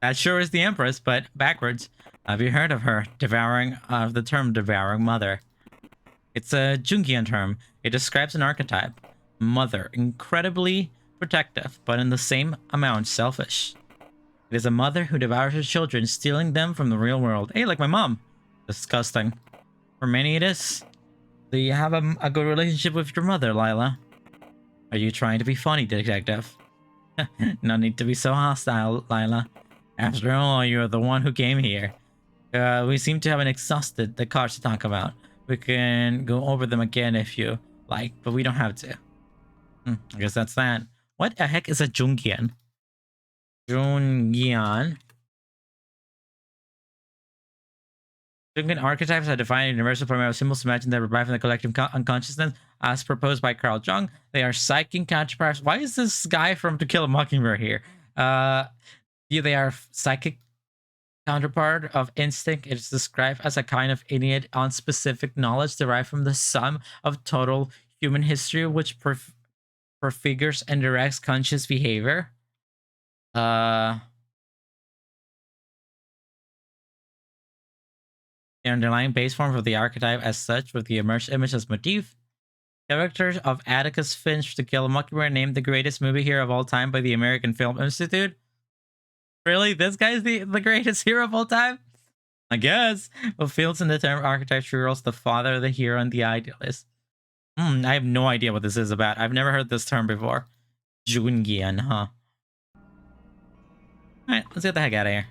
That sure is the Empress, but backwards. Have you heard of her? The term devouring mother. It's a Jungian term. It describes an archetype. Mother, incredibly protective, but in the same amount selfish. It is a mother who devours her children, stealing them from the real world. Hey, like my mom. Disgusting. For many it is. Do you have a good relationship with your mother, Lila? Are you trying to be funny, detective? No need to be so hostile, Lila. After all, you're the one who came here. We seem to have exhausted the cards to talk about. We can go over them again if you like, but we don't have to. I guess that's that. What the heck is a Jungian? Jungian archetypes are defined universal primary symbols imagined that revive from the collective unconsciousness as proposed by Carl Jung. They are psychic counterparts. Why is this guy from To Kill a Mockingbird here? Yeah, they are psychic counterpart of instinct. It is described as a kind of innate, unspecific knowledge derived from the sum of total human history, which prefigures and directs conscious behavior. The underlying base form of the archetype as such, with the emerged image as motif. Characters of Atticus Finch, To Kill a Mockingbird, named the greatest movie hero of all time by the American Film Institute. Really? This guy's the greatest hero of all time? I guess. What fields in the term archetype true roles the father, the hero, and the idealist. I have no idea what this is about. I've never heard this term before. Jungian, huh? Alright, let's get the heck out of here.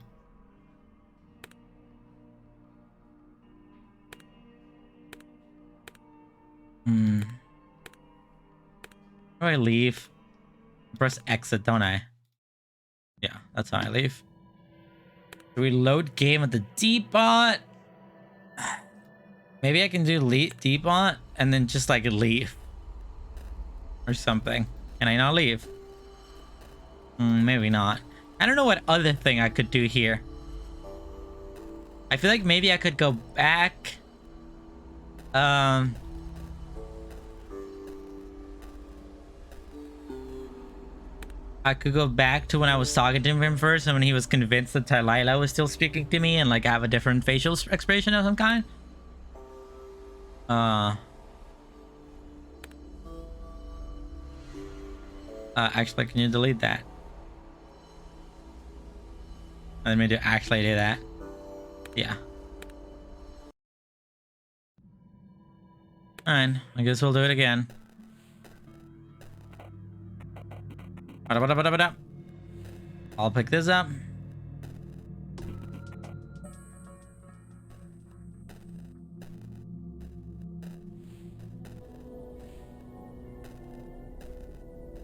How do I leave? Press exit, don't I? Yeah, that's how I leave. Do we load game at the depot? Maybe I can do depot and then just like leave. Or something. Can I not leave? Maybe not. I don't know what other thing I could do here. I feel like maybe I could go back. I could go back to when I was talking to him first and when he was convinced that Lila was still speaking to me and like have a different facial expression of some kind. Actually, can you delete that? Let me actually do that. Yeah. Fine. I guess we'll do it again. I'll pick this up.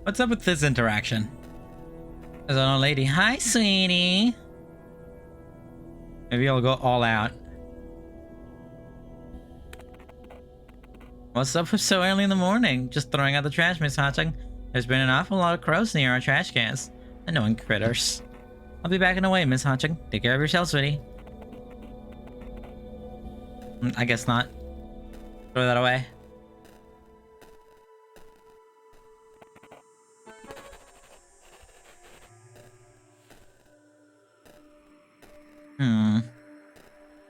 What's up with this interaction? There's an old lady. Hi, sweetie. Maybe I'll go all out. What's up so early in the morning? Just throwing out the trash, Miss Hotching. There's been an awful lot of crows near our trash cans. Annoying critters. I'll be back in a way, Miss Hotching. Take care of yourself, sweetie. I guess not. Throw that away.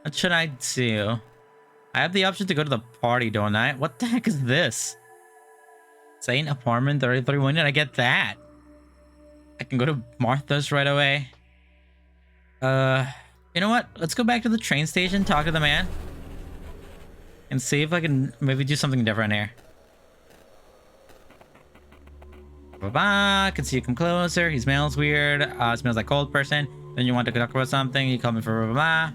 What should I do? I have the option to go to the party, don't I? What the heck is this? Saint apartment 33. When did I get that? I can go to Martha's right away. You know what? Let's go back to the train station, talk to the man, and see if I can maybe do something different here. Bye-bye. I can see you come closer. He smells weird. Smells like cold person. Then you want to talk about something. You call me for blah.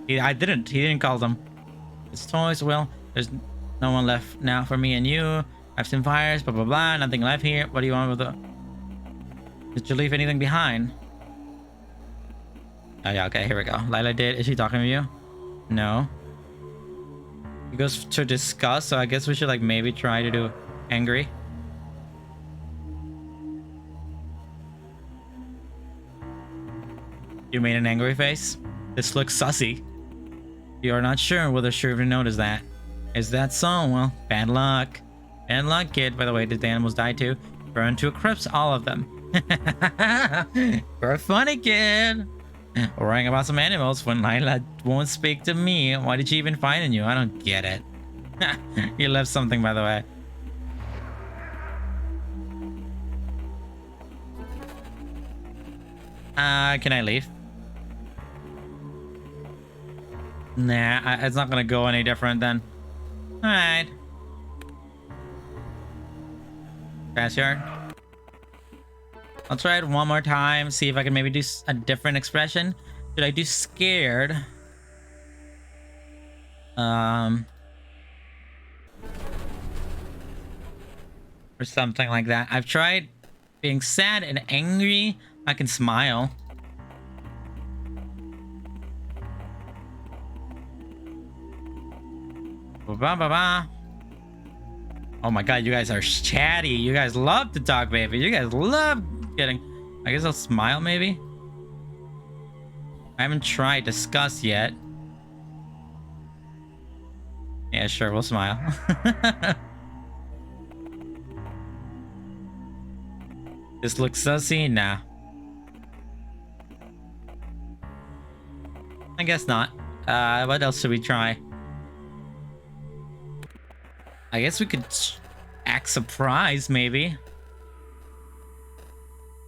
He didn't call them. It's toys. Well, there's no one left now for me and you. I've seen fires. Blah blah blah. Nothing left here. What do you want with the? Did you leave anything behind? Oh yeah. Okay. Here we go. Lila did. Is she talking to you? No. He goes to discuss. So I guess we should like maybe try to do angry. You made an angry face? This looks sussy. You're not sure whether she even noticed that. Is that so? Well, bad luck. Bad luck, kid. By the way, did the animals die too? Burned to a crisp, all of them. You're a funny kid. Worrying about some animals when Lila won't speak to me. Why did she even find you? I don't get it. You left something, by the way. Can I leave? Nah, it's not gonna go any different then. Alright. Grass yard. I'll try it one more time, see if I can maybe do a different expression. Should I do scared? Or something like that. I've tried being sad and angry. I can smile. Ba-ba-ba-ba. Oh my god, you guys are chatty. You guys love to talk, baby. You guys love getting... I guess I'll smile, maybe? I haven't tried discuss yet. Yeah, sure, we'll smile. This looks sussy? Nah. I guess not. What else should we try? I guess we could act surprised, maybe.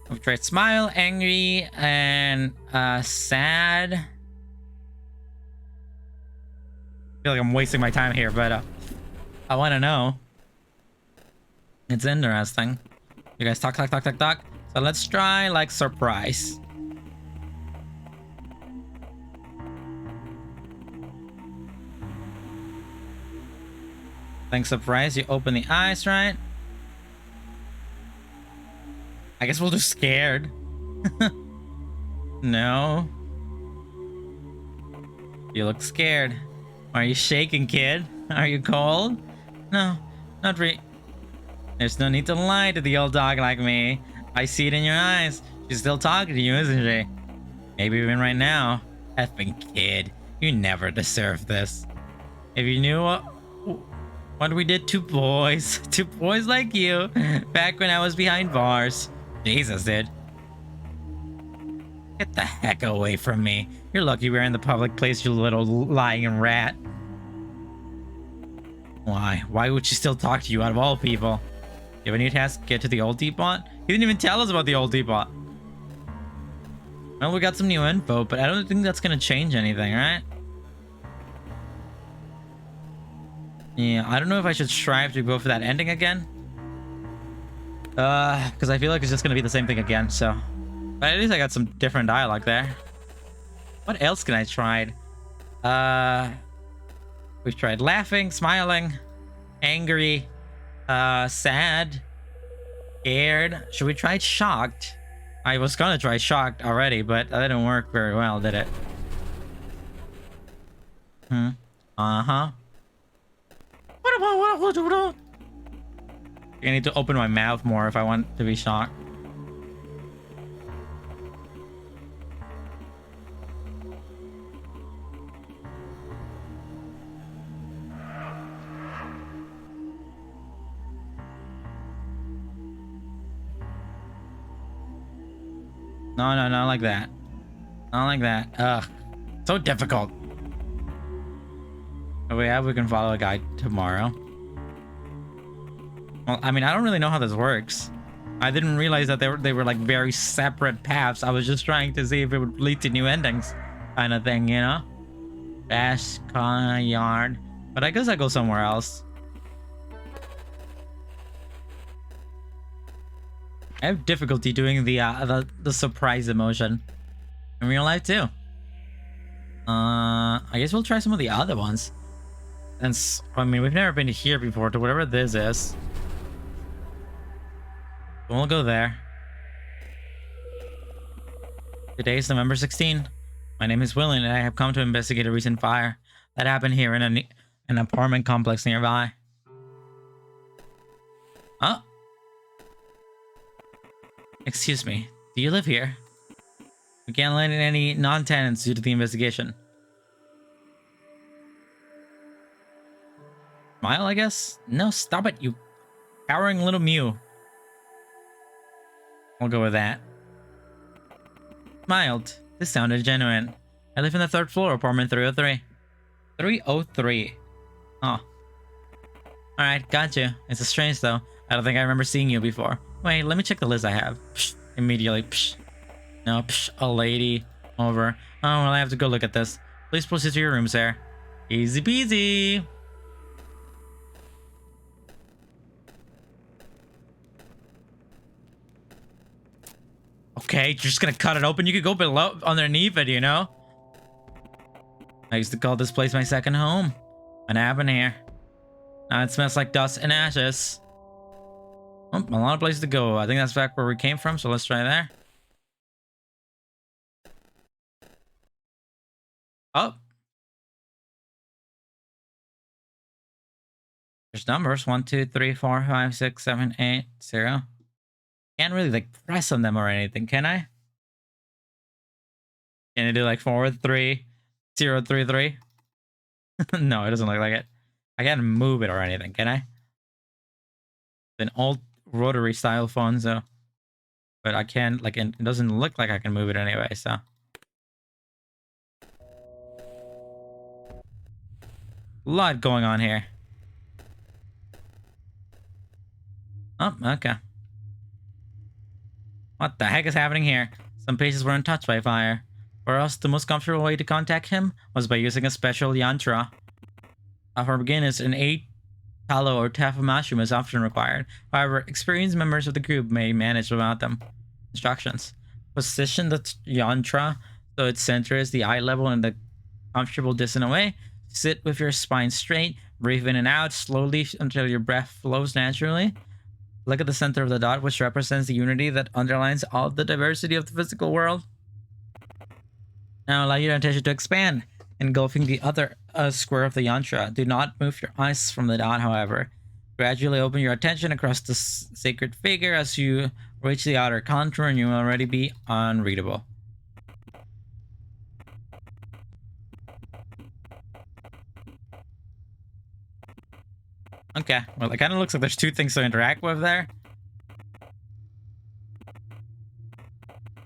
I've tried smile, angry, and sad. I feel like I'm wasting my time here, but I want to know. It's interesting. You guys talk. So let's try like surprise. Thanks, surprise. You open the eyes, right? I guess we'll do scared. No. You look scared. Are you shaking, kid? Are you cold? No, not really. There's no need to lie to the old dog like me. I see it in your eyes. She's still talking to you, isn't she? Maybe even right now. Effing kid. You never deserved this. If you knew what we did to boys like you, back when I was behind bars. Jesus, dude. Get the heck away from me. You're lucky we're in the public place, you little lying rat. Why? Why would she still talk to you out of all people? You have a new task? Get to the old teapot? He didn't even tell us about the old teapot. Well, we got some new info, but I don't think that's gonna change anything, right? Yeah, I don't know if I should strive to go for that ending again. Because I feel like it's just gonna be the same thing again, so. But at least I got some different dialogue there. What else can I try? We've tried laughing, smiling, angry, sad, scared. Should we try shocked? I was gonna try shocked already, but that didn't work very well, did it? I need to open my mouth more if I want to be shocked. No, no, not like that. Not like that. Ugh. So difficult. Oh, yeah, we can follow a guide tomorrow. Well, I mean, I don't really know how this works. I didn't realize that they were like very separate paths. I was just trying to see if it would lead to new endings, kind of thing, you know? Bash yard. But I guess I go somewhere else. I have difficulty doing the surprise emotion in real life too. I guess we'll try some of the other ones. And I mean, we've never been here before, to whatever this is. We'll go there. Today is November 16. My name is William, and I have come to investigate a recent fire that happened here in an apartment complex nearby. Oh. Excuse me, do you live here? We can't let in any non-tenants due to the investigation. Smile, I guess? No, stop it, you cowering little mew. We'll go with that. Smiled. This sounded genuine. I live in the 3rd floor, apartment 303. 303. Oh. Alright, got you. It's a strange though. I don't think I remember seeing you before. Wait, let me check the list I have. Psh, immediately. Psh. No, psh, a lady. Over. Oh, well, I have to go look at this. Please proceed to your room, sir. Easy peasy. Okay, you're just gonna cut it open? You could go below, underneath it, you know? I used to call this place my second home. What happened here? Now it smells like dust and ashes. Oh, a lot of places to go. I think that's back where we came from, so let's try there. Oh. There's numbers. 1, 2, 3, 4, 5, 6, 7, 8, 0. Can't really like press on them or anything, can I? Can I do like 4, 3, 0, 3, 3? No, it doesn't look like it. I can't move it or anything, can I? It's an old rotary style phone, so, but I can't, like, it doesn't look like I can move it anyway, so. A lot going on here. Oh, okay. What the heck is happening here? Some places were untouched by fire. For us, the most comfortable way to contact him was by using a special yantra. For beginners, an 8 tallow or taffy mushroom is often required. However, experienced members of the group may manage without them. Instructions. Position the yantra so its center is the eye level and the comfortable distance away. Sit with your spine straight. Breathe in and out slowly until your breath flows naturally. Look at the center of the dot, which represents the unity that underlines all the diversity of the physical world. Now allow your attention to expand, engulfing the other square of the yantra. Do not move your eyes from the dot, however. Gradually open your attention across the sacred figure. As you reach the outer contour, and you will already be unreadable. Okay, well, it kind of looks like there's 2 things to interact with there.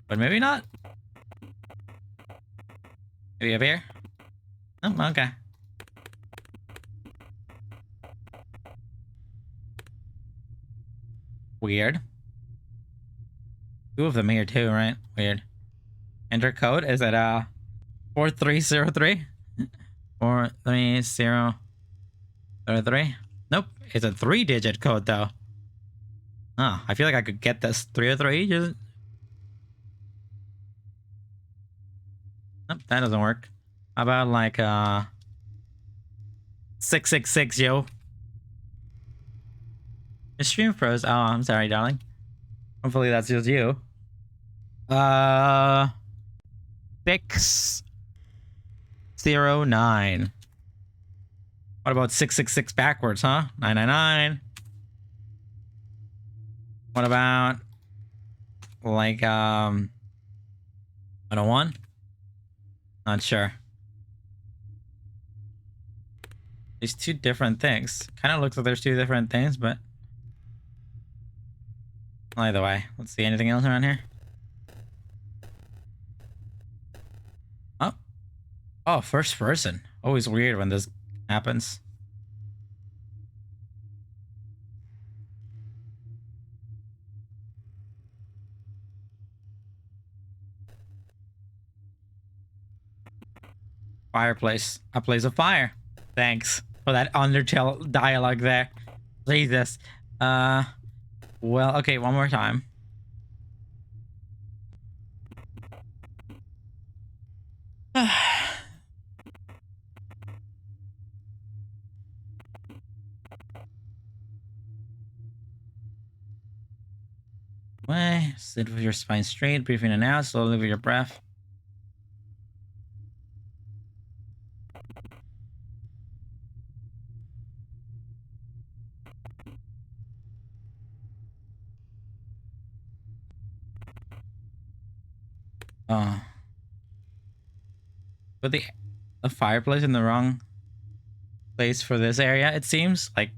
But maybe not. Maybe up here? Oh, okay. Weird. 2 of them here too, right? Weird. Enter code, is it 4303? 43003? Nope, it's a 3-digit code though. Oh, I feel like I could get this 303. Just... Nope, that doesn't work. How about like 666, yo? The stream froze. Oh, I'm sorry, darling. Hopefully that's just you. 609. What about 666 backwards, huh? 999. What about like 101? Not sure. These two different things. Kind of looks like there's two different things, but either way. Let's see, anything else around here? Oh. Oh, first person. Always weird when this happens. Fireplace. A place of fire. Thanks for that Undertale dialogue there. Jesus. Well, okay, one more time. Way. Sit with your spine straight, breathe in and out, slowly with your breath. Oh. Put the fireplace in the wrong place for this area, it seems. Like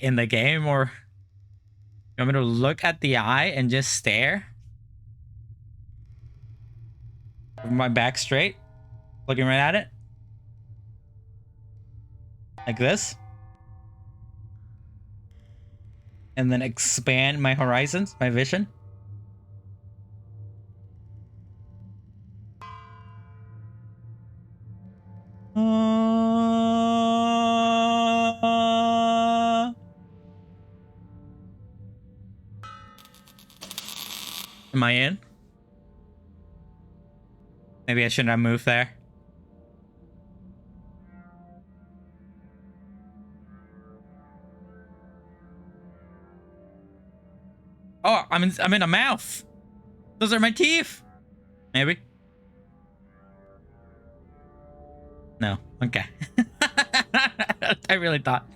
in the game, or you want me to look at the eye and just stare? With my back straight, looking right at it. Like this. And then expand my horizons, my vision. Am I in? Maybe I shouldn't have moved there. Oh, I'm in a mouth. Those are my teeth. Maybe. No. Okay. I really thought.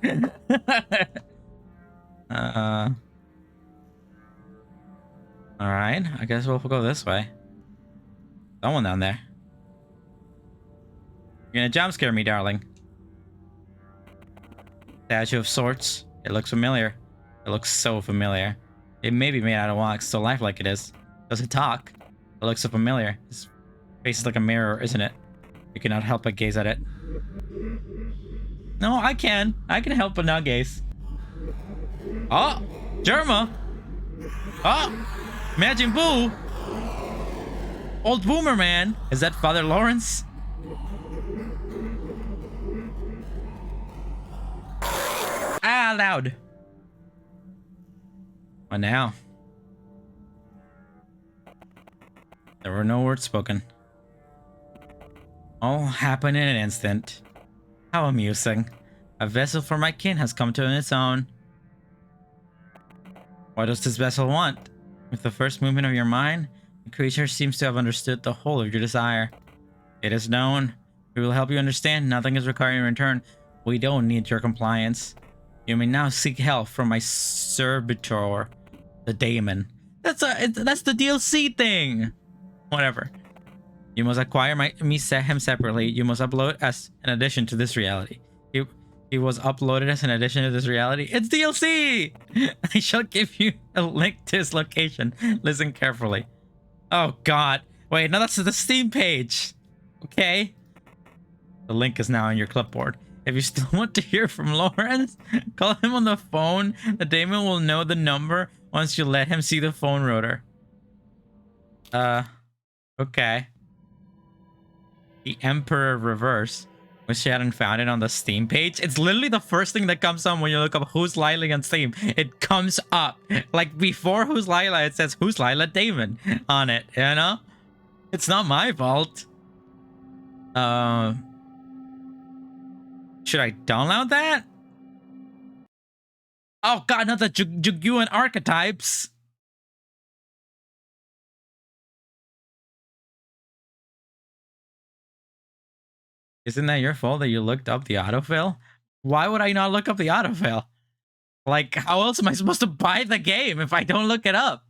All right. I guess we'll go this way. Someone down there. You're gonna jump scare me, darling. Statue of sorts. It looks familiar. It looks so familiar. It may be made out of wax, so lifelike it is. Does it talk? It looks so familiar. His face is like a mirror, isn't it? You cannot help but gaze at it. No, I can. I can help but not gaze. Oh! Germa! Oh! Majin Buu! Old Boomer Man! Is that Father Lawrence? Ah, loud. What now? There were no words spoken. All happened in an instant. How amusing. A vessel for my kin has come to its own. What does this vessel want? With the first movement of your mind, the creature seems to have understood the whole of your desire. It is known. We will help you understand. Nothing is required in return. We don't need your compliance. You may now seek help from my servitor, the daemon. That's the DLC thing. Whatever. You must acquire him separately. You must upload as an addition to this reality. He was uploaded as an addition to this reality. It's DLC! I shall give you a link to his location. Listen carefully. Oh god. Wait, no, that's the Steam page. Okay. The link is now on your clipboard. If you still want to hear from Lawrence, call him on the phone. The daemon will know the number once you let him see the phone rotor. Okay. The Emperor Reverse. Wish you hadn't found it on the Steam page. It's literally the first thing that comes up when you look up Who's Lila on Steam. It comes up. Like before Who's Lila, it says Who's Lila Daemon on it, you know? It's not my fault. Should I download that? Oh god, not the Juguan archetypes. Isn't that your fault that you looked up the autofill? Why would I not look up the autofill? Like, how else am I supposed to buy the game if I don't look it up?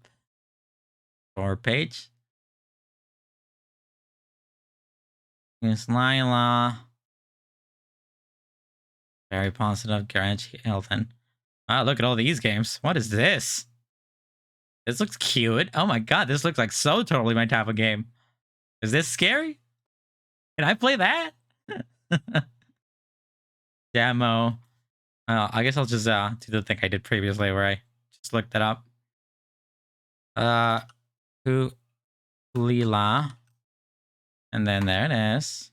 Or page. Miss Lila. Very positive. Garage Hilton. Wow, look at all these games. What is this? This looks cute. Oh my god, this looks like so totally my type of game. Is this scary? Can I play that? Demo. I guess I'll just do the thing I did previously where I just looked it up. Who Lila. And then there it is.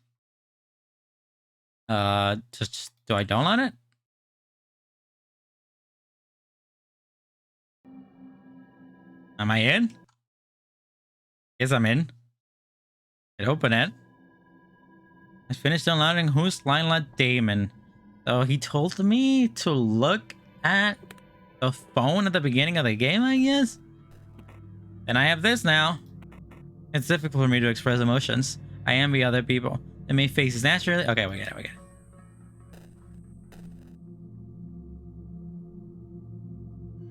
Just do I download it? Am I in? Yes, I'm in. It open it. I finished downloading Who's Lila Damon. So he told me to look at the phone at the beginning of the game, I guess. And I have this now. It's difficult for me to express emotions. I envy other people. They make faces naturally. Okay, we get it, we get it.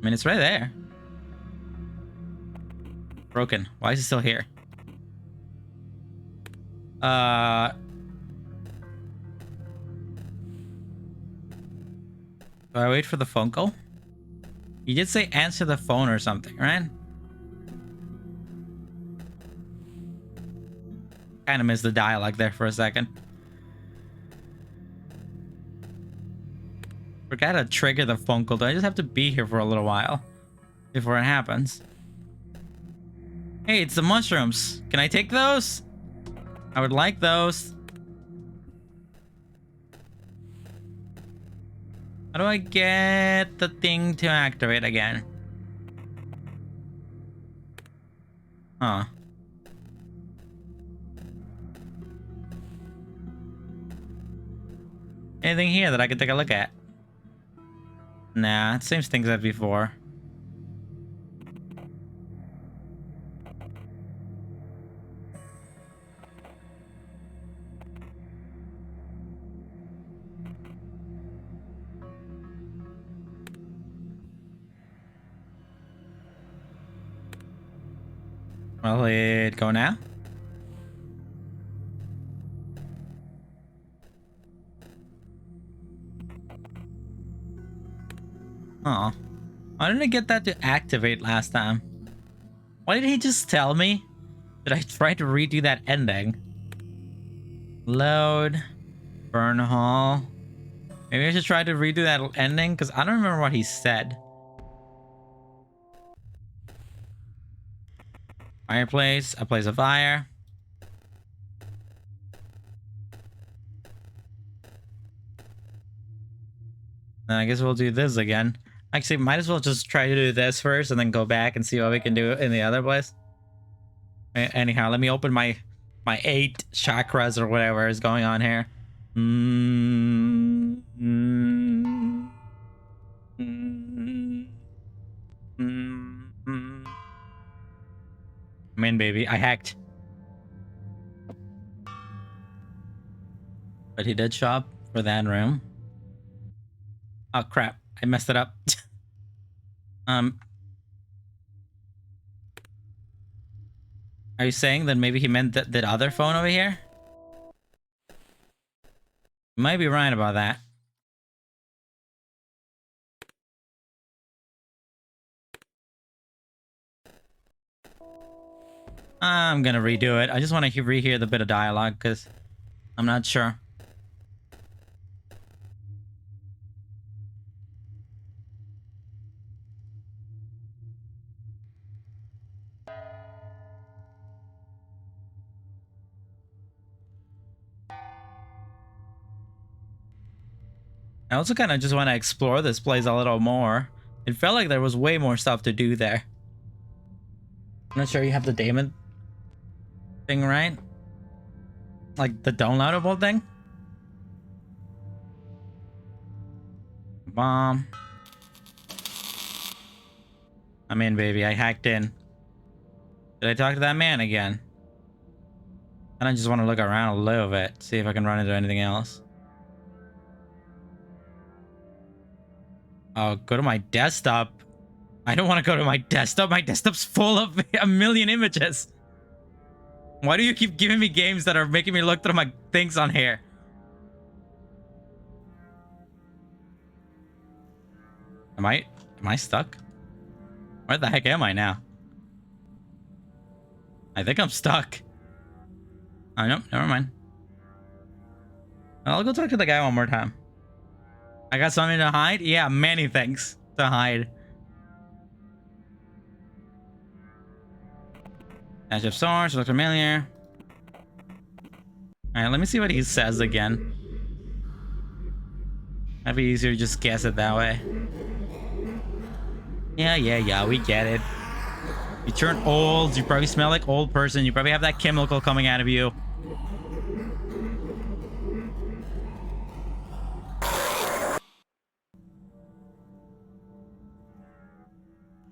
I mean, it's right there. Broken. Why is it still here? Do I wait for the phone call? You did say answer the phone or something, right? Kind of missed the dialogue there for a second. Forgot to trigger the phone call. Do I just have to be here for a little while before it happens? Hey, it's the mushrooms. Can I take those? I would like those. How do I get the thing to activate again? Huh. Anything here that I can take a look at? Nah, it seems things as before. Will it go now? Oh. Why didn't I get that to activate last time? Why did he just tell me that I tried to redo that ending? Load. Burn hall. Maybe I should try to redo that ending because I don't remember what he said. Fireplace. A place of fire. Then I guess we'll do this again. Actually, might as well just try to do this first and then go back and see what we can do in the other place. Anyhow, let me open my 8 chakras or whatever is going on here. I'm in, baby. I hacked. But he did show up for that room. Oh crap, I messed it up. Are you saying that maybe he meant that other phone over here? You might be right about that. I'm gonna redo it. I just want to rehear the bit of dialogue because I'm not sure. I also kind of just want to explore this place a little more. It felt like there was way more stuff to do there. I'm not sure you have the Damon thing, right? Like the downloadable thing? Bomb. I'm in, baby. I hacked in. Did I talk to that man again? And I just want to look around a little bit, see if I can run into anything else. Oh, go to my desktop. I don't want to go to my desktop. My desktop's full of a million images. Why do you keep giving me games that are making me look through my things on here? Am I stuck? Where the heck am I now? I think I'm stuck. Oh, no, never mind. I'll go talk to the guy one more time. I got something to hide? Yeah, many things to hide. Edge of Swords, look familiar. Alright, let me see what he says again. Might be easier to just guess it that way. Yeah, we get it. You turn old, you probably smell like old person, you probably have that chemical coming out of you.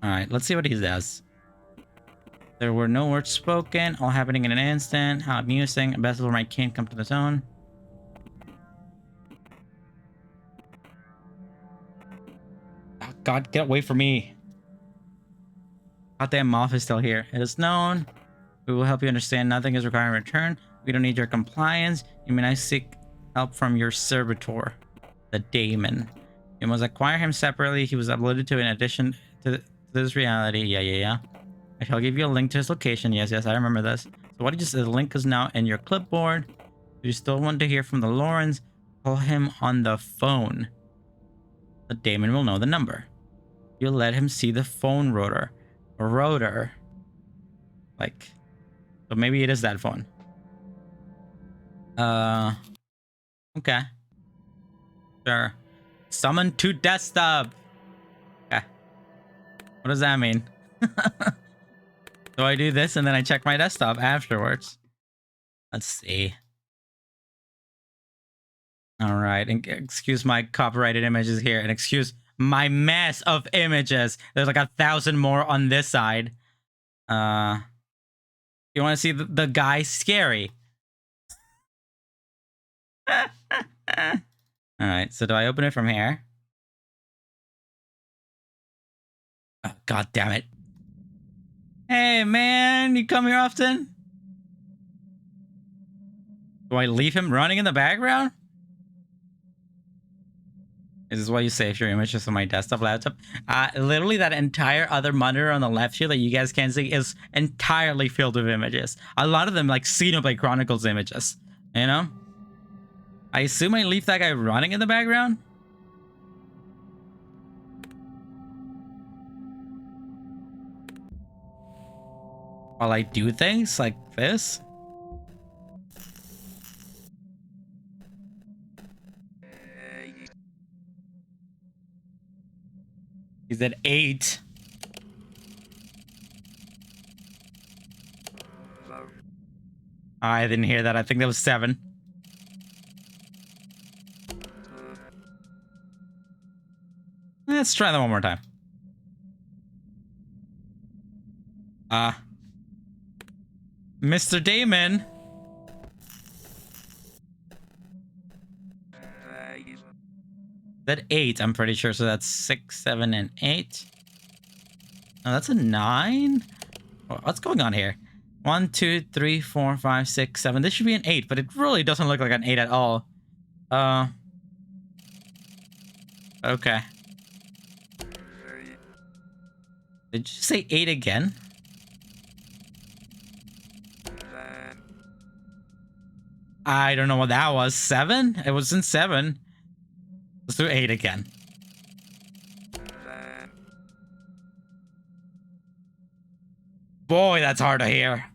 Alright, let's see what he says. There were no words spoken, all happening in an instant. How amusing. A vessel where my king come to the zone. Oh, God, get away from me. Goddamn moth is still here. It is known. We will help you understand nothing is required in return. We don't need your compliance. You may not seek help from your servitor, the daemon. You must acquire him separately. He was uploaded to in addition to this reality. Yeah. I shall give you a link to his location. Yes, I remember this. So what did you say? The link is now in your clipboard. If you still want to hear from the Lawrence, call him on the phone. The daemon will know the number. You'll let him see the phone rotor. Like, so maybe it is that phone. Okay. Sure. Summon to desktop. Okay. What does that mean? So I do this and then I check my desktop afterwards. Let's see. All right. And excuse my copyrighted images here and excuse my mess of images. There's like 1,000 more on this side. You want to see the guy scary? All right. So do I open it from here? Oh, God damn it. Hey, man, you come here often? Do I leave him running in the background? Is this why you save your images on my desktop laptop? Literally that entire other monitor on the left here that you guys can't see is entirely filled with images. A lot of them like Xenoblade Chronicles images, you know? I assume I leave that guy running in the background? While I do things like this? He's at 8. I didn't hear that. I think that was 7. Let's try that one more time. Mr. Damon. That 8, I'm pretty sure. So that's 6, 7, and 8. Oh, that's a 9. What's going on here? 1, 2, 3, 4, 5, 6, 7. This should be an 8, but it really doesn't look like an 8 at all. Okay. Did you say 8 again? I don't know what that was. 7? It wasn't 7. Let's do 8 again. Boy, that's hard to hear.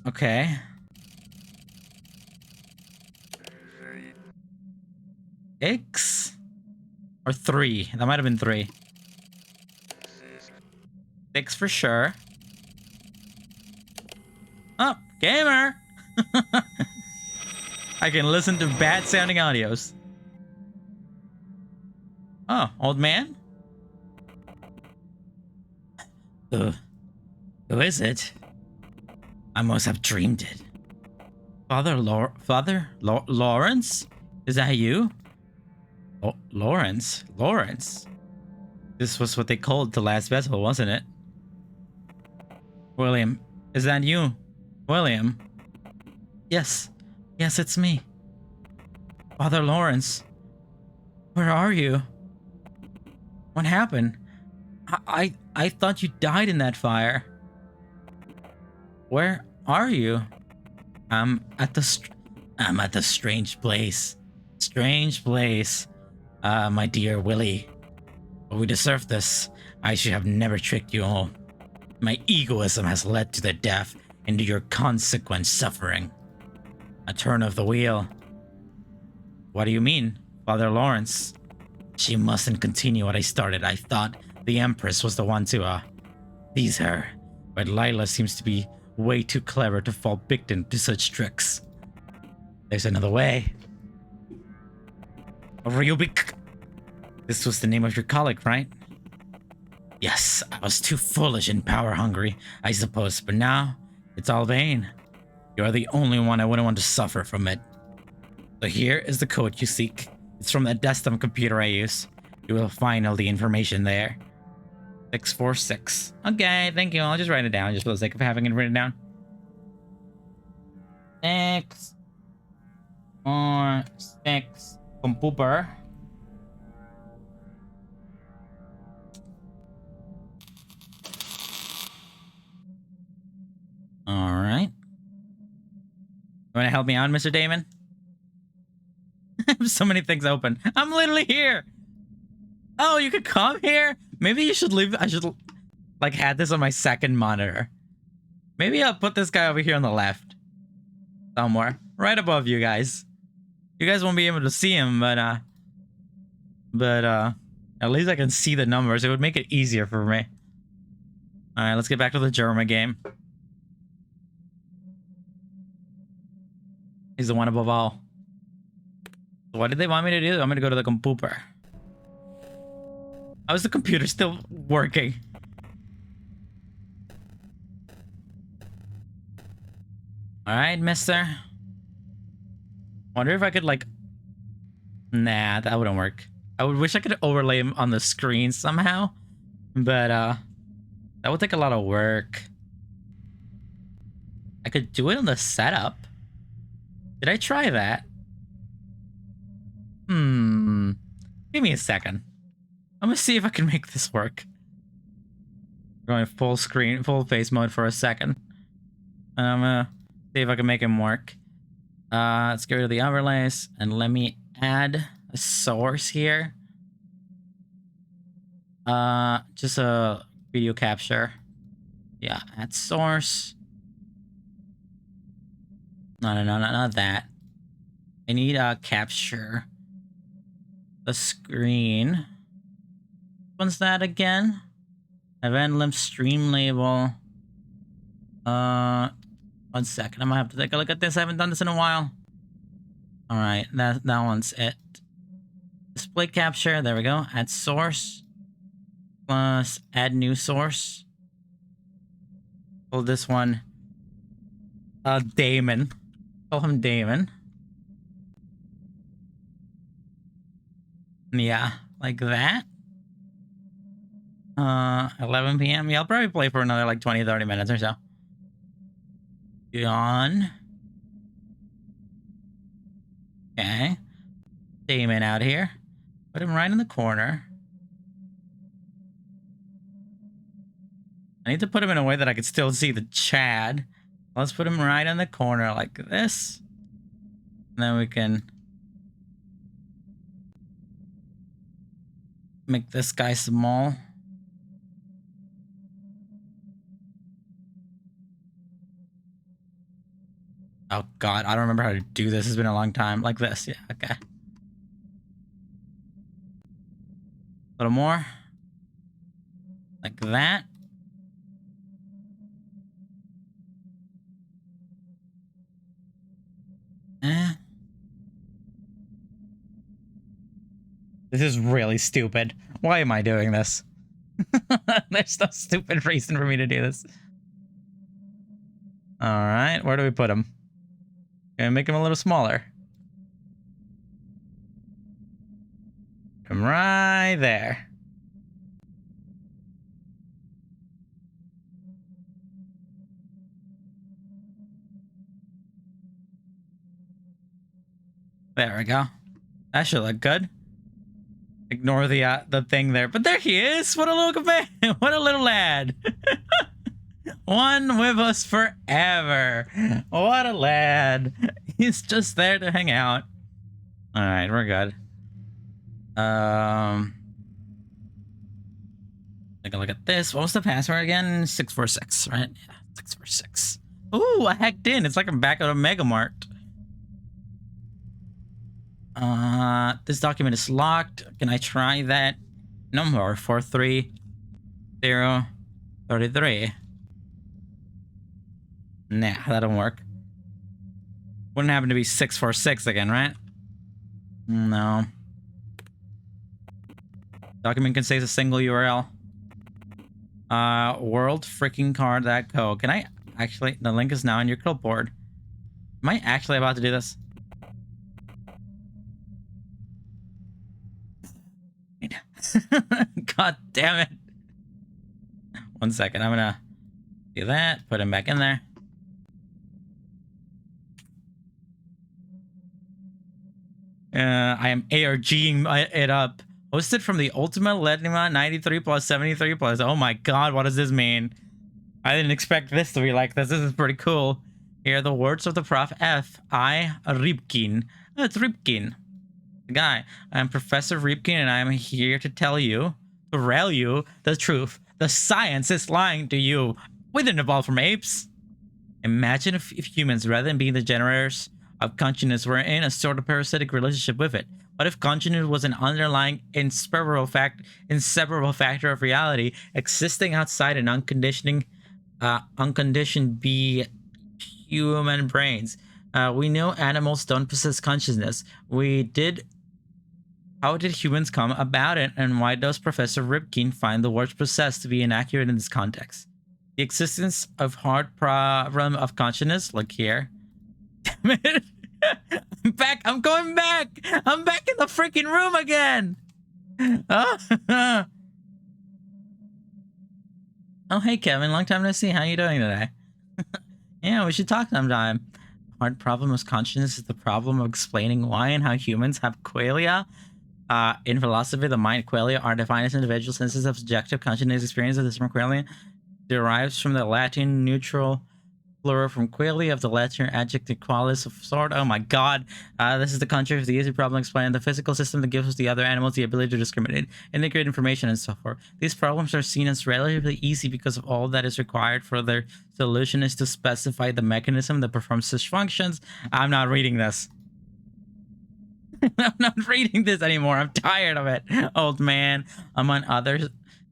Okay. X? Or 3? That might have been 3. 6 for sure. Oh, gamer! I can listen to bad sounding audios. Oh, old man? Who is it? I must have dreamed it. Lawrence? Is that you? Oh, Lawrence. This was what they called the last vessel, wasn't it? William, is that you? William? Yes, it's me. Father Lawrence, where are you? What happened? I thought you died in that fire. Where are you? I'm at the strange place. My dear Willie. We deserve this. I should have never tricked you all. My egoism has led to the death and to your consequent suffering. A turn of the wheel. What do you mean, Father Lawrence? She mustn't continue what I started. I thought the Empress was the one to, tease her. But Lila seems to be way too clever to fall victim to such tricks. There's another way. This was the name of your colleague, right? Yes, I was too foolish and power-hungry, I suppose, but now it's all vain. You are the only one I wouldn't want to suffer from it. So here is the code you seek. It's from the desktop computer I use. You will find all the information there. 646. Okay, thank you. I'll just write it down just for the sake of having it written down. 646. Computer. Alright. You want to help me out, Mr. Damon? I have so many things open. I'm literally here. Oh, you could come here? Maybe you should leave. I should like had this on my second monitor. Maybe I'll put this guy over here on the left. Somewhere. Right above you guys. You guys won't be able to see him, but at least I can see the numbers. It would make it easier for me. Alright, let's get back to the German game. He's the one above all. So what did they want me to do? I'm gonna go to the computer. How is the computer still working? Alright, mister. Wonder if I could, like... Nah, that wouldn't work. I would wish I could overlay him on the screen somehow. But, that would take a lot of work. I could do it on the setup. Did I try that? Give me a second. I'm gonna see if I can make this work. Going full screen, full face mode for a second. And I'm gonna see if I can make him work. Let's get rid of the overlays and let me add a source here. Just a video capture. Yeah, add source. No, not that. I need capture the screen. What's that again? Event limp stream label. 1 second. I'm gonna have to take a look at this. I haven't done this in a while. Alright, that one's it. Display capture, there we go. Add source. Plus add new source. Pull this one. Damon. Call him Damon. Yeah, like that. 11 p.m. Yeah, I'll probably play for another like 20-30 minutes or so. John. Okay. Damon out here. Put him right in the corner. I need to put him in a way that I could still see the Chad. Let's put him right in the corner like this. And then we can make this guy small. Oh god, I don't remember how to do this. It's been a long time. Like this, yeah, okay. A little more. Like that. This is really stupid. Why am I doing this? There's no stupid reason for me to do this. All right, where do we put him? Gonna make him a little smaller. Put him right there. There we go. That should look good. Ignore the thing there, but there he is. What a little man! What a little lad! One with us forever. What a lad! He's just there to hang out. All right, we're good. Take a look at this. What was the password again? 646, right? Yeah, 646. Ooh, I hacked in. It's like I'm back at a Mega Mart. This document is locked. Can I try that? Number 43033. Nah, that don't work. Wouldn't happen to be 646 again, right? No. Document contains a single URL. World freaking card.co. Can I actually? The link is now on your clipboard. Am I actually about to do this? God damn it. 1 second. I'm gonna do that. Put him back in there. I am ARGing it up. Hosted from the Ultima Lednima 93 plus 73 plus. Oh my god, what does this mean? I didn't expect this to be like this. This is pretty cool. Here are the words of the Prof. F. I. Ripkin. Oh, it's Ripkin. The guy. I am Professor Ripkin and I am here to tell you, to rail you, the truth. The science is lying to you. We didn't evolve from apes. Imagine if humans, rather than being the generators of consciousness, were in a sort of parasitic relationship with it. What if consciousness was an underlying inseparable factor of reality, existing outside an unconditioned be human brains? We know animals don't possess consciousness. How did humans come about it, and why does Professor Ripkin find the word possessed to be inaccurate in this context? The existence of hard problem of consciousness, look here. Damn it. I'm back. I'm going back. I'm back in the freaking room again. Oh, hey, Kevin. Long time no see. How you doing today? Yeah, we should talk sometime. Hard problem of consciousness is the problem of explaining why and how humans have qualia. In philosophy, the mind qualia are defined as individual senses of subjective consciousness experience. Of the term qualia derives from the Latin neutral plural from qualia of the Latin adjective qualis of sort. Oh my god. This is the concept of the easy problem explaining the physical system that gives the other animals the ability to discriminate, integrate information, and so forth. These problems are seen as relatively easy because of all that is required for their solution is to specify the mechanism that performs such functions. I'm not reading this. I'm not reading this anymore. I'm tired of it, old man. Among other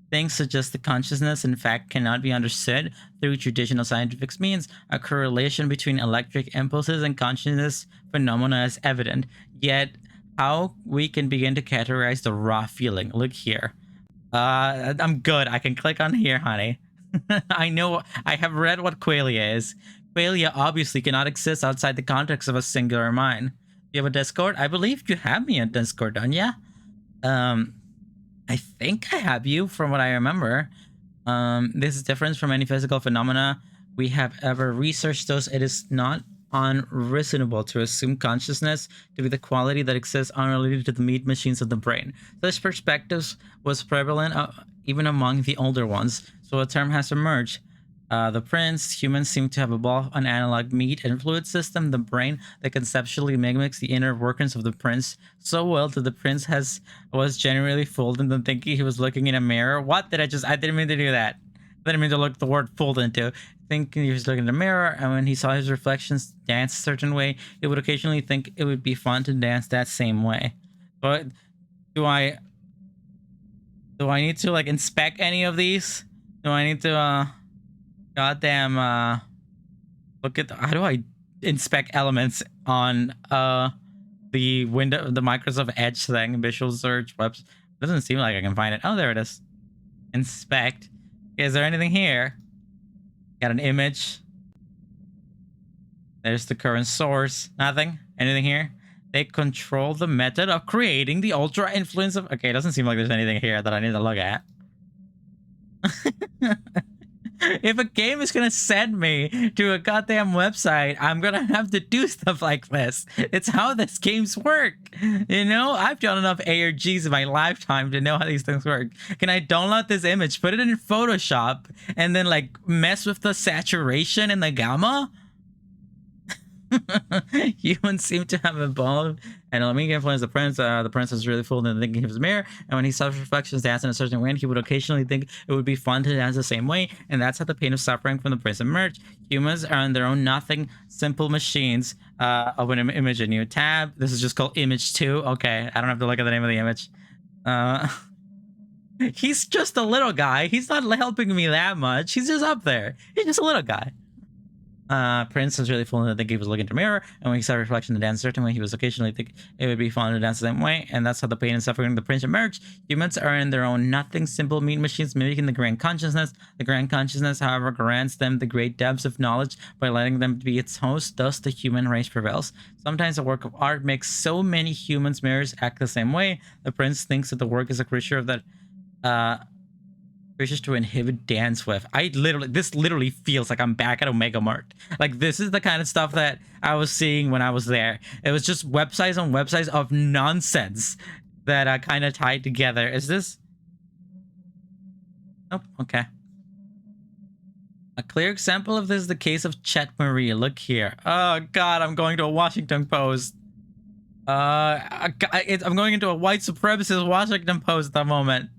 things, suggest the consciousness, in fact, cannot be understood through traditional scientific means. A correlation between electric impulses and consciousness phenomena is evident. Yet, how we can begin to categorize the raw feeling? Look here. I'm good. I can click on here, honey. I know. I have read what qualia is. Qualia obviously cannot exist outside the context of a singular mind. You have a Discord? I believe you have me on Discord, don't ya? I think I have you from what I remember. This is different from any physical phenomena we have ever researched. Those it is not unreasonable to assume consciousness to be the quality that exists unrelated to the meat machines of the brain. Such perspectives was prevalent even among the older ones, so a term has emerged. The prince, humans seem to have evolved an analog meat and fluid system, the brain that conceptually mimics the inner workings of the prince so well that the prince was generally fooled into thinking he was looking in a mirror. What did I didn't mean to do that. I didn't mean to look the word fooled into. Thinking he was looking in the mirror, and when he saw his reflections dance a certain way, he would occasionally think it would be fun to dance that same way. But do I need to like inspect any of these? Do I need to goddamn look at how do I inspect elements on the window, the Microsoft Edge thing, visual search webs? Doesn't seem like I can find it. Oh, there it is. Inspect. Is there anything here? Got an image. There's the current source. Nothing. Anything here? They control the method of creating the ultra influence of... Okay, it doesn't seem like there's anything here that I need to look at. If a game is gonna send me to a goddamn website, I'm gonna have to do stuff like this. It's how these games work. You know, I've done enough ARGs in my lifetime to know how these things work. Can I download this image, put it in Photoshop, and then like mess with the saturation and the gamma? Humans seem to have evolved and allowing to influence the prince. The prince is really fooled in thinking of his mirror, and when he self-reflections dance in a certain way, and he would occasionally think it would be fun to dance the same way, and that's how the pain of suffering from the prince emerged. Humans are on their own nothing, simple machines. Open an image, a new tab. This is just called image 2. Okay, I don't have to look at the name of the image. He's just a little guy. He's not helping me that much. He's just up there. He's just a little guy. Prince was really fool to think he was looking into a mirror, and when he saw a reflection to dance a certain way, he was occasionally think it would be fun to dance the same way, and that's how the pain and suffering of the prince emerged. Humans are in their own nothing, simple meat machines mimicking the grand consciousness. The grand consciousness, however, grants them the great depths of knowledge by letting them be its host, thus the human race prevails. Sometimes a work of art makes so many humans mirrors act the same way. The prince thinks that the work is a creature of that creatures to inhibit dance with. This literally feels like I'm back at Omega Mart. Like, this is the kind of stuff that I was seeing when I was there. It was just websites on websites of nonsense that I kind of tied together. Is this? Oh, okay. A clear example of this is the case of Chet Marie. Look here. Oh God, I'm going to a Washington Post. I'm going into a white supremacist Washington Post at the moment.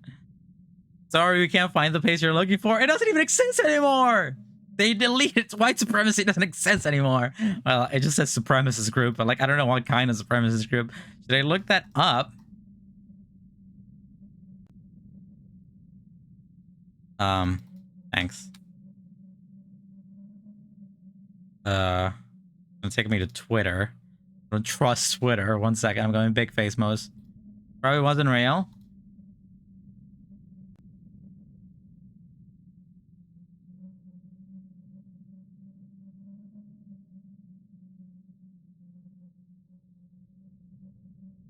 Sorry, we can't find the page you're looking for. It doesn't even exist anymore. They deleted white supremacy. It doesn't exist anymore. Well, it just says supremacist group, but like, I don't know what kind of supremacist group. Should I look that up? Thanks. It's taking me to Twitter. I don't trust Twitter. One second, I'm going big face mode. Probably wasn't real.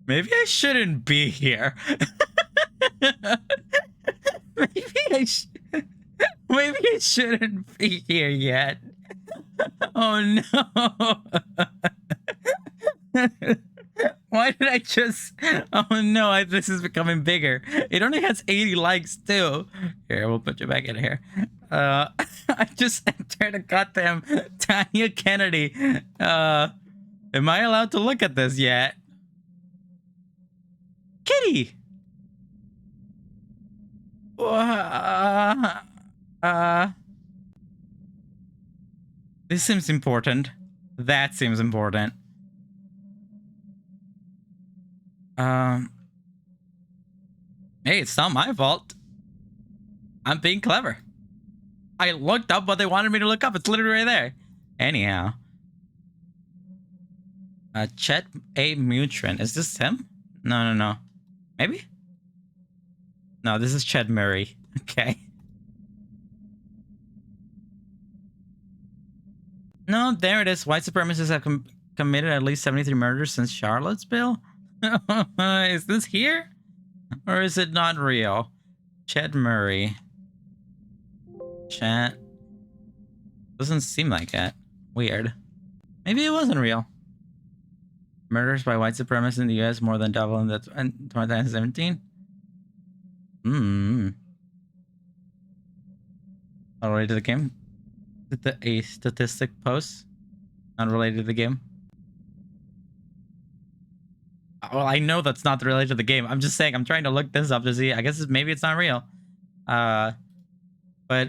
Maybe I shouldn't be here. Maybe I shouldn't be here yet. Oh no. Why did I just... Oh no, this is becoming bigger. It only has 80 likes too. Here, we'll put you back in here. I just entered a goddamn Tanya Kennedy. Am I allowed to look at this yet? Kitty! This seems important. That seems important. Hey, it's not my fault. I'm being clever. I looked up what they wanted me to look up. It's literally right there. Anyhow. Chet A. Mutrin. Is this him? No. Maybe? No, this is Chet Murray. Okay. No, there it is. White supremacists have committed at least 73 murders since Charlottesville. Is this here? Or is it not real? Chet Murray. Chet. Doesn't seem like it. Weird. Maybe it wasn't real. Murders by white supremacists in the US more than double in 2017. Not related to the game? Is it a statistic post? Not related to the game? Well, I know that's not related to the game. I'm just saying, I'm trying to look this up to see. I guess maybe it's not real. But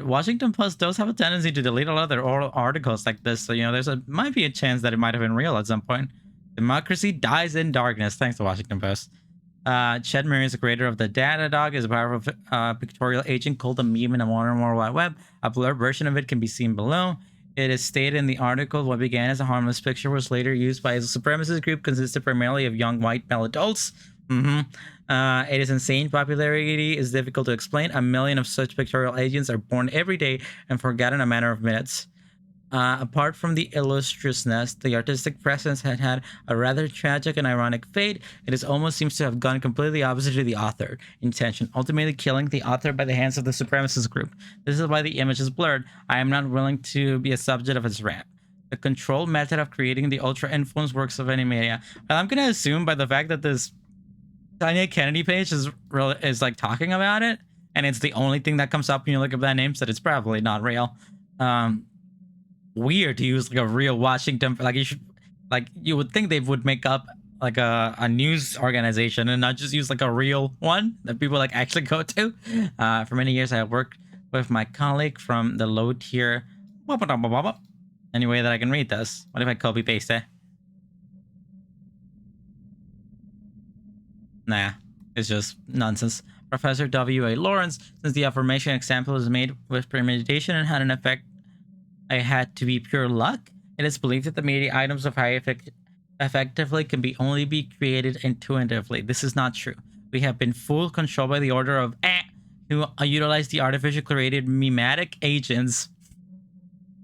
Washington Post does have a tendency to delete a lot of their oral articles like this. So, you know, might be a chance that it might have been real at some point. Democracy dies in darkness. Thanks to Washington Post. Chet Murray is the creator of the Datadog, is a powerful pictorial agent called a meme in a modern World Wide Web. A blurred version of it can be seen below. It is stated in the article what began as a harmless picture was later used by a supremacist group consisted primarily of young white male adults. It is insane. Popularity is difficult to explain. 1 million of such pictorial agents are born every day and forgotten in a matter of minutes. Apart from the illustriousness, the artistic presence had a rather tragic and ironic fate. It almost seems to have gone completely opposite to the author intention, ultimately killing the author by the hands of the supremacist group. This is why the image is blurred. I am not willing to be a subject of its rant. The controlled method of creating the ultra-influenced works of any media. Well, I'm gonna assume by the fact that this Kanye Kennedy page is like talking about it, and it's the only thing that comes up when you look up that name, so that it's probably not real. Weird to use like a real Washington, like you would think they would make up like a news organization and not just use like a real one that people like actually go to. For many years I have worked with my colleague from the low tier. Any way that I can read this? What if I copy paste it? Nah, it's just nonsense. Professor W.A. Lawrence, since the affirmation example is made with premeditation and had an effect I had to be pure luck, it is believed that the media items of high effect effectively can only be created intuitively. This is not true. We have been full control by the order of who utilize the artificially created mimetic agents.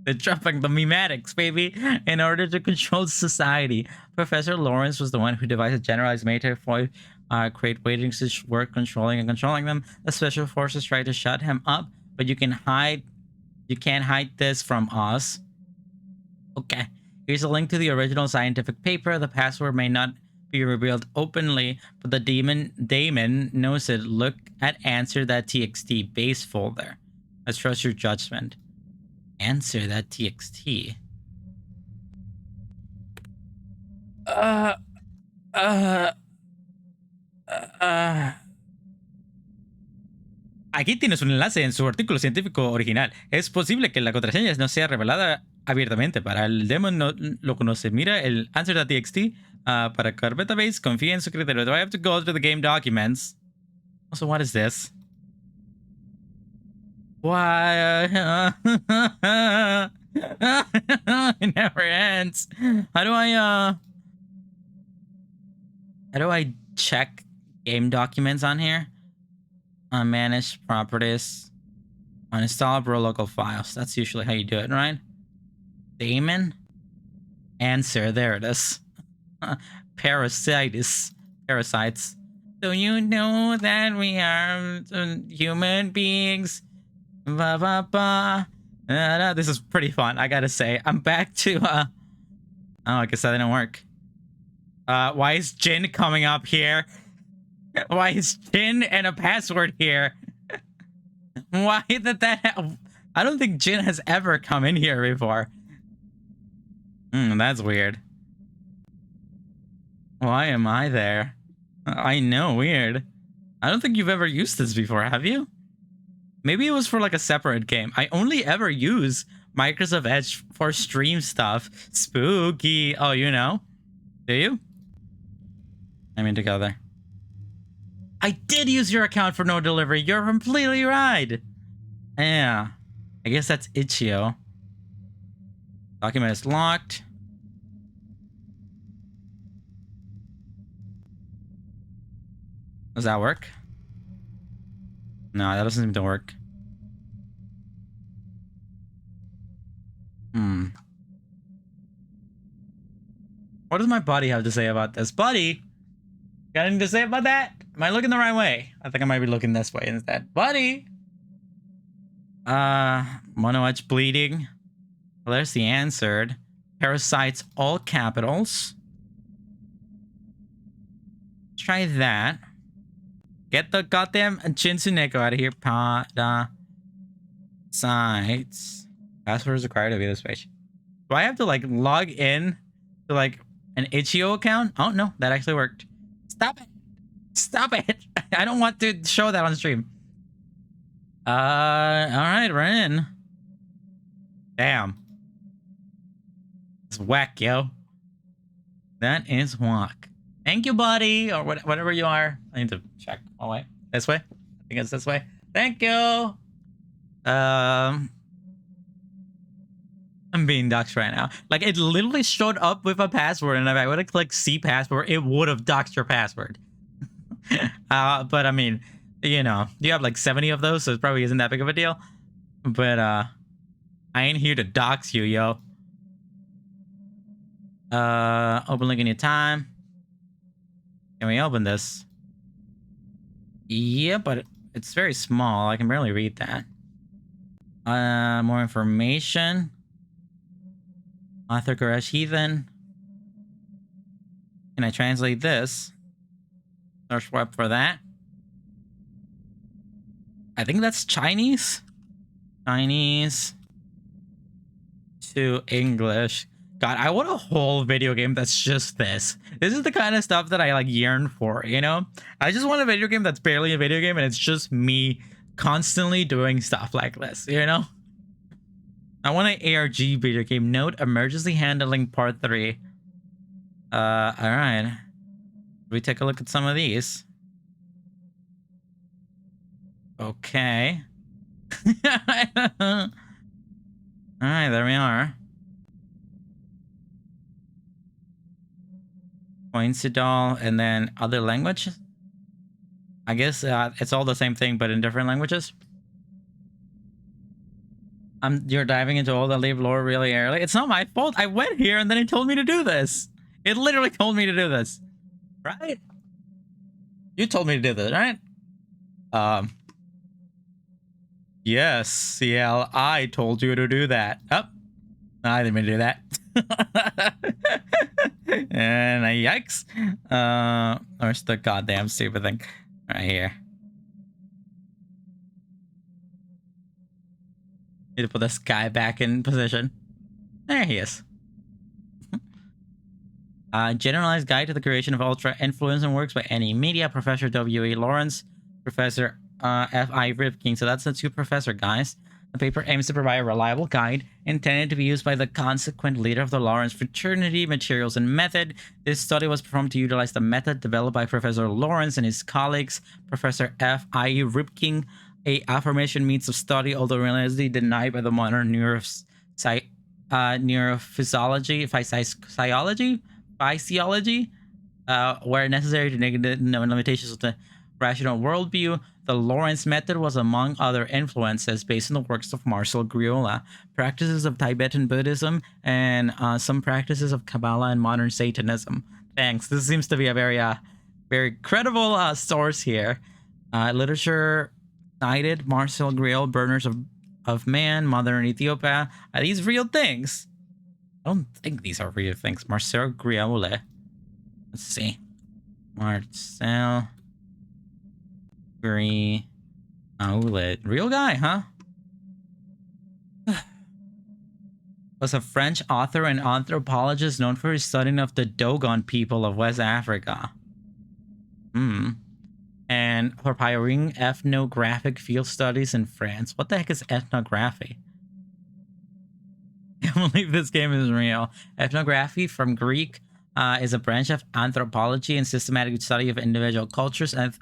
They're dropping the mimetics, baby, in order to control society. Professor Lawrence was the one who devised a generalized method for create waiting to work controlling them. The special forces tried to shut him up, but you can't hide this from us. Okay. Here's a link to the original scientific paper. The password may not be revealed openly, but the daemon knows it. Look at answer.txt base folder. I trust your judgment. Answer.txt. Aquí tienes un enlace en su artículo científico original. Es posible que la contraseña no sea revelada abiertamente. Para el demo no lo conoce. Mira el answer.txt. Para carpeta base, confía en su criterio. Do I have to go to the game documents? Also, what is this? Why? It never ends. How do I check game documents on here? Manage properties. Uninstall bro local files. That's usually how you do it, right? Daemon? Answer. There it is. Parasites. Do you know that we are human beings? This is pretty fun, I gotta say. I'm back to oh, I guess that didn't work. Why is Jin coming up here? Why is Jin and a password here? Why did that I don't think Jin has ever come in here before. That's weird. Why am I there? I know, weird. I don't think you've ever used this before, have you? Maybe it was for like a separate game. I only ever use Microsoft Edge for stream stuff. Spooky. Oh, you know? Do you? I mean, together. I did use your account for no delivery. You're completely right. Yeah. I guess that's Itch.io. Document is locked. Does that work? No, that doesn't seem to work. What does my buddy have to say about this? Buddy? Got anything to say about that? Am I looking the right way? I think I might be looking this way instead. Buddy! Mono edge bleeding. Well, there's the answered. Parasites, all capitals. Let's try that. Get the goddamn Jinsuneko out of here. Sites. Password is required to view this page. Do I have to like log in to like an Itch.io account? Oh no, that actually worked. Stop it. Stop it. I don't want to show that on stream. Alright, we're in. Damn. It's whack, yo. That is whack. Thank you, buddy, or whatever you are. I need to check. Oh wait, this way. I think it's this way. Thank you. I'm being doxxed right now. Like it literally showed up with a password, and if I would have clicked C password, it would have doxed your password. But I mean, you know, you have like 70 of those, so it probably isn't that big of a deal. But I ain't here to dox you, yo. Open link anytime. Can we open this? Yeah, but it's very small. I can barely read that. More information. Author Garage Heathen. Can I translate this? Search web for that. I think that's Chinese. Chinese to English. God, I want a whole video game that's just this. This is the kind of stuff that I like yearn for, you know? I just want a video game that's barely a video game and it's just me constantly doing stuff like this, you know? I want an ARG video game. Note emergency handling part 3. Alright. We take a look at some of these. Okay. Alright, there we are. Coincidal, and then other language. I guess it's all the same thing, but in different languages. You're diving into all the leave lore really early. It's not my fault. I went here and then it told me to do this. It literally told me to do this. Right? You told me to do this, right? Yes, CL, I told you to do that. Oh, I didn't mean to do that. And yikes. Where's the goddamn stupid thing? Right here. Need to put this guy back in position. There he is. Generalized Guide to the Creation of Ultra Influencing Works by Any Media, Professor W.E. Lawrence, Professor F.I. Ripking. So that's the two professor guys. The paper aims to provide a reliable guide intended to be used by the consequent leader of the Lawrence fraternity, materials, and method. This study was performed to utilize the method developed by Professor Lawrence and his colleagues, Professor F.I. Ripking, a affirmation means of study, although realistically denied by the modern neurophysiology, where necessary to negate the limitations of the rational worldview. The Lawrence method was among other influences based on the works of Marcel Griola, practices of Tibetan Buddhism, and some practices of Kabbalah and modern Satanism. Thanks. This seems to be a very credible source here. Literature cited Marcel Griol, Burners of Man, Modern Ethiopia. Are these real things? I don't think these are real things. Marcel Griole. Let's see. Marcel Griole. Real guy, huh? Was a French author and anthropologist known for his studying of the Dogon people of West Africa. And for pioneering ethnographic field studies in France. What the heck is ethnography? I can't believe this game is real. Ethnography, from Greek, is a branch of anthropology and systematic study of individual cultures. And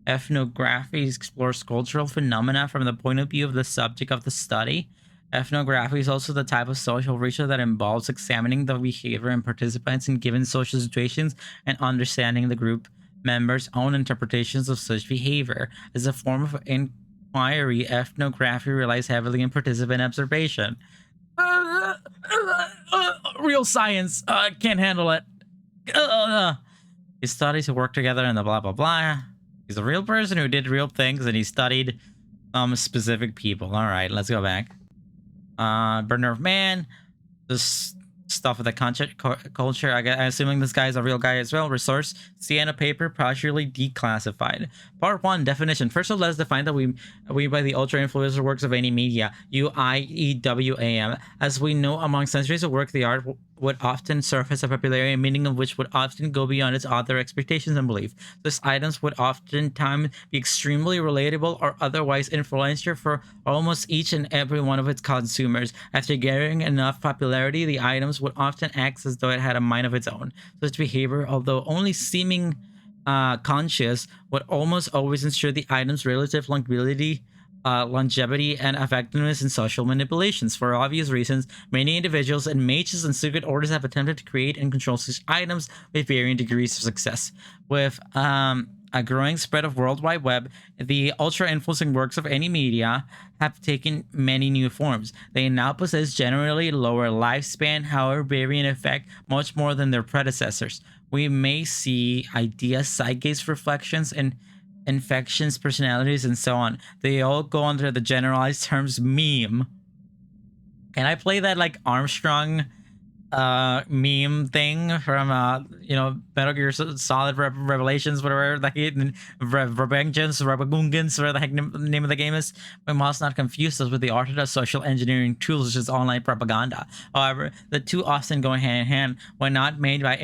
ethnography explores cultural phenomena from the point of view of the subject of the study. Ethnography is also the type of social research that involves examining the behavior and participants in given social situations and understanding the group members' own interpretations of such behavior. As a form of inquiry, ethnography relies heavily on participant observation. Real science. Can't handle it. He studies who work together and the blah blah blah. He's a real person who did real things and he studied some specific people. All right, let's go back. Burner of Man. This stuff with the culture. I'm assuming this guy is a real guy as well. Resource: Sienna paper, partially declassified. Part 1, definition. First of all, let's define that we by the ultra influencer works of any media. UIEWAM. As we know, among centuries of work, the art would often surface a popularity, meaning of which would often go beyond its author expectations and belief. These items would oftentimes be extremely relatable or otherwise influential for almost each and every one of its consumers. After gathering enough popularity, the items would often act as though it had a mind of its own. Such behavior, although only seeming conscious, would almost always ensure the item's relative longevity and effectiveness in social manipulations. For obvious reasons, many individuals and mages and secret orders have attempted to create and control such items with varying degrees of success. With a growing spread of World Wide Web, the ultra-influencing works of any media have taken many new forms. They now possess generally lower lifespan, however, vary in effect much more than their predecessors. We may see ideas, zeitgeist reflections, and infections, personalities, and so on. They all go under the generalized terms meme. Can I play that like Armstrong meme thing from Metal Gear Solid Revelations, whatever the heck, Revengeance, Rebagungans, whatever the heck name of the game is? We must not confuse this with the orthodox social engineering tools such as online propaganda. However, the two often go hand in hand. When not made by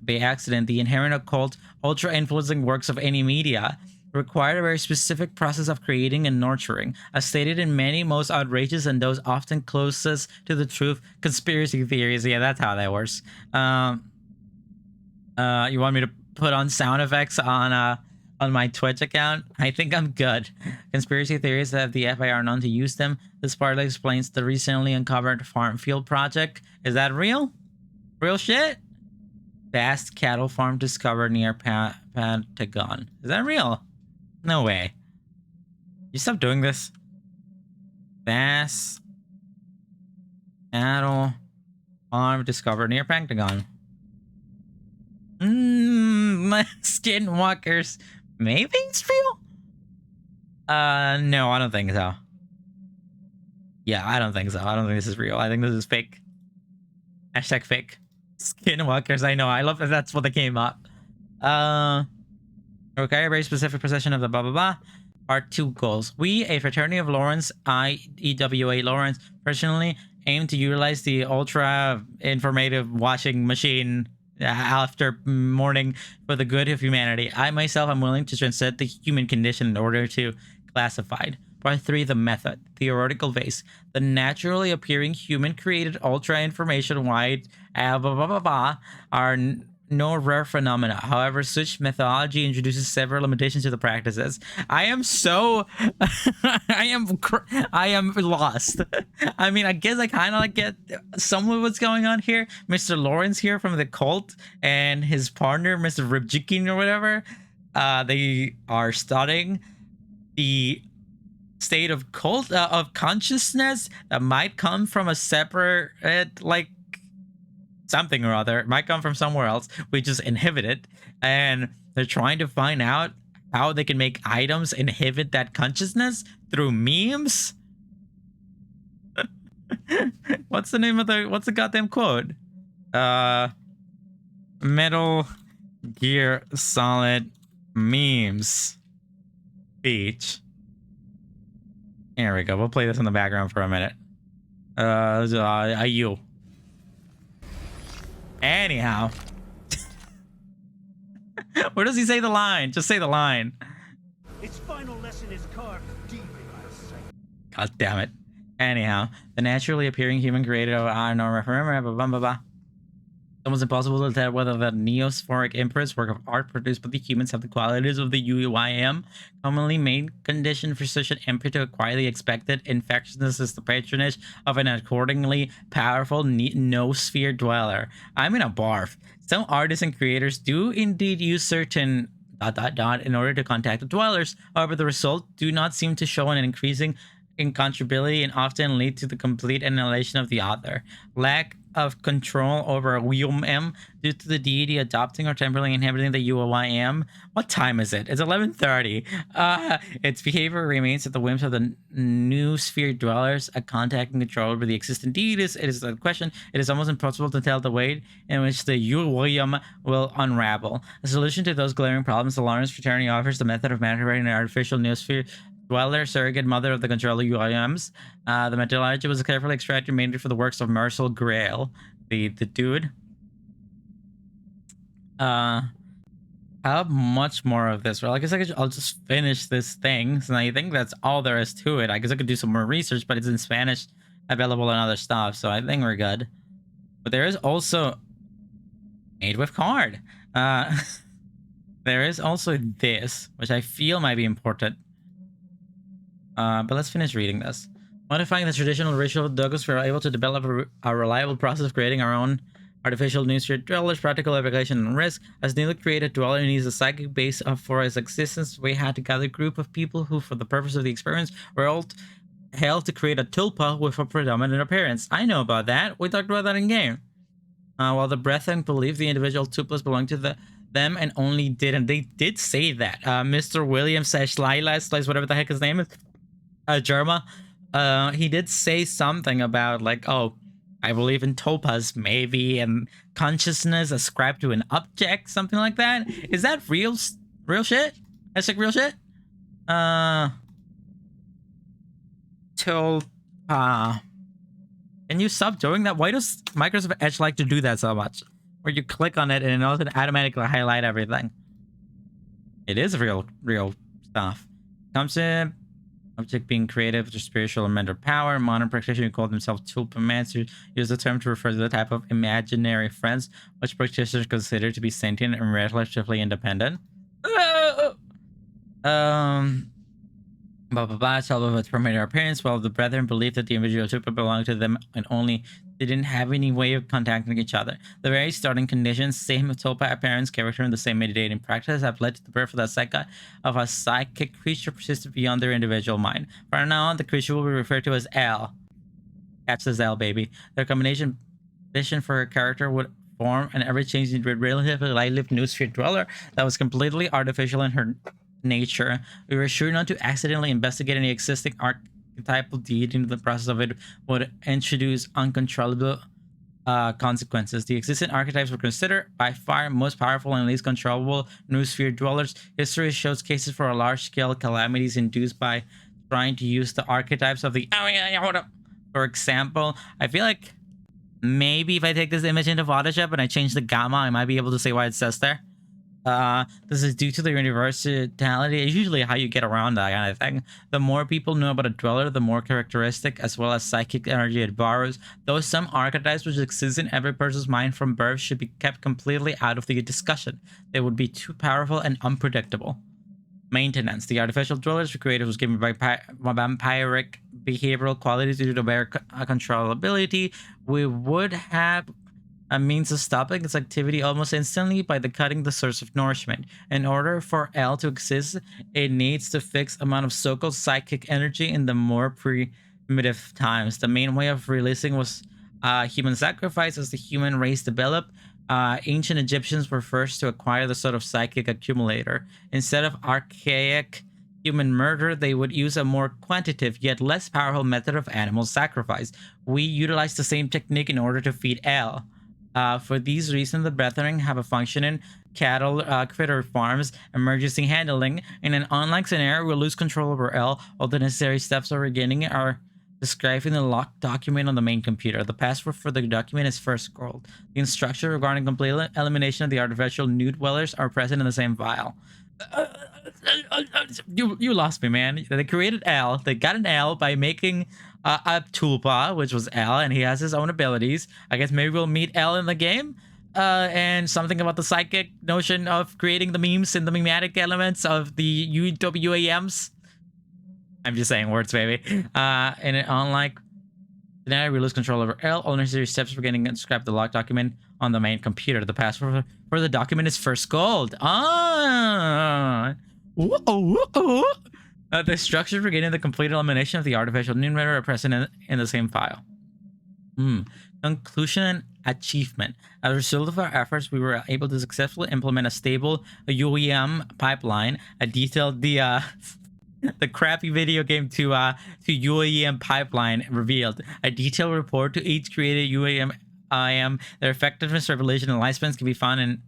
accident, the inherent occult, ultra-influencing works of any media require a very specific process of creating and nurturing, as stated in many most outrageous and those often closest to the truth conspiracy theories. Yeah, that's how that works. You want me to put on sound effects on my Twitch account? I think I'm good. Conspiracy theories that the FBI are known to use them. This partly explains the recently uncovered farm field project. Is that real? Real shit? Vast cattle farm discovered near Pentagon. Is that real? No way. You stop doing this. Vast cattle farm discovered near Pentagon. Skinwalkers. Maybe it's real? No, I don't think so. Yeah, I don't think so. I don't think this is real. I think this is fake. Hashtag fake. Skinwalkers, I know. I love that that's what they came up. Require a very specific possession of the blah blah blah. Our two goals. We, a fraternity of Lawrence, IEWA Lawrence, personally aim to utilize the ultra informative washing machine after morning for the good of humanity. I myself am willing to transcend the human condition in order to classified. Part 3, the method. Theoretical base. The naturally appearing human created ultra information wide blah blah blah blah are no rare phenomena. However, such methodology introduces several limitations to the practices. I am so I am lost. I mean, I guess I kind of like get some of what's going on here. Mr. Lawrence here from the cult and his partner, Mr. Ribjikin or whatever, they are studying the state of cult of consciousness that might come from a separate like something or other. It might come from somewhere else. We just inhibit it, and they're trying to find out how they can make items inhibit that consciousness through memes. What's the goddamn quote? Metal Gear Solid memes speech. Here we go. We'll play this in the background for a minute. You. Anyhow. Where does he say the line? Just say the line. Its final lesson is carved deep in my sight. God damn it. Anyhow, the naturally appearing human created it's almost impossible to tell whether the neosphoric imprints, work of art produced by the humans, have the qualities of the UYM. Commonly main condition for such an imprint to acquire the expected infectiousness is the patronage of an accordingly powerful noosphere dweller. I'm in a barf. Some artists and creators do indeed use certain ... in order to contact the dwellers. However, the results do not seem to show an increasing incontrovertibility and often lead to the complete annihilation of the author. Lack of control over UM due to the deity adopting or temporarily inhibiting the UYM. What time is it? It's 11:30. Its behavior remains at the whims of the new sphere dwellers. A contact and control over the existing deities. It is a question. It is almost impossible to tell the way in which the UYM will unravel. A solution to those glaring problems, the Lawrence Fraternity offers the method of manipulating an artificial noosphere dweller, surrogate mother of the controller UIMs. The methodology was carefully extracted mainly for the works of Marcel Grail, the dude. How much more of this? Well, I guess I'll just finish this thing. So I think that's all there is to it. I guess I could do some more research, but it's in Spanish, available and other stuff. So I think we're good. But there is also made with card. There is also this, which I feel might be important. But let's finish reading this. Modifying the traditional ritual, Douglas, we are able to develop a reliable process of creating our own Artificial newsphere dwellers, practical application and risk. As newly created dweller needs a psychic base for its existence, we had to gather a group of people who, for the purpose of the experiments, were all held to create a tulpa with a predominant appearance. I know about that. We talked about that in game. While the Brethren believed the individual tulpas belonged to them and only did, and they did say that. Mr. William / Lila, whatever the heck his name is, Germa, he did say something about like, oh, I believe in tulpas, maybe, and consciousness ascribed to an object, something like that. Is that real shit? Hashtag real shit? Tulpa. Can you stop doing that? Why does Microsoft Edge like to do that so much? Where you click on it and it also automatically highlight everything. It is real stuff. Comes in object being creative with spiritual and mental power. Modern practitioners who call themselves tulpamancers use the term to refer to the type of imaginary friends which practitioners consider to be sentient and relatively independent. Some of its primary appearance, while the Brethren believed that the individual tulpa belonged to them and only they didn't have any way of contacting each other. The very starting conditions, same tulpa appearance, character, and the same meditating practice have led to the birth of a psychic creature persisted beyond their individual mind. For now on, the creature will be referred to as L. Catch this L, baby. Their combination vision for her character would form an ever-changing, relatively light-lived newsphere dweller that was completely artificial in her nature. We were sure not to accidentally investigate any existing archetypal deity into the process of it would introduce uncontrollable consequences. The existing archetypes were considered by far most powerful and least controllable newsphere dwellers. History shows cases for large-scale calamities induced by trying to use the archetypes of the hold up. For example, I feel like maybe if I take this image into Photoshop and I change the gamma, I might be able to say why it says there. This is due to the universality. It's usually how you get around that kind of thing. The more people know about a dweller, the more characteristic as well as psychic energy it borrows. Though some archetypes which exist in every person's mind from birth should be kept completely out of the discussion. They would be too powerful and unpredictable. Maintenance. The artificial dwellers we created was given by vampiric behavioral qualities due to their controllability. We would have a means of stopping its activity almost instantly by cutting the source of nourishment. In order for L to exist, it needs the fixed amount of so-called psychic energy in the more primitive times. The main way of releasing was human sacrifice. As the human race developed, ancient Egyptians were first to acquire the sort of psychic accumulator. Instead of archaic human murder, they would use a more quantitative yet less powerful method of animal sacrifice. We utilized the same technique in order to feed L. For these reasons, the Brethren have a functioning cattle critter farms, emergency handling. In an online scenario, we'll lose control over L. All the necessary steps of regaining are described in the locked document on the main computer. The password for the document is first scrolled. The instructions regarding complete elimination of the artificial nude dwellers are present in the same file. You lost me, man. They created L. They got an L by making a tulpa, which was L, and he has his own abilities. I guess maybe we'll meet L in the game. And something about the psychic notion of creating the memes and the memetic elements of the UWAMs. I'm just saying words, baby. And unlike scenario, we lose control over L. All necessary steps for getting and scrap the locked document on the main computer. The password for the document is first gold. The structure for getting the complete elimination of the artificial numerator are present in the same file. Conclusion and achievement. As a result of our efforts, we were able to successfully implement a stable UEM pipeline. A detailed the crappy video game to UEM pipeline revealed. A detailed report to each created UEM IM. Their effectiveness, revelation, and lifespans can be found in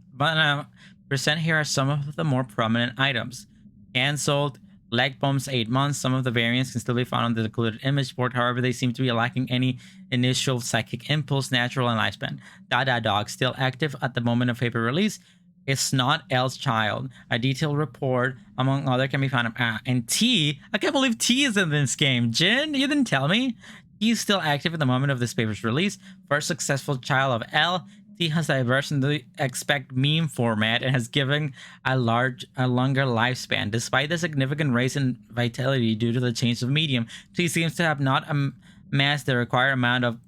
present. Here are some of the more prominent items. Cancelled. Leg bombs 8 months. Some of the variants can still be found on the included image board. However, they seem to be lacking any initial psychic impulse, natural, and lifespan. Dada Dog still active at the moment of paper release. It's not L's child. A detailed report, among other, can be found. And T. I can't believe T is in this game. Jin, you didn't tell me. T is still active at the moment of this paper's release. First successful child of L. T has diverse in the expect meme format and has given a longer lifespan. Despite the significant rise in vitality due to the change of medium, T seems to have not amassed the required amount of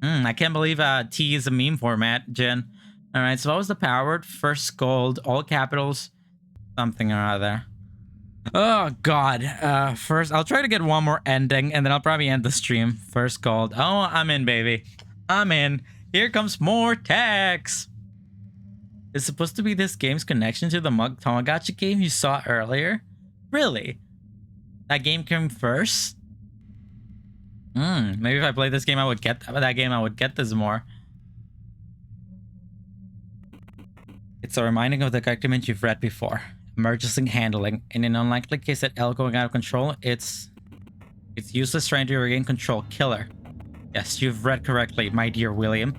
I can't believe T is a meme format, Jen. All right, so what was the powered? First gold, all capitals, something or other. Oh, God. First, I'll try to get one more ending, and then I'll probably end the stream. First gold. Oh, I'm in, baby. I'm in. Here comes more text. It's supposed to be this game's connection to the Tamagotchi game you saw earlier. Really? That game came first? Maybe if I played this game, I would get that game. I would get this more. It's a reminding of the document you've read before. Emergency handling. In an unlikely case that L going out of control, it's useless trying to regain control. Killer. Yes, you've read correctly, my dear William.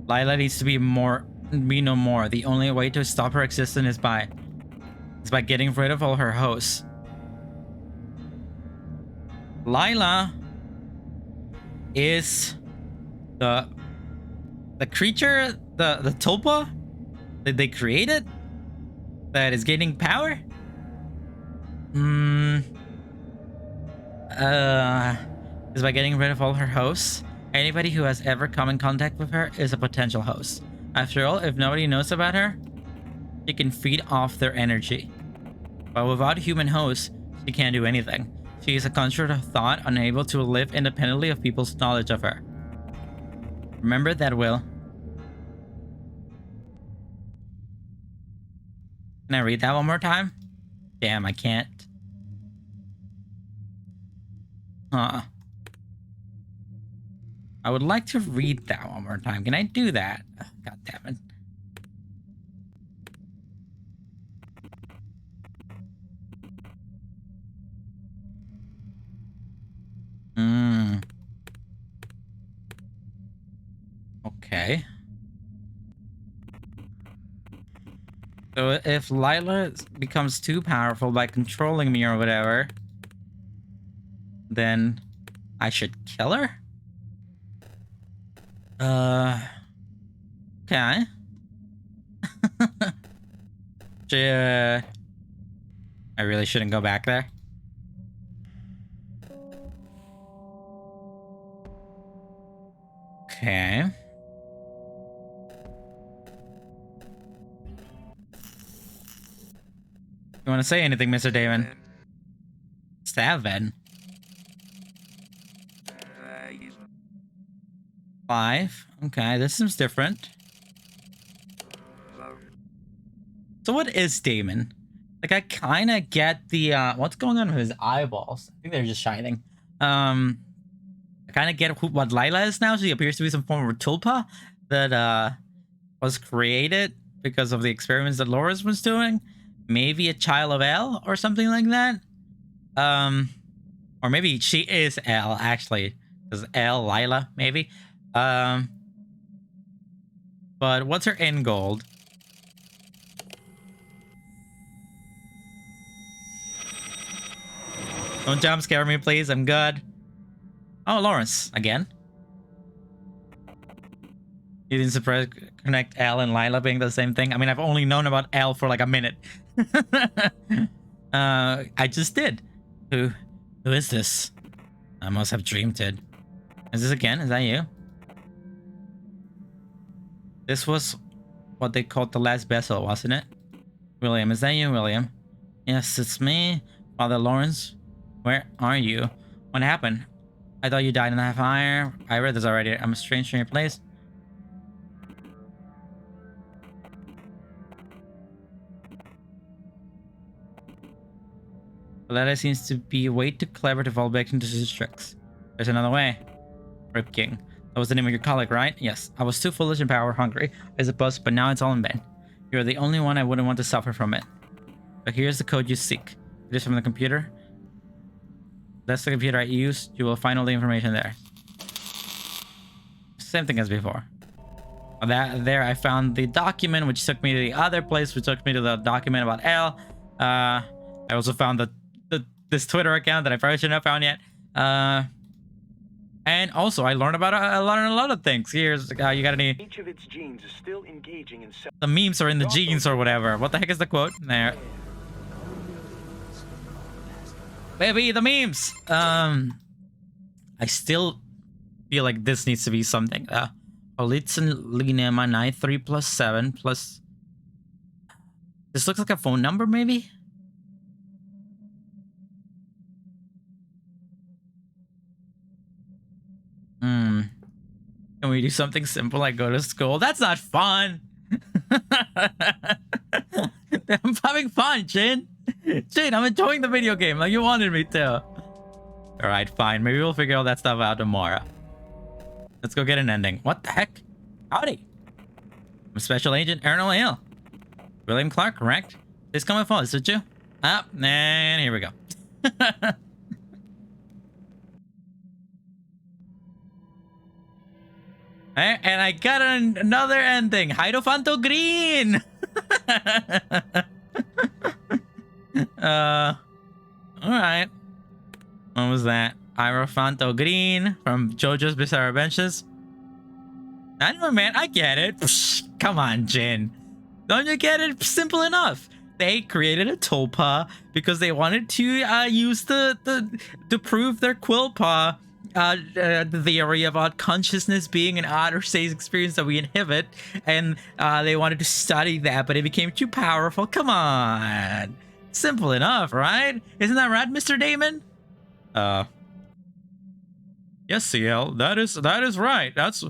Lila needs to be no more. The only way to stop her existence is by getting rid of all her hosts. Lila is the creature, the tulpa that they created that is gaining power. Is by getting rid of all her hosts. Anybody who has ever come in contact with her is a potential host. After all, if nobody knows about her, she can feed off their energy. But without human hosts, she can't do anything. She is a construct of thought, unable to live independently of people's knowledge of her. Remember that, Will. Can I read that one more time? Damn, I can't. I would like to read that one more time. Can I do that? Oh, God damn it. Okay. So if Lila becomes too powerful by controlling me or whatever, then I should kill her? Okay. I really shouldn't go back there. Okay. You want to say anything, Mr. Damon? 7. 5. Okay, this seems different. So what is Damon? Like, I kind of get the, what's going on with his eyeballs? I think they're just shining. I kind of get what Lila is now. She appears to be some form of tulpa that, was created because of the experiments that Loris was doing. Maybe a child of L or something like that. Or maybe she is L, actually. Is L Lila, maybe? But what's her end goal? Don't jump scare me, please. I'm good. Oh, Lawrence again. You didn't surprise connect L and Lila being the same thing. I mean, I've only known about L for like a minute. I just did. Who is this? I must have dreamed it. Is this again? Is that you? This was what they called the last vessel, wasn't it? William, is that you, William? Yes, it's me. Father Lawrence, where are you? What happened? I thought you died in that fire. I read this already. I'm a stranger in your place. Lila seems to be way too clever to fall back into his tricks. There's another way. Rip King. That was the name of your colleague, right? Yes. I was too foolish and power hungry, I suppose, but now it's all in vain. You're the only one I wouldn't want to suffer from it. But here's the code you seek. It is from the computer. That's the computer I used. You will find all the information there. Same thing as before. There I found the document, which took me to the other place, which took me to the document about L. I also found this Twitter account that I probably shouldn't have found yet. And also, I learned about a lot of things. Here's, you got any... Each of its genes is still engaging in The memes are in the genes or whatever. What the heck is the quote? There. Baby, the memes! I still feel like this needs to be something. Olitsen Linema 93 plus 7 plus... This looks like a phone number, maybe? Can we do something simple like go to school? That's not fun! I'm having fun, Jin! Jin, I'm enjoying the video game like you wanted me to. Alright, fine. Maybe we'll figure all that stuff out tomorrow. Let's go get an ending. What the heck? Howdy! I'm Special Agent Ernol Hill. William Clark, correct? Please come and follow, would you? Ah, and here we go. And I got another ending. Hierofanto Green! Alright. What was that? Hierofanto Green from JoJo's Bizarre Adventures. I don't know, man. I get it. Psh, come on, Jin. Don't you get it? Simple enough. They created a Tulpa because they wanted to use to prove their Quillpaw the theory about consciousness being an outer stage experience that we inhibit, and they wanted to study that, but it became too powerful. Come on. Simple enough, right? Isn't that right, Mr. Damon? Yes, CL. That is right. That's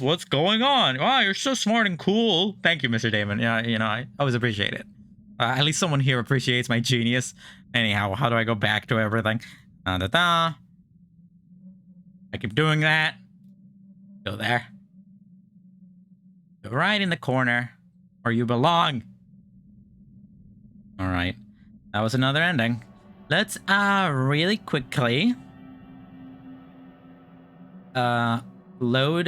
what's going on. Wow, you're so smart and cool. Thank you, Mr. Damon. Yeah, you know, I always appreciate it. At least someone here appreciates my genius. Anyhow, how do I go back to everything? I keep doing that. Go there. Go right in the corner where you belong. All right. That was another ending. Let's really quickly load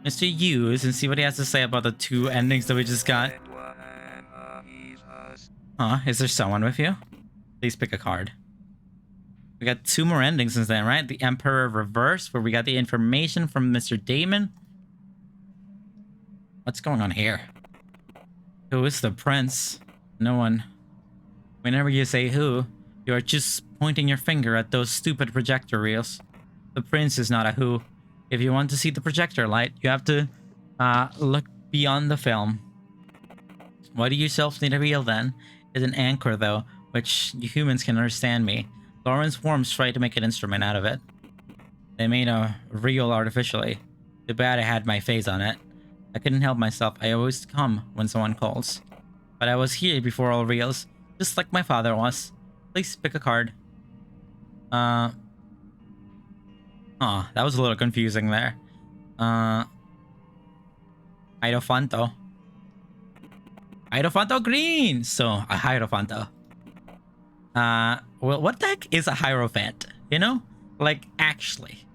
Mr. Hughes and see what he has to say about the two endings that we just got. Is there someone with you? Please pick a card. We got two more endings since then, right? The Emperor Reverse, where we got the information from Mr. Damon. What's going on here? Who is the prince? No one. Whenever you say who, you are just pointing your finger at those stupid projector reels. The prince is not a who. If you want to see the projector light, you have to look beyond the film. Why do you yourself need a reel then? It's an anchor though, which you humans can understand me. Lawrence Worms tried to make an instrument out of it. They made a reel artificially. Too bad I had my face on it. I couldn't help myself. I always come when someone calls. But I was here before all reels, just like my father was. Please pick a card. That was a little confusing there. Hierofanto. Hierofanto Green! So, a Hierofanto. Well, what the heck is a Hierophant? You know? Like, actually.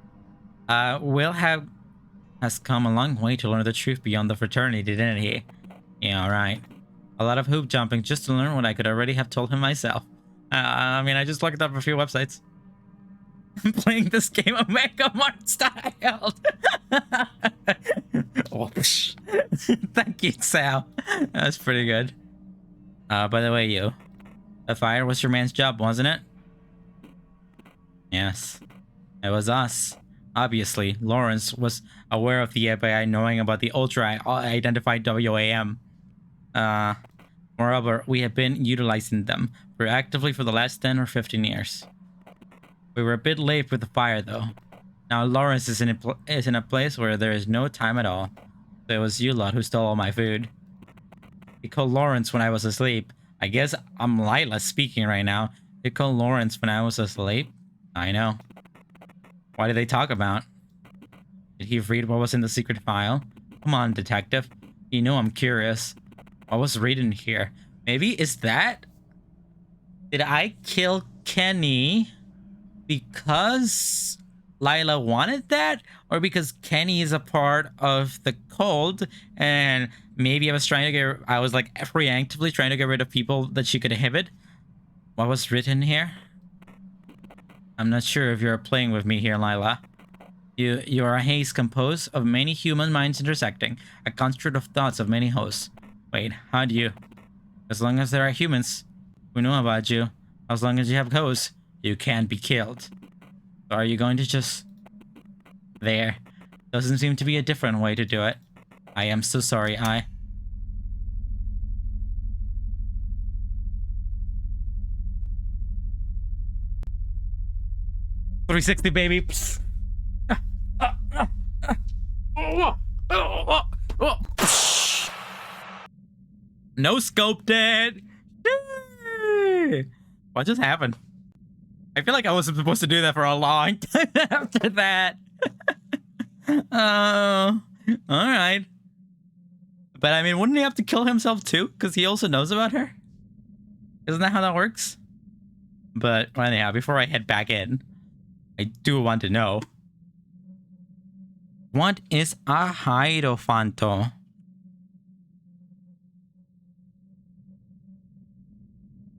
Will has come a long way to learn the truth beyond the fraternity, didn't he? Yeah, right. A lot of hoop jumping just to learn what I could already have told him myself. I mean, I just looked up a few websites. I'm playing this game of Mega Mart style. Oh, thank you, Sal. That's pretty good. By the way, you. The fire was your man's job, wasn't it? Yes. It was us. Obviously, Lawrence was aware of the FBI knowing about the ultra-identified WAM. Moreover, we have been utilizing them proactively for the last 10 or 15 years. We were a bit late with the fire, though. Now Lawrence is in a place where there is no time at all. So it was you lot who stole all my food. You called Lawrence when I was asleep. I guess I'm Lila speaking right now. You called Lawrence when I was asleep? I know. What did they talk about? Did he read what was in the secret file? Come on, detective. You know I'm curious. What was written here? Maybe is that... Did I kill Kenny because Lila wanted that? Or because Kenny is a part of the cult and maybe I was like preemptively trying to get rid of people that she could inhibit? What was written here? I'm not sure if you're playing with me here, Lila. You are a haze composed of many human minds intersecting, a construct of thoughts of many hosts. Wait, how do you? As long as there are humans who know about you, as long as you have hosts, you can't be killed. So are you going to just There. Doesn't seem to be a different way to do it. I am so sorry, I. $360, baby. No scope dead. What just happened? I feel like I wasn't supposed to do that for a long time after that. Oh, all right. But I mean, wouldn't he have to kill himself too? Because he also knows about her? Isn't that how that works? But anyhow, before I head back in, I do want to know. What is a Hierofanto?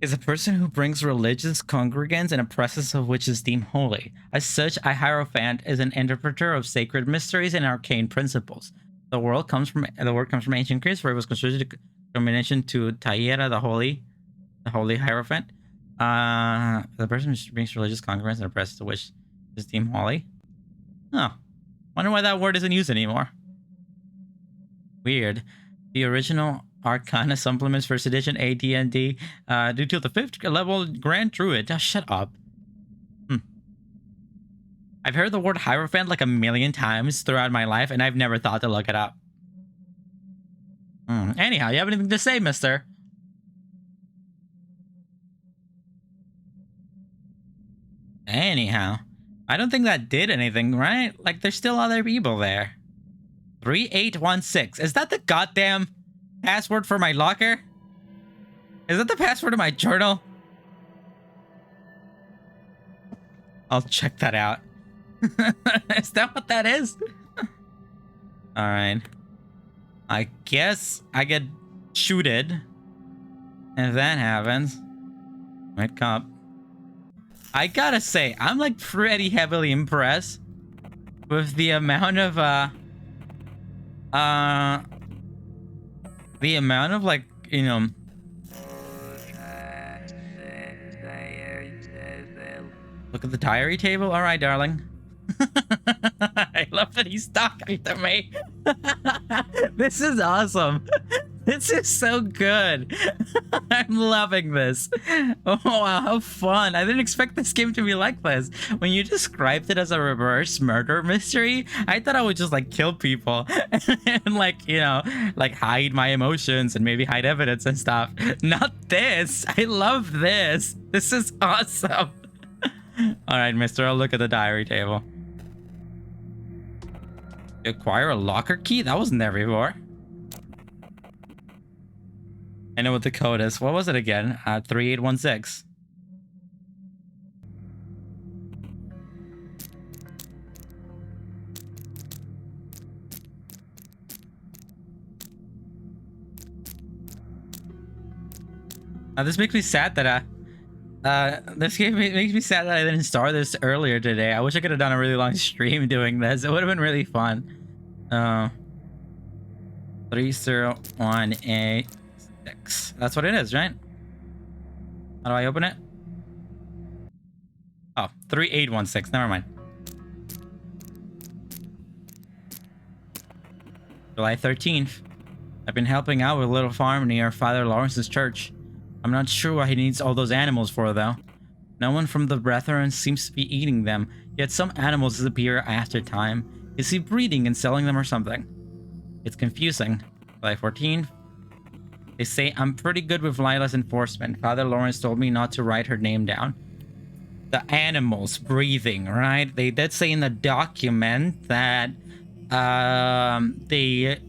Is a person who brings religious congregants and oppresses of which is deemed holy. As such, a hierophant is an interpreter of sacred mysteries and arcane principles. The word comes from ancient Greece, where it was considered a combination to Taiera, the holy hierophant. The person who brings religious congregants and oppresses of which is deemed holy. Oh, wonder why that word isn't used anymore. Weird. The original Arcana supplements for edition AD&D due to the 5th level Grand Druid. Oh, shut up. I've heard the word Hierophant like a million times throughout my life, and I've never thought to look it up. Anyhow, you have anything to say, mister? Anyhow, I don't think that did anything, right? Like, there's still other people there. 3816. Is that the goddamn password for my locker? Is that the password of my journal? I'll check that out. Is that what that is? Alright. I guess I get shooted. If that happens. Wait, cop. I gotta say, I'm like pretty heavily impressed with the amount of like, you know, look at the diary table. All right, darling. I love that he's talking to me. This is awesome. This is so good. I'm loving this. Oh, wow, how fun. I didn't expect this game to be like this. When you described it as a reverse murder mystery, I thought I would just like kill people and like, you know, like hide my emotions and maybe hide evidence and stuff. Not this. I love this. This is awesome. All right, mister, I'll look at the diary table. Acquire a locker key? That wasn't there before. I know what the code is. What was it again? 3816. This makes me sad that this game makes me sad that I didn't start this earlier today. I wish I could have done a really long stream doing this. It would have been really fun. 3018. That's what it is, right? How do I open it? Oh, 3816. Never mind. July 13th. I've been helping out with a little farm near Father Lawrence's church. I'm not sure what he needs all those animals for, though. No one from the Brethren seems to be eating them, yet some animals disappear after time. Is he breeding and selling them or something? It's confusing. July 14th. They say I'm pretty good with Lila's enforcement. Father Lawrence told me not to write her name down. The animals breathing, right? They did say in the document that they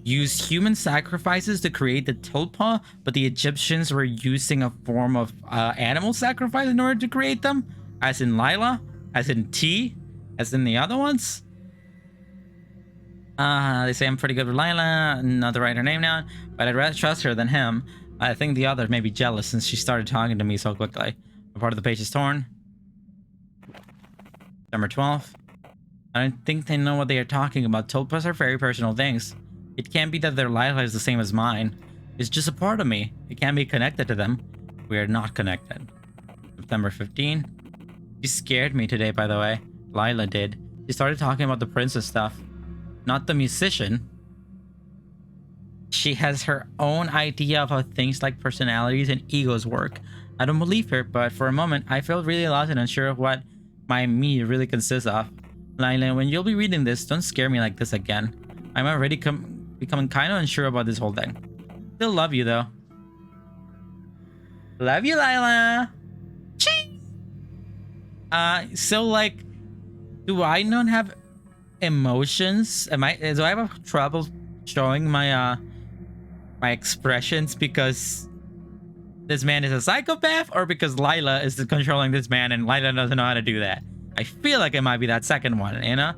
used human sacrifices to create the tulpa, but the Egyptians were using a form of animal sacrifice in order to create them, as in Lila, as in T, as in the other ones. They say I'm pretty good with Lila, not to write her name down, but I'd rather trust her than him. I think the others may be jealous since she started talking to me so quickly. A part of the page is torn. December 12th. I don't think they know what they are talking about. Tulpas are very personal things. It can't be that their Lila is the same as mine. It's just a part of me. It can't be connected to them. We are not connected. September 15th. She scared me today, by the way. Lila did. She started talking about the princess stuff, not the musician. She has her own idea of how things like personalities and egos work. I don't believe her, but for a moment, I felt really lost and unsure of what my me really consists of. Lila, when you'll be reading this, don't scare me like this again. I'm already becoming kind of unsure about this whole thing. Still love you, though. Love you, Lila. Ching! So like, do I not have emotions? Do I have trouble showing my my expressions because this man is a psychopath, or because Lila is controlling this man and Lila doesn't know how to do that? I feel like it might be that second one, you know?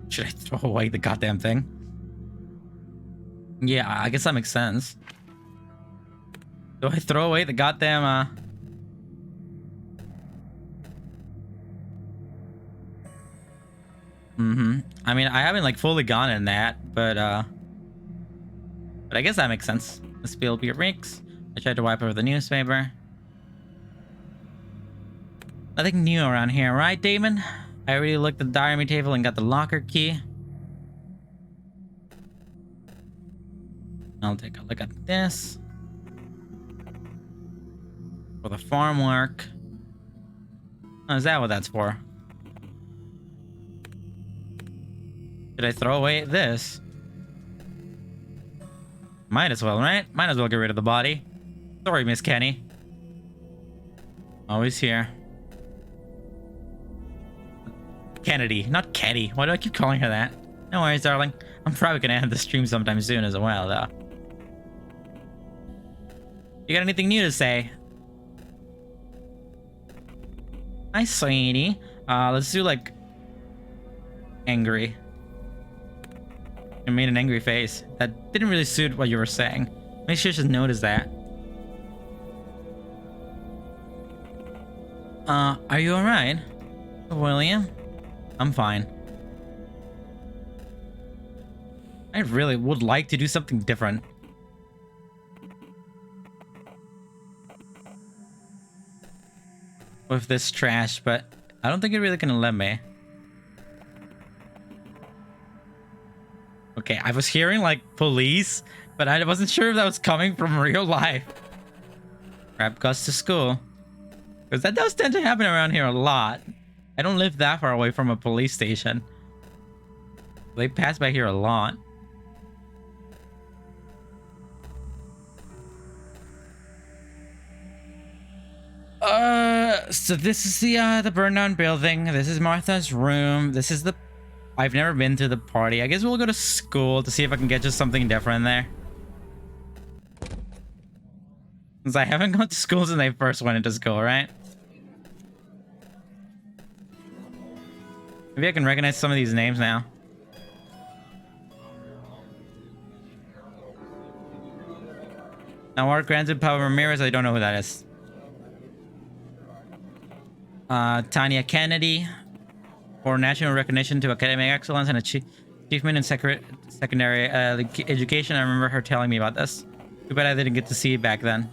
Should I throw away the goddamn thing? Yeah, I guess that makes sense. Do I throw away the goddamn I mean, I haven't like fully gone in that, but I guess that makes sense. The spill beer reeks. I tried to wipe over the newspaper. Nothing new around here, right, Damon? I already looked at the diary table and got the locker key. I'll take a look at this. For the farm work. Oh, is that what that's for? Should I throw away this? Might as well, right? Might as well get rid of the body. Sorry, Miss Kenny. Always here. Kennedy, not Kenny. Why do I keep calling her that? No worries, darling. I'm probably gonna end the stream sometime soon as well, though. You got anything new to say? Hi, sweetie. Let's do like angry. You made an angry face. That didn't really suit what you were saying. Make sure you just notice that. Are you alright, William? I'm fine. I really would like to do something different. With this trash, but I don't think it really gonna let me. Okay, I was hearing like police, but I wasn't sure if that was coming from real life. Grab Gus to school. Because that does tend to happen around here a lot. I don't live that far away from a police station. They pass by here a lot. So this is the burned down building. This is Martha's room. This is the... I've never been to the party. I guess we'll go to school to see if I can get just something different there. Since I haven't gone to school since I first went into school, right? Maybe I can recognize some of these names now. Now, Art granted Pablo Ramirez, I don't know who that is. Tanya Kennedy, for national recognition to academic excellence and achievement in secondary education. I remember her telling me about this. Too bad I didn't get to see it back then.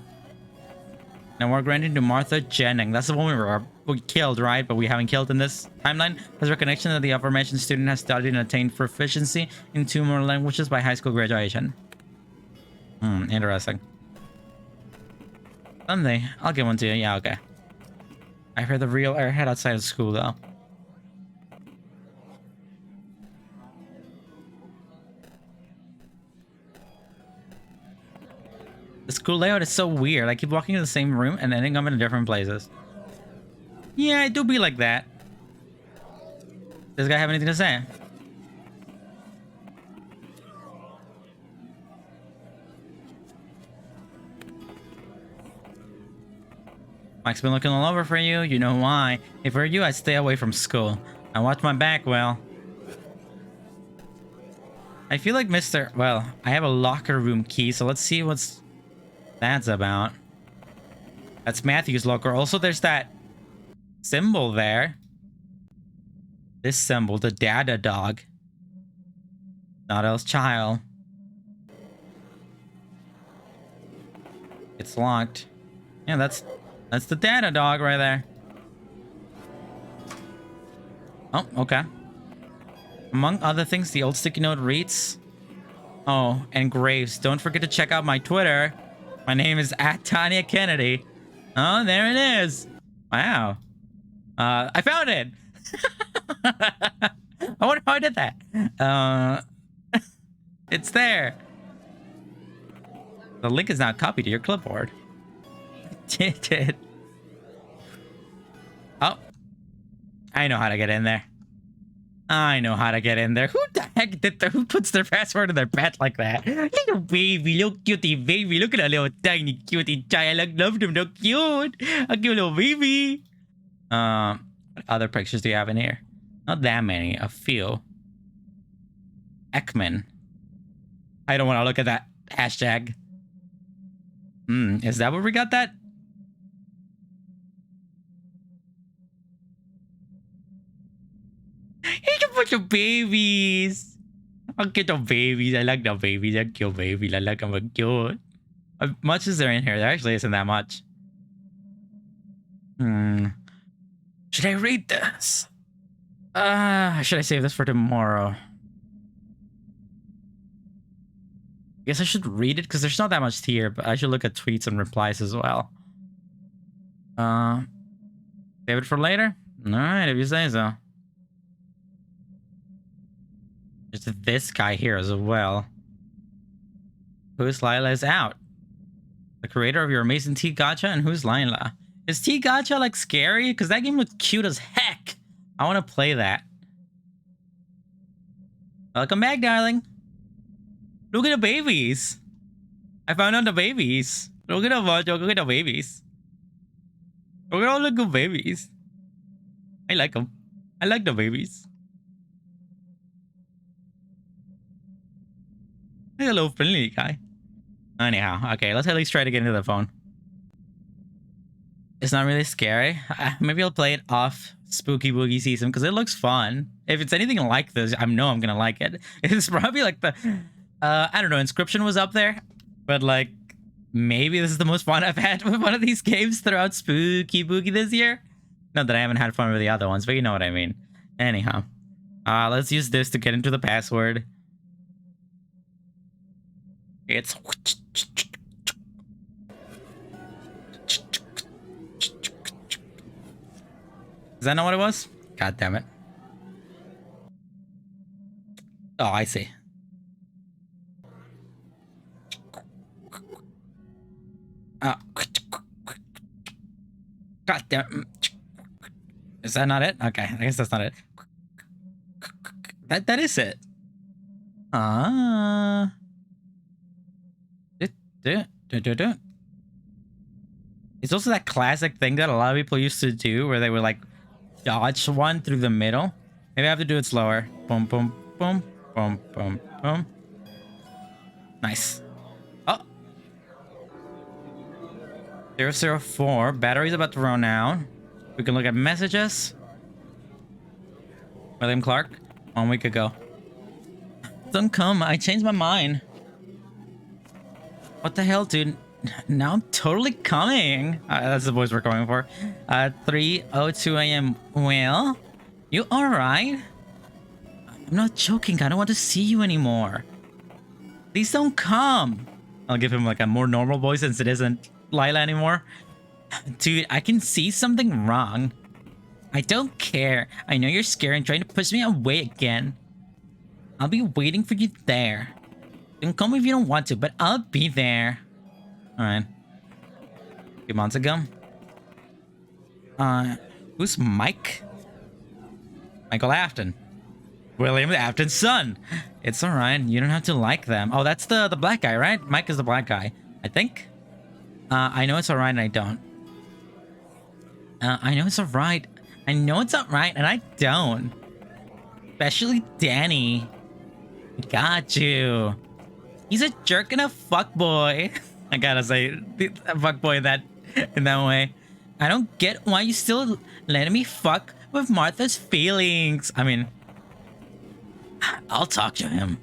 Now we're granted to Martha Jennings. That's the one we killed, right? But we haven't killed in this timeline. Has recognition that the aforementioned student has studied and attained proficiency in 2 more languages by high school graduation. Interesting. Someday, I'll give one to you. Yeah, okay. I heard the real airhead outside of school, though. The school layout is so weird. I keep walking in the same room and ending up in different places. Yeah, I do be like that. Does this guy have anything to say? Mike's been looking all over for you. You know why. If I were you, I'd stay away from school. I watch my back well. I feel like Mr. Well, I have a locker room key, so let's see what's that's about. That's Matthew's locker. Also, there's that symbol there. This symbol, the Dada dog. Not else child. It's locked. Yeah, that's the data dog right there. Oh, okay. Among other things, the old sticky note reads, oh, and Graves, don't forget to check out my Twitter. My name is @TanyaKennedy. Oh, there it is. Wow. I found it. I wonder how I did that. It's there. The link is now copied to your clipboard. Did it? Oh, I know how to get in there. I know how to get in there. Who the heck did who puts their password in their pet like that? Little baby, little cutie baby. Look at that little tiny cutie child. I love them. They're cute. A cute little baby. What other pictures do you have in here? Not that many. A few. Ekman. I don't want to look at that hashtag. Is that where we got that? Here's a bunch of babies. I'll get the babies. I like the babies. They're cute babies. I like them. They're cute. How much is there in here? There actually isn't that much. Should I read this? Should I save this for tomorrow? Guess I should read it because there's not that much here, but I should look at tweets and replies as well. Save it for later? Alright, if you say so. There's this guy here as well. Who's Lila is out. The creator of your amazing T Gacha, and who's Lila? Is T Gacha like scary? Because that game looks cute as heck. I want to play that. Welcome back, darling. Look at the babies. I found out the babies. Look at the babies. Look at all the good babies. I like them. I like the babies. Hello, friendly guy. Anyhow, okay, let's at least try to get into the phone. It's not really scary. Maybe I'll play it off Spooky Boogie season because it looks fun. If it's anything like this, I know I'm gonna like it. It's probably like the, I don't know, Inscription was up there, but like maybe this is the most fun I've had with one of these games throughout Spooky Boogie this year. Not that I haven't had fun with the other ones, but you know what I mean. Anyhow, let's use this to get into the password. It's... Is that not what it was? God damn it. Oh, I see. God damn it. Is that not it? Okay, I guess that's not it. That is it. It's also that classic thing that a lot of people used to do where they would like dodge one through the middle. Maybe I have to do it slower. Boom, boom, boom, boom, boom, boom. Nice. Oh. 004. Battery's about to run out. We can look at messages. William Clark. 1 week ago. Don't come. I changed my mind. What the hell, dude? Now I'm totally coming. That's the voice we're going for. 3:02 a.m. Well, you alright? I'm not joking. I don't want to see you anymore. Please don't come. I'll give him like a more normal voice since it isn't Lila anymore. Dude, I can see something wrong. I don't care. I know you're scared and trying to push me away again. I'll be waiting for you there. Don't come if you don't want to, but I'll be there. Alright. A few months ago. Who's Mike? Michael Afton. William Afton's son. It's alright. You don't have to like them. Oh, that's the black guy, right? Mike is the black guy. I think. I know it's alright and I don't. I know it's alright. I know it's alright and I don't. Especially Danny. Got you. He's a jerk and a fuckboy. I gotta say, a fuckboy in that way. I don't get why you still letting me fuck with Martha's feelings. I mean, I'll talk to him.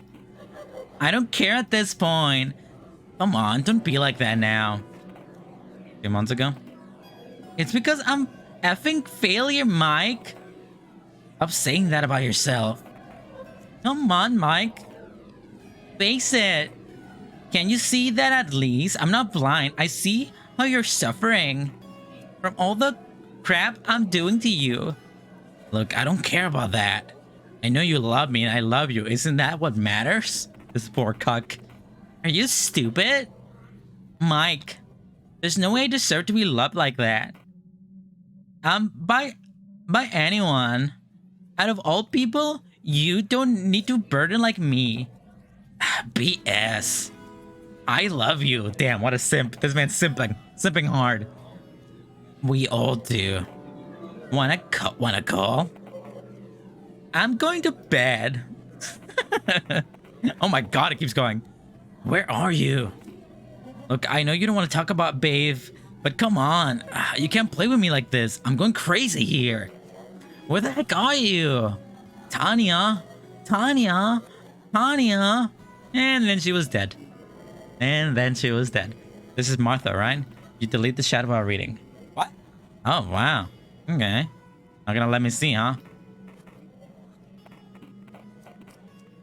I don't care at this point. Come on, don't be like that now. 2 months ago. It's because I'm effing failure, Mike. Stop saying that about yourself. Come on, Mike. Face it. Can you see that at least? I'm not blind. I see how you're suffering from all the crap I'm doing to you. Look, I don't care about that. I know you love me and I love you. Isn't that what matters? This poor cuck. Are you stupid? Mike, there's no way I deserve to be loved like that. By anyone. Out of all people, you don't need to burden like me. BS. I love you. Damn, what a simp. This man's simping hard. We all do. Wanna call? I'm going to bed. Oh my god, it keeps going. Where are you? Look, I know you don't want to talk about Babe, but come on. You can't play with me like this. I'm going crazy here. Where the heck are you? Tanya. And then she was dead. This is Martha, right? You delete the chat while reading. What? Oh, wow. Okay. Not gonna let me see, huh?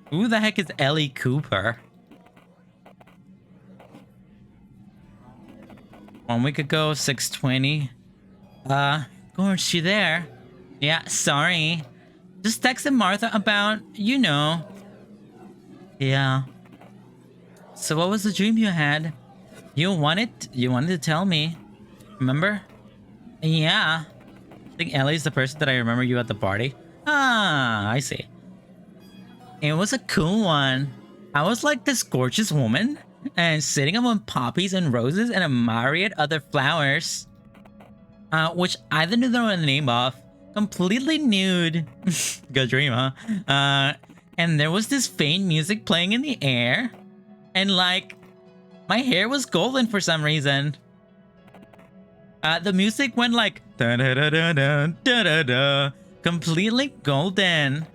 Who the heck is Ellie Cooper? 1 week ago, 6:20. Is she there? Yeah, sorry. Just texted Martha about, you know. Yeah. So what was the dream you had? You wanted to tell me. Remember? Yeah. I think Ellie's the person that I remember you at the party. Ah, I see. It was a cool one. I was like this gorgeous woman and sitting among poppies and roses and admiring other flowers. Which I didn't know the name of. Completely nude. Good dream, huh? And there was this faint music playing in the air. And like, my hair was golden for some reason. The music went like da da da da da da da da, completely golden.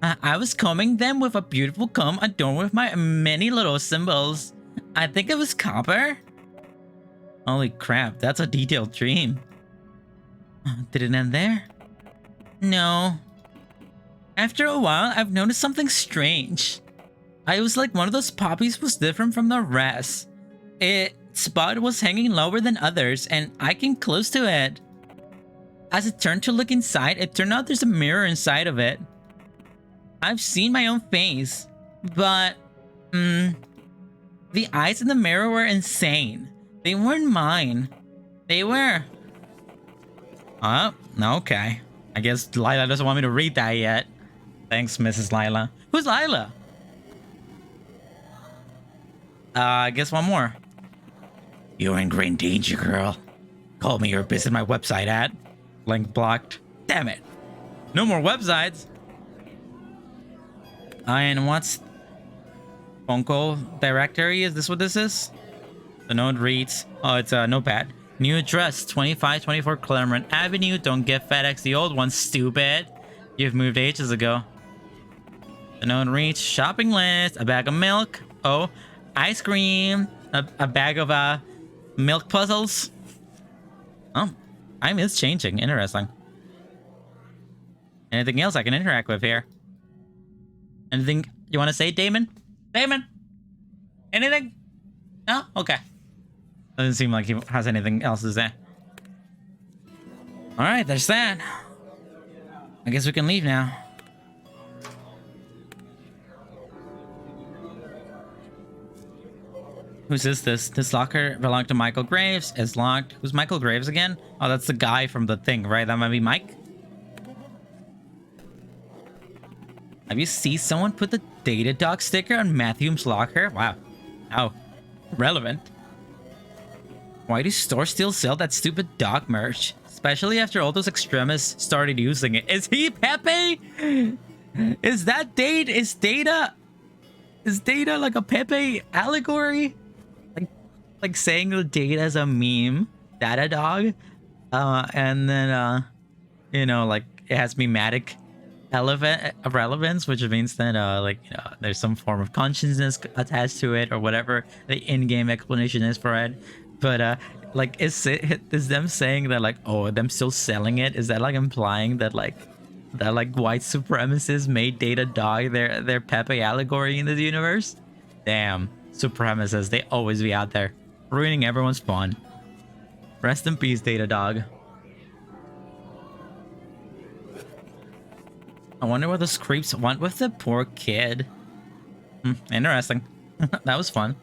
I was combing them with a beautiful comb adorned with my many little symbols. I think it was copper. Holy crap, that's a detailed dream. Did it end there? No. After a while, I've noticed something strange. I was like one of those poppies was different from the rest. Its spot was hanging lower than others, and I came close to it. As it turned to look inside, it turned out there's a mirror inside of it. I've seen my own face, but the eyes in the mirror were insane. They weren't mine. They were... Oh, okay. I guess Lila doesn't want me to read that yet. Thanks, Mrs. Lila. Who's Lila? I guess one more. You're in great danger, girl. Call me or visit my website at... Link blocked. Damn it. No more websites. And what's... Funko directory? Is this what this is? The note reads... Oh, it's a notepad. New address, 2524 Claremont Avenue. Don't get FedEx the old one, stupid. You've moved ages ago. The note reads... Shopping list. A bag of milk. Oh, ice cream. A bag of milk puzzles. Oh, time is changing. Interesting. Anything else I can interact with here? Anything you want to say, Damon? Damon? Anything? No? Okay. Doesn't seem like he has anything else to say. Alright, there's that. I guess we can leave now. Whose is this? This locker belonged to Michael Graves. It's locked. Who's Michael Graves again? Oh, that's the guy from the thing, right? That might be Mike. Have you seen someone put the Data Dog sticker on Matthew's locker? Wow. How relevant. Why do stores still sell that stupid dog merch? Especially after all those extremists started using it. Is he Pepe? Is that Data? Is Data like a Pepe allegory? Like saying the Data as a meme. Data dog. And then you know, like it has mematic relevance, which means that like, you know, there's some form of consciousness attached to it or whatever the in-game explanation is for it. But like, is them saying that like, oh, them still selling it? Is that like implying that like white supremacists made Data Dog their Pepe allegory in this universe? Damn, supremacists, they always be out there ruining everyone's fun. Rest in peace, Data Dog. I wonder what those creeps want with the poor kid. Interesting. That was fun.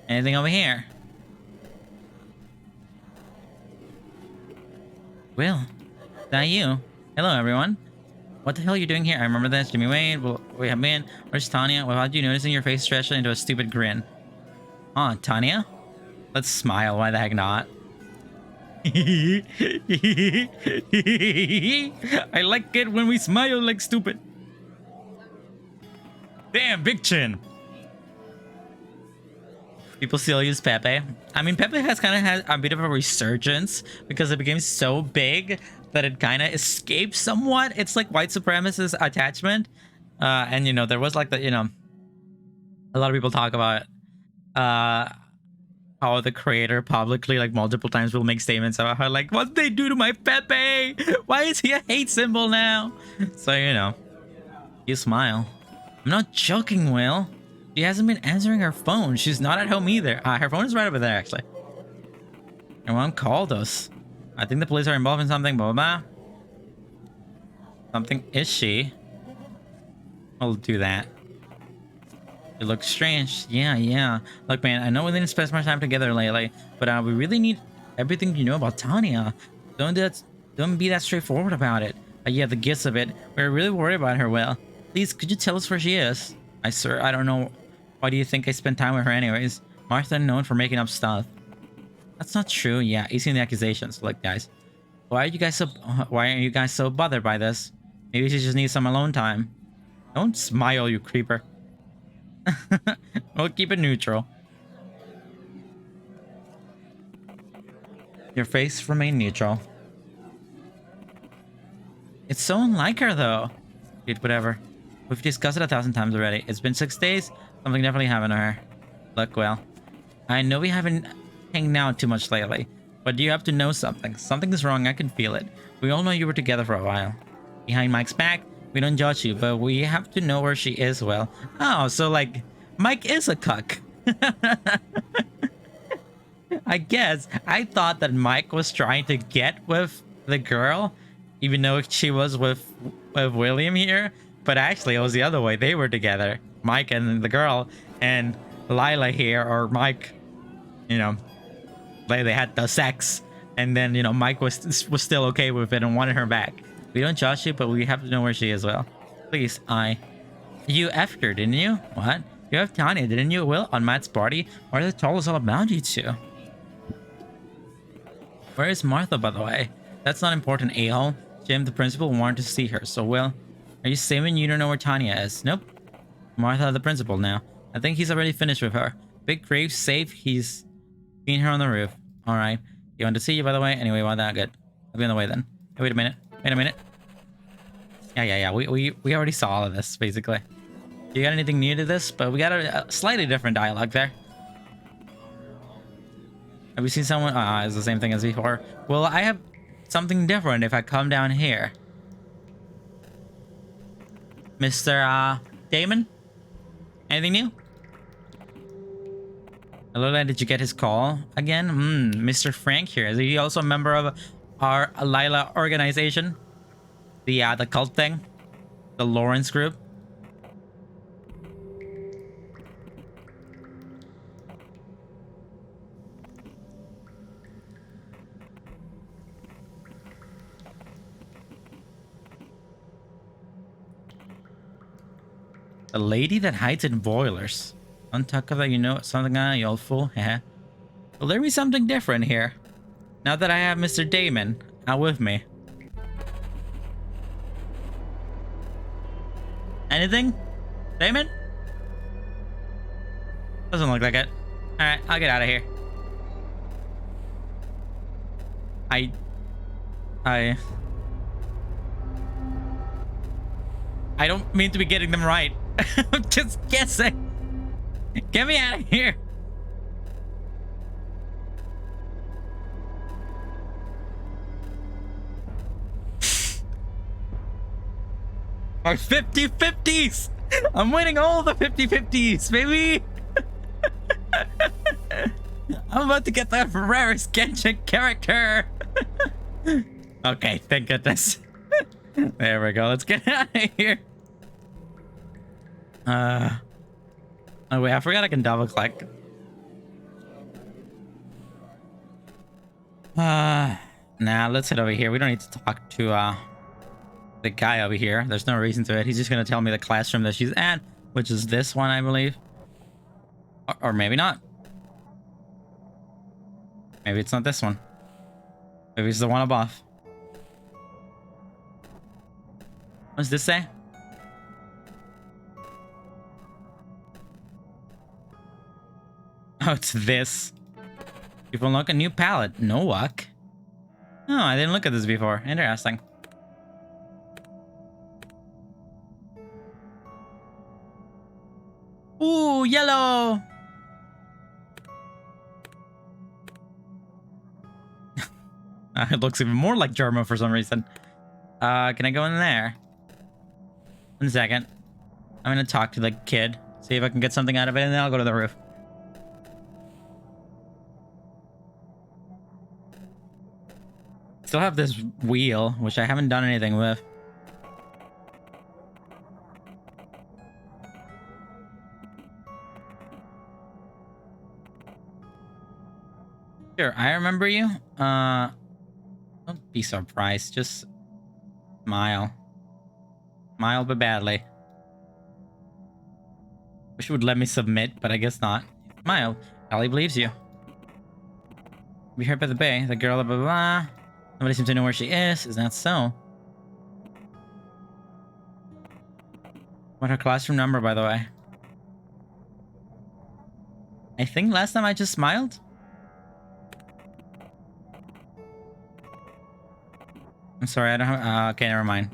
Anything over here? Will, is that you? Hello, everyone. What the hell are you doing here? I remember this. Jimmy Wade. Well, we have been. Where's Tanya? Without you noticing, your face stretched into a stupid grin. Huh, Tanya? Let's smile. Why the heck not? I like it when we smile like stupid. Damn, big chin. People still use Pepe. I mean, Pepe has kind of had a bit of a resurgence because it became so big that it kind of escaped somewhat. It's like white supremacist attachment. And, you know, there was like the, you know, a lot of people talk about how the creator publicly, like multiple times, will make statements about how, like, what they do to my Pepe? Why is he a hate symbol now? So, you know, you smile. I'm not joking, Will. She hasn't been answering her phone. She's not at home either. Her phone is right over there, actually. Your mom called us. I think the police are involved in something, blah, blah, blah. Something, is she? I'll do that. It looks strange. Yeah. Look, man, I know we didn't spend much time together lately, but we really need everything you know about Tanya. Don't be that straightforward about it. Yeah, the gist of it. We're really worried about her, Will. Please, could you tell us where she is? I don't know. Why do you think I spend time with her anyways? Martha known for making up stuff. That's not true. Yeah, easy on the accusations. Look, guys. Why are you guys so bothered by this? Maybe she just needs some alone time. Don't smile, you creeper. We'll keep it neutral. Your face remain neutral. It's so unlike her, though. Dude, whatever. We've discussed it 1,000 times already. It's been 6 days. Something definitely happened to her. Look, well, I know we haven't hanging out too much lately, but you have to know something. Something is wrong. I can feel it. We all know you were together for a while. Behind Mike's back, we don't judge you, but we have to know where she is, Well. Oh, so like, Mike is a cuck. I guess. I thought that Mike was trying to get with the girl, even though she was with William here. But actually, it was the other way. They were together. Mike and the girl, and Lila here, or Mike, you know, they had the sex. And then, you know, Mike was still okay with it and wanted her back. We don't judge you, but we have to know where she is, Well. Please, You effed her, didn't you? What? You have Tanya, didn't you, Will? On Matt's party? Martha told us all about you two. Where is Martha, by the way? That's not important, a-hole. Jim, the principal, wanted to see her, so Will... Are you saying you don't know where Tanya is? Nope. Martha, the principal now. I think he's already finished with her. Big grave safe. He's seen her on the roof. Alright. He wanted to see you, by the way. Anyway, well, that good. I'll be on the way then. Hey, wait a minute. Yeah. We already saw all of this, basically. You got anything new to this? But we got a slightly different dialogue there. Have we seen someone? It's the same thing as before. Well, I have something different if I come down here. Mr. Damon? Anything new? Hello, did you get his call again? Mr. Frank here. Is he also a member of our Lila organization? The cult thing? The Lawrence group? The lady that hides in boilers. On top of that, you know something, you old fool. Yeah. Will there be something different here? Now that I have Mr. Damon out with me. Anything? Damon? Doesn't look like it. Alright, I'll get out of here. I don't mean to be getting them right. I'm just guessing. Get me out of here. My 50-50s! I'm winning all the 50-50s, baby! I'm about to get the rarest Genshin character! Okay, thank goodness. There we go, let's get out of here. Oh wait, I forgot I can double click. Nah, let's head over here. We don't need to talk to the guy over here. There's no reason to it. He's just gonna tell me the classroom that she's at, which is this one, I believe. Or maybe not. Maybe it's not this one. Maybe it's the one above. What does this say? Oh, it's this. You've unlocked a new palette. No luck. Oh, I didn't look at this before. Interesting. Ooh, yellow. It looks even more like German for some reason. Can I go in there? 1 second. I'm gonna talk to the kid. See if I can get something out of it, and then I'll go to the roof. Still have this wheel, which I haven't done anything with. Sure, I remember you. Don't be surprised. Just smile. Smile, but badly. Wish you would let me submit, but I guess not. Smile. Ellie believes you. Be hurt by the bay. The girl, blah, blah, blah. Nobody seems to know where she is. Is that so? What her classroom number, by the way? I think last time I just smiled. I'm sorry, I don't have... okay, never mind.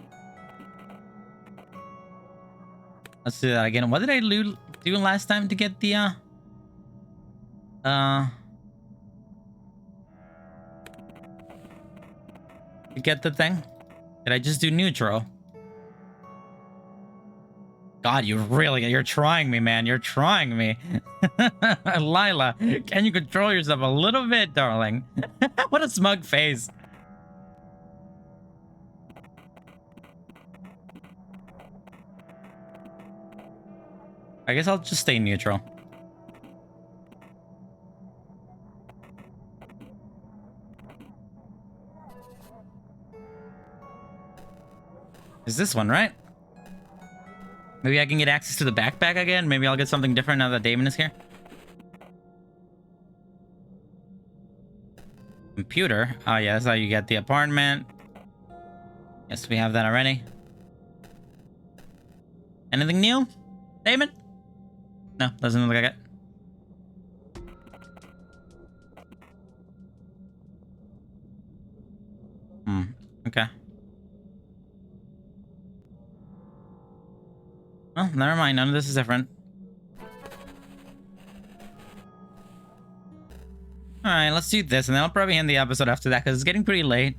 Let's do that again. What did I do last time to get the, to get the thing? Did I just do neutral? God, you're trying me, man. You're trying me. Lila, can you control yourself a little bit, darling? What a smug face. I guess I'll just stay neutral. Is this one, right? Maybe I can get access to the backpack again? Maybe I'll get something different now that Damon is here. Computer. Oh yeah, that's how you get the apartment. Yes, we have that already. Anything new? Damon? No, doesn't look like it. Okay. Well, never mind. None of this is different. Alright, let's do this, and then I'll probably end the episode after that, because it's getting pretty late.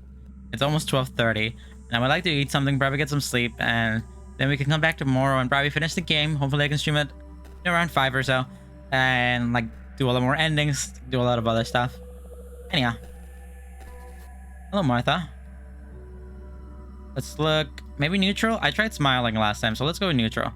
It's almost 12:30, and I would like to eat something, probably get some sleep, and then we can come back tomorrow and probably finish the game. Hopefully I can stream it around 5 or so, and like do a lot more endings, do a lot of other stuff. Anyhow. Hello, Martha. Let's look, maybe neutral? I tried smiling last time, so let's go with neutral.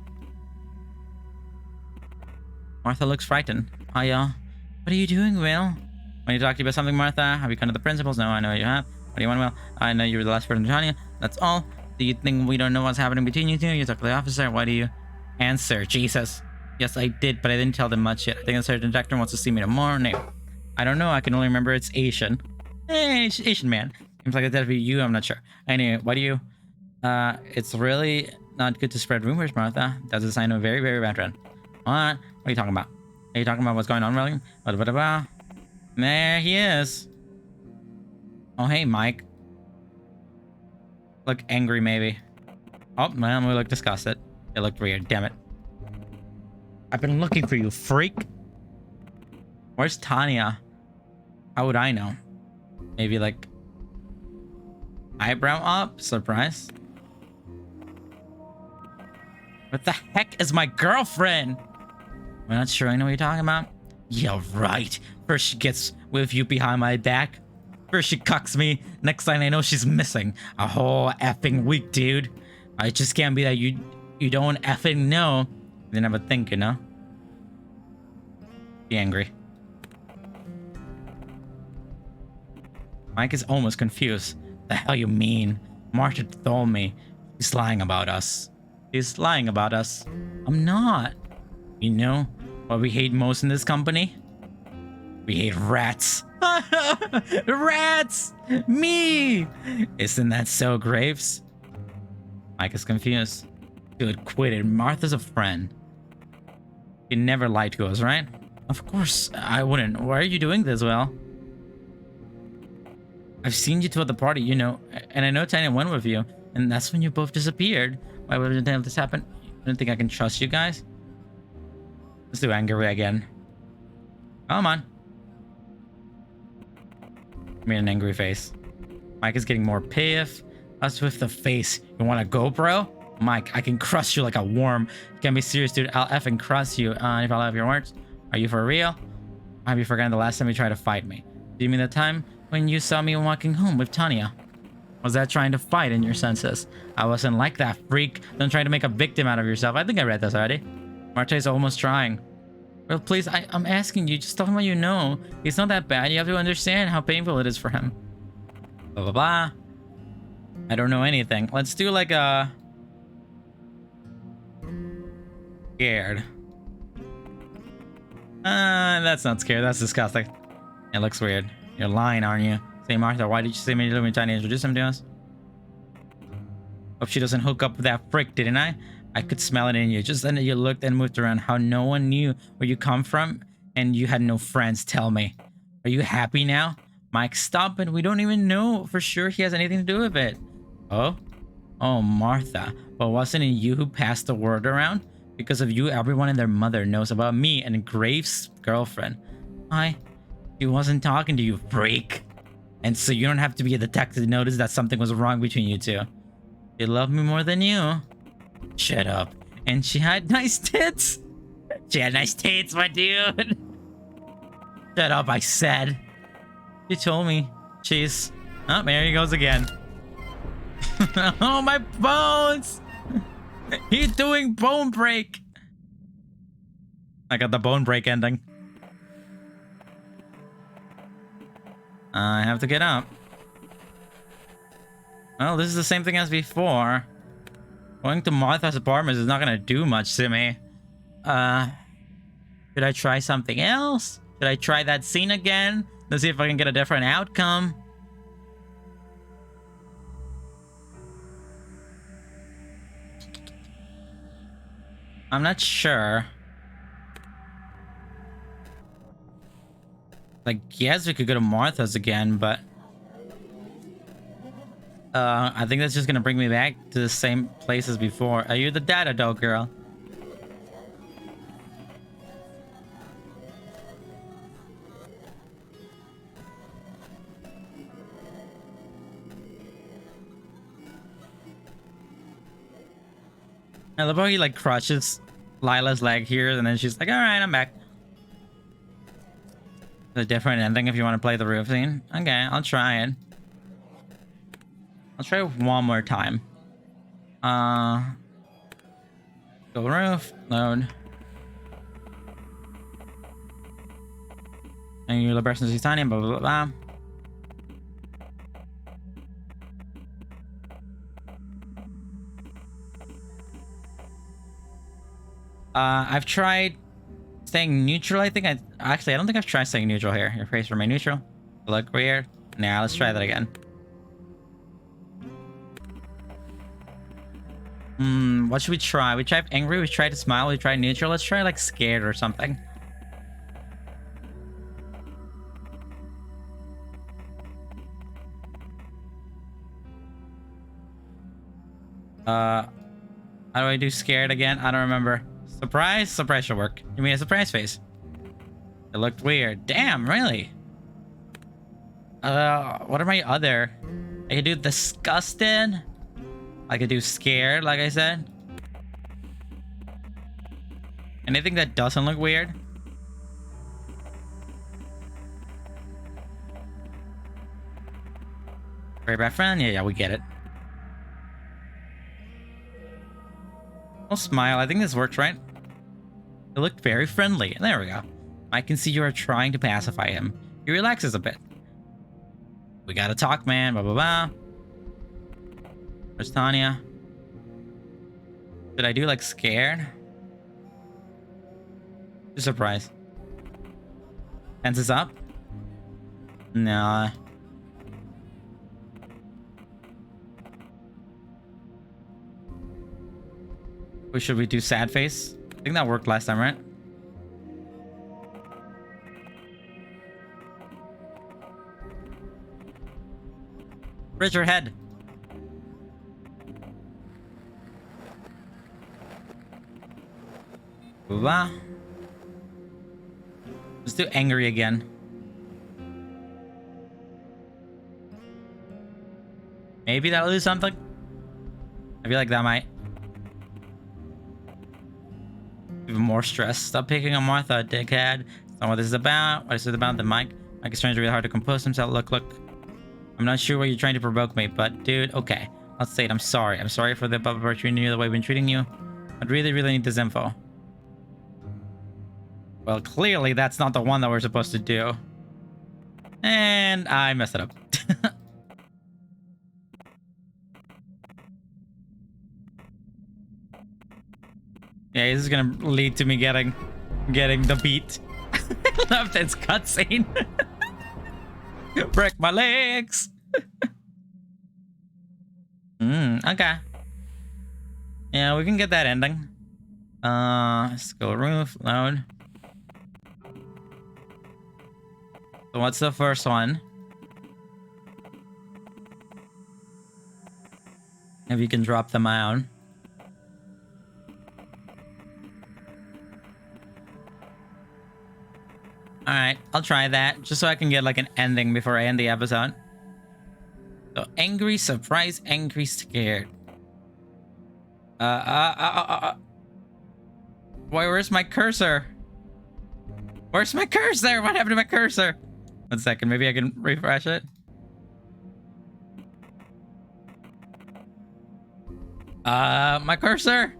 Martha looks frightened. Hiya. What are you doing, Will? Want to talk to you about something, Martha? Have you come to the principals? No, I know you have. What do you want, Will? I know you were the last person to tell you. That's all. Do you think we don't know what's happening between you two? You talk to the officer. Why do you answer? Jesus. Yes, I did, but I didn't tell them much yet. I think the sergeant detector wants to see me tomorrow. No. I don't know. I can only remember it's Asian. Hey, Asian man. Seems like that'd be you. I'm not sure. Anyway, what do you... it's really not good to spread rumors, Martha. That's a sign of a very, very bad trend. What? What are you talking about? Are you talking about what's going on, William? There he is. Oh, hey, Mike. Look angry, maybe. Oh, man, we look disgusted. It looked weird, damn it. I've been looking for you, freak. Where's Tanya? How would I know? Maybe, like... eyebrow up? Surprise. What the heck is my girlfriend? I'm not sure I know what you're talking about. Yeah, right. First she gets with you behind my back. First she cucks me. Next thing I know, she's missing. A whole effing week, dude. I just can't be that you don't effing know. You didn't have a think, you know? Be angry. Mike is almost confused. The hell you mean? Martha told me. He's lying about us. He's lying about us. I'm not. You know what we hate most in this company? We hate rats. Rats! Me! Isn't that so, Graves? Mike is confused. Dude, quit it. Martha's a friend. You never lied to us, right? Of course I wouldn't. Why are you doing this, Will? I've seen you two at the party, you know, and I know Tanya went with you, and that's when you both disappeared. Why would this happen? I don't think I can trust you guys. Let's do angry again. Come on. Made an angry face. Mike is getting more pissed. Us with the face. You want a GoPro? Mike, I can crush you like a worm. You can't be serious, dude. I'll effing crush you if I have your words. Are you for real? Have you forgotten the last time you tried to fight me? Do you mean the time when you saw me walking home with Tanya? Was that trying to fight in your senses? I wasn't like that, freak. Don't try to make a victim out of yourself. I think I read this already. Marte is almost trying. Well, please, I'm asking you. Just tell him what you know. He's not that bad. You have to understand how painful it is for him. Blah, blah, blah. I don't know anything. Let's do like a... Scared. That's not scared. That's disgusting. It looks weird. You're lying, aren't you? Say, Martha, why did you say me to me trying to introduce him to us? Hope she doesn't hook up with that frick, didn't I? I could smell it in you. Just then you looked and moved around. How no one knew where you come from and you had no friends. Tell me. Are you happy now? Mike, stop it. We don't even know for sure he has anything to do with it. Oh? Oh, Martha. But wasn't it you who passed the word around? Because of you, everyone and their mother knows about me and Graves' girlfriend. He wasn't talking to you, freak. And so you don't have to be a detective to notice that something was wrong between you two. He loved me more than you. Shut up. And she had nice tits. She had nice tits, my dude. Shut up, I said. You told me. Jeez. Oh, there he goes again. Oh, my bones. He's doing bone break. I got the bone break ending. I have to get up. Well, this is the same thing as before. Going to Martha's apartment is not gonna do much to me. Should I try something else? Should I try that scene again? Let's see if I can get a different outcome. I'm not sure. I guess we could go to Martha's again, but I think that's just gonna bring me back to the same place as before. Are you the data dog girl? I love how he like crushes Lila's leg here, and then she's like, all right, I'm back. A different ending if you want to play the roof scene. Okay, I'll try it. I'll try it one more time. Go roof, load. And you're the person who's tiny, blah blah blah. I've tried staying neutral. I don't think I've tried staying neutral here. Your face remain neutral. Look weird. Now let's try that again. What should we try? We tried angry, we tried to smile, we tried neutral. Let's try like scared or something. How do I do scared again? I don't remember. Surprise? Surprise should work. Give me a surprise face. It looked weird. Damn, really? What are my other? I could do disgusted. I could do scared, like I said. Anything that doesn't look weird? Very bad friend? Yeah, we get it. Oh, smile. I think this works, right? It looked very friendly. There we go. I can see you are trying to pacify him. He relaxes a bit. We gotta talk, man. Blah, blah, blah. Where's Tanya? Did I do, like, scared? Just surprised. Tenses up? Nah. Should we do sad face? I think that worked last time, right? Raise your head. Blah. Let's do angry again. Maybe that'll do something. I feel like that might. Even more stress. Stop picking on Martha, dickhead. That's not what this is about. What is it about? The Mike is trying really hard to compose himself. Look. I'm not sure why you're trying to provoke me, but dude, okay. Let's say it. I'm sorry. I'm sorry for the above treating you the way we've been treating you. I'd really need this info. Well, clearly that's not the one that we're supposed to do. And I messed it up. Yeah, this is gonna lead to me getting the beat. I love this cutscene. Break my legs. Okay. Yeah, we can get that ending. Skill roof, load. So what's the first one? If you can drop them out. Alright, I'll try that, just so I can get like an ending before I end the episode. So, angry, surprised, angry, scared. Where's my cursor? Where's my cursor? What happened to my cursor? 1 second, maybe I can refresh it. My cursor?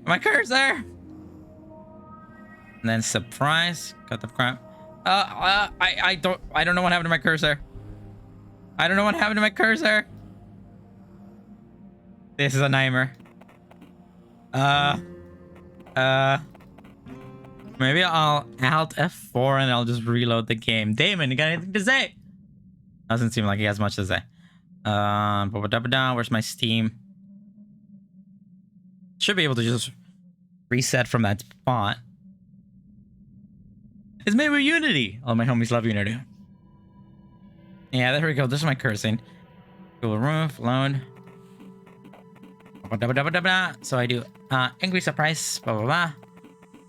My cursor? And then surprise. Cut the crap. I don't know what happened to my cursor. I don't know what happened to my cursor. This is a nightmare. Maybe I'll Alt F4 and I'll just reload the game. Damon, you got anything to say? Doesn't seem like he has much to say. Where's my Steam? Should be able to just reset from that spot. It's made with Unity. All my homies love Unity. Yeah, there we go. This is my cursing. Google roof, load. So I do angry, surprise, blah, blah, blah.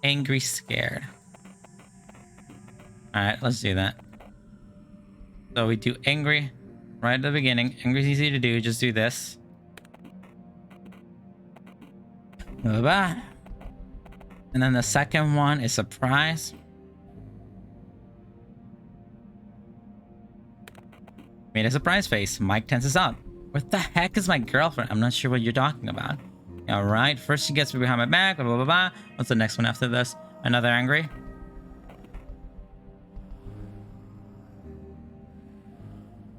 Angry, scared. Alright, let's do that. So we do angry right at the beginning. Angry is easy to do. Just do this. Blah, blah, blah. And then the second one is surprise. Made a surprise face. Mike tenses up. What the heck is my girlfriend? I'm not sure what you're talking about. Alright, first she gets me behind my back, blah, blah, blah, blah. What's the next one after this? Another angry?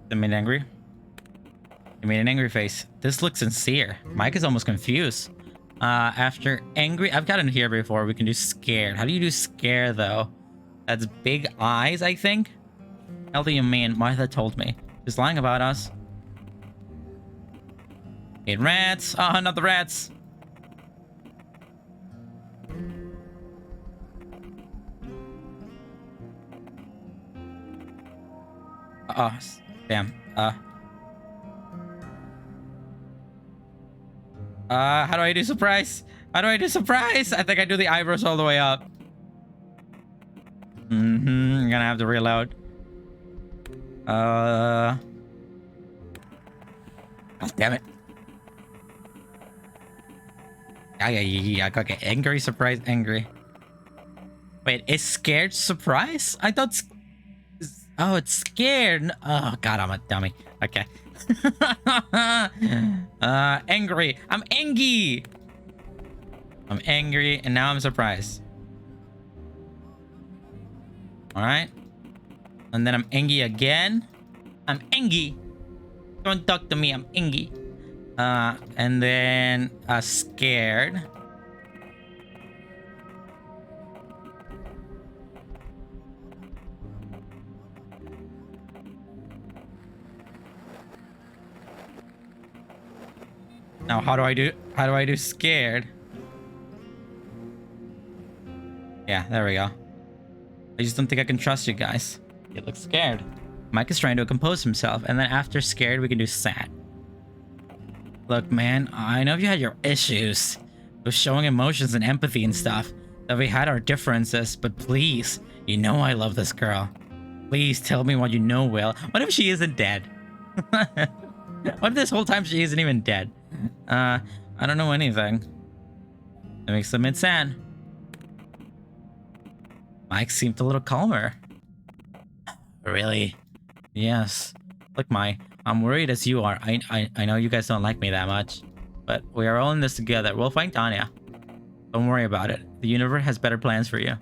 They made angry? They made an angry face. This looks sincere. Mike is almost confused. After angry, I've gotten here before. We can do scared. How do you do scare, though? That's big eyes, I think? How do you mean? Martha told me. She's lying about us. Hate rats. Oh, not the rats. Oh, damn. How do I do surprise? How do I do surprise? I think I do the eyebrows all the way up. I'm gonna have to reload. God damn it. I got angry, surprised, angry. Wait, is scared surprise? I thought. Oh, it's scared. Oh God, I'm a dummy. Okay. Angry. I'm angry. I'm angry, and now I'm surprised. All right. And then I'm angry again. I'm angry. Don't talk to me. I'm angry. And then scared. Now, how do I do scared? Yeah, there we go. I just don't think I can trust you guys. You look scared. Mike is trying to compose himself, and then after scared, we can do sad. Look, man, I know you had your issues with showing emotions and empathy and stuff, that we had our differences, but please, you know I love this girl. Please tell me what you know, Will. What if she isn't dead? What if this whole time she isn't even dead? I don't know anything. That makes them sad. Mike seemed a little calmer. Really? Yes. Look, I'm worried as you are. I know you guys don't like me that much, but we are all in this together. We'll find Tanya. Don't worry about it. The universe has better plans for you.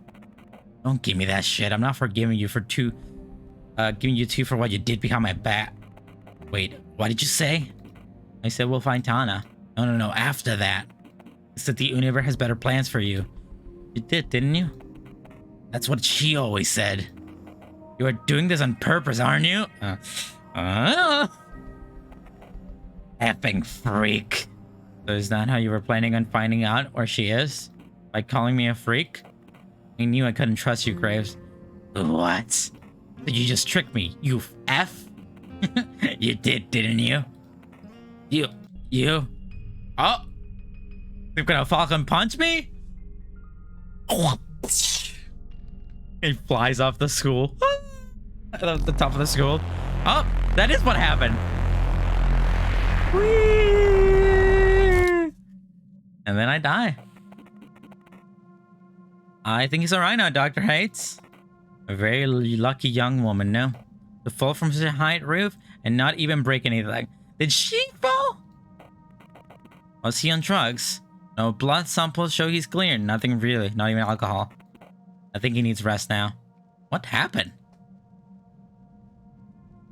Don't give me that shit. I'm not forgiving you for giving you two for what you did behind my back. Wait, what did you say? I said we'll find Tana. No, after that. I said the universe has better plans for you. You did, didn't you? That's what she always said. You are doing this on purpose, aren't you? Effing freak. So is that how you were planning on finding out where she is? By calling me a freak? I knew I couldn't trust you, Graves. What? Did you just trick me, you F? You did, didn't you? You? Oh! You're gonna fucking punch me? He flies off the school. At the top of the school. Oh, that is what happened. Whee! And then I die. I think he's alright now, Dr. Hates. A very lucky young woman, no? To fall from such a high roof and not even break anything. Did she fall? Was he on drugs? No blood samples show he's clear. Nothing really. Not even alcohol. I think he needs rest now. What happened?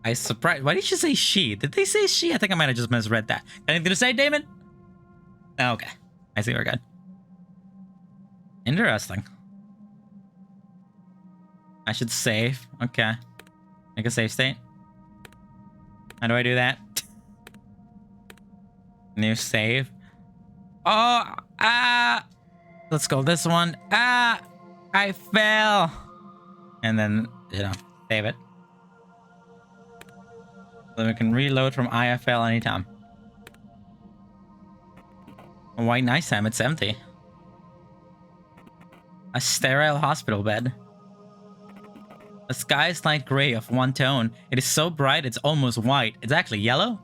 I surprised. Why did you say she? Did they say she? I think I might have just misread that. Anything to say, Damon? Okay. I see we're good. Interesting. I should save. Okay. Make a save state. How do I do that? New save. Oh, let's go this one. I fell. And then, save it. Then we can reload from IFL anytime. A white nice time, it's empty. A sterile hospital bed. The sky is light gray of one tone. It is so bright it's almost white. It's actually yellow.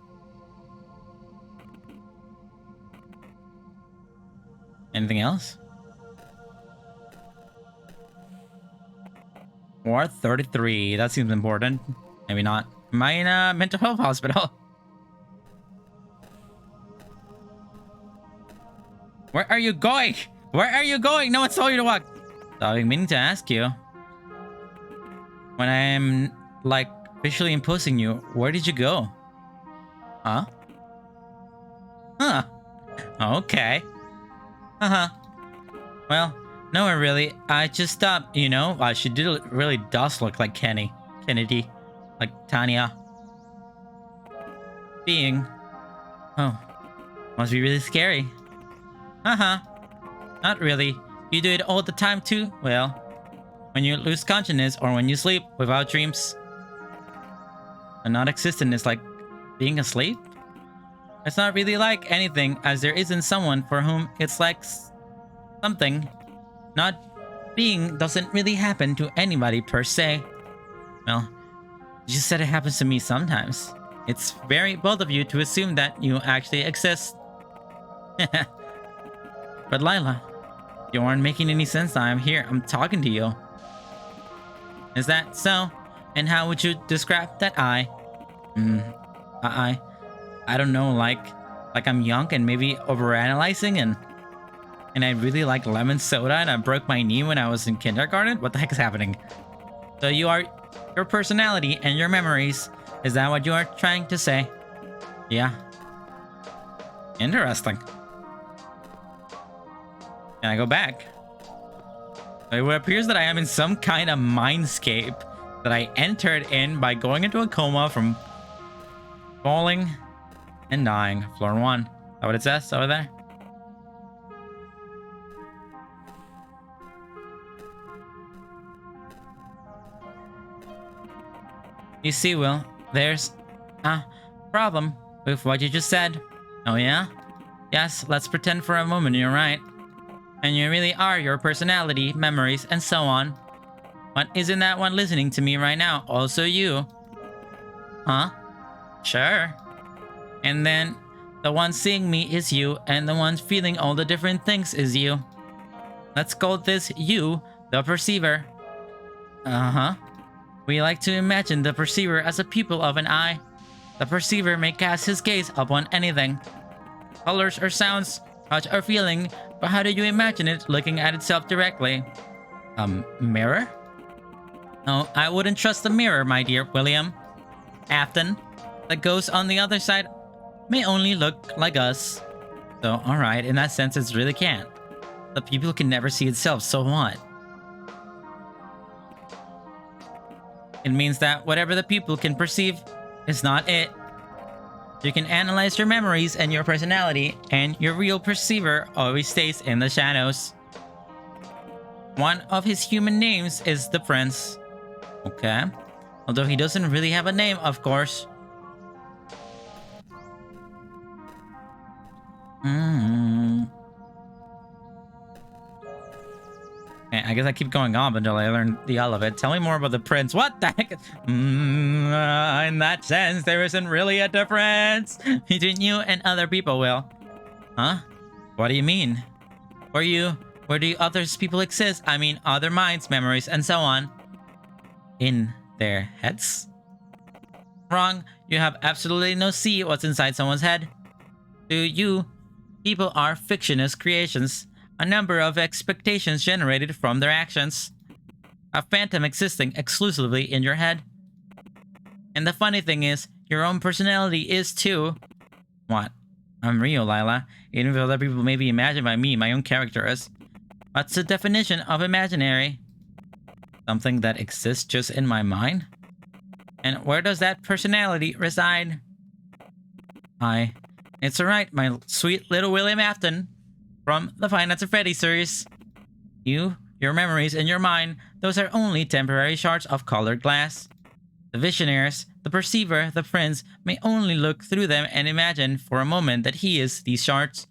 Anything else? Ward 33. That seems important. Maybe not. Am I in a mental health hospital? Where are you going? Where are you going? No one told you to walk. So I've been meaning to ask you. When I'm, like, visually imposing you, where did you go? Huh? Huh. Okay. Uh-huh. Well, nowhere really. I just thought, she really does look like Kennedy. Like Tanya. Being. Oh. Must be really scary. Uh-huh. Not really. You do it all the time too? Well, when you lose consciousness or when you sleep without dreams. And not existent is like being asleep? It's not really like anything, as there isn't someone for whom it's like something. Not being doesn't really happen to anybody per se. Well, you said it happens to me sometimes. It's very bold of you to assume that you actually exist. But Lila, you aren't making any sense. I'm here. I'm talking to you. Is that so? And how would you describe that eye? I don't know, like I'm young and maybe overanalyzing and I really like lemon soda and I broke my knee when I was in kindergarten? What the heck is happening? So you are your personality and your memories. Is that what you are trying to say? Yeah. Interesting. Can I go back? It appears that I am in some kind of mindscape that I entered in by going into a coma from falling and dying. Floor 1. Is that what it says over there? You see, Will, there's a problem with what you just said. Oh yeah? Yes, let's pretend for a moment you're right. And you really are your personality, memories, and so on. But isn't that one listening to me right now also you? Huh? Sure. And then the one seeing me is you, and the one feeling all the different things is you. Let's call this you, the perceiver. Uh-huh. We like to imagine the perceiver as a pupil of an eye. The perceiver may cast his gaze upon anything. Colors or sounds, touch or feeling, but how do you imagine it looking at itself directly? Mirror? No, I wouldn't trust the mirror, my dear William. Afton, the ghost on the other side may only look like us. So, alright, in that sense, it really can't. The people can never see itself, so what? It means that whatever the people can perceive is not it. You can analyze your memories and your personality, and your real perceiver always stays in the shadows. One of his human names is the Prince. Okay. Although he doesn't really have a name, of course. Okay, I guess I keep going on until I learn the all of it. Tell me more about the Prince. What the heck? In that sense, there isn't really a difference between you and other people, Will. Huh? What do you mean? Where do you other people exist? I mean, other minds, memories, and so on. In their heads? Wrong. You have absolutely no see what's inside someone's head. To you, people are fictitious creations. A number of expectations generated from their actions. A phantom existing exclusively in your head. And the funny thing is, your own personality is too. What? I'm real, Lila. Even if other people may be imagined by me, my own character is. What's the definition of imaginary? Something that exists just in my mind? And where does that personality reside? It's alright, my sweet little William Afton. From the Five Nights at Freddy's series. You, your memories, and your mind, those are only temporary shards of colored glass. The visionaries, the perceiver, the prince, may only look through them and imagine for a moment that he is these shards.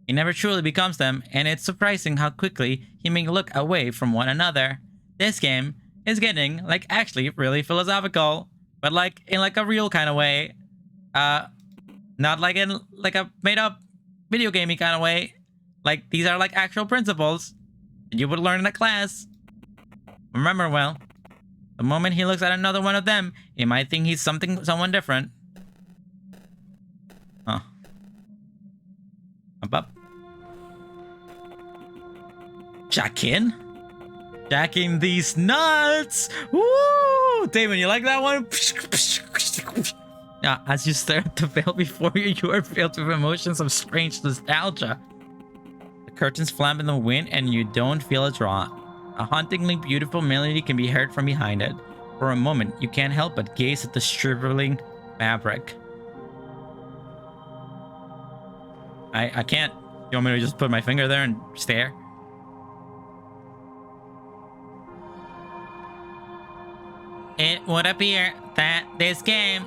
He never truly becomes them, and it's surprising how quickly he may look away from one another. This game is getting, like, actually really philosophical, but like, in like a real kind of way. Not like in like a made-up video gamey kind of way. Like, these are like actual principles that you would learn in a class. Remember, well, the moment he looks at another one of them, he might think he's someone different. Huh. Up. Jackin? Jacking these nuts! Woo! Damon, you like that one? Yeah, as you stare at the veil before you, you are filled with emotions of strange nostalgia. The curtains flap in the wind and you don't feel a draw. A hauntingly beautiful melody can be heard from behind it. For a moment, you can't help but gaze at the shriveling fabric. I can't. You want me to just put my finger there and stare? It would appear that this game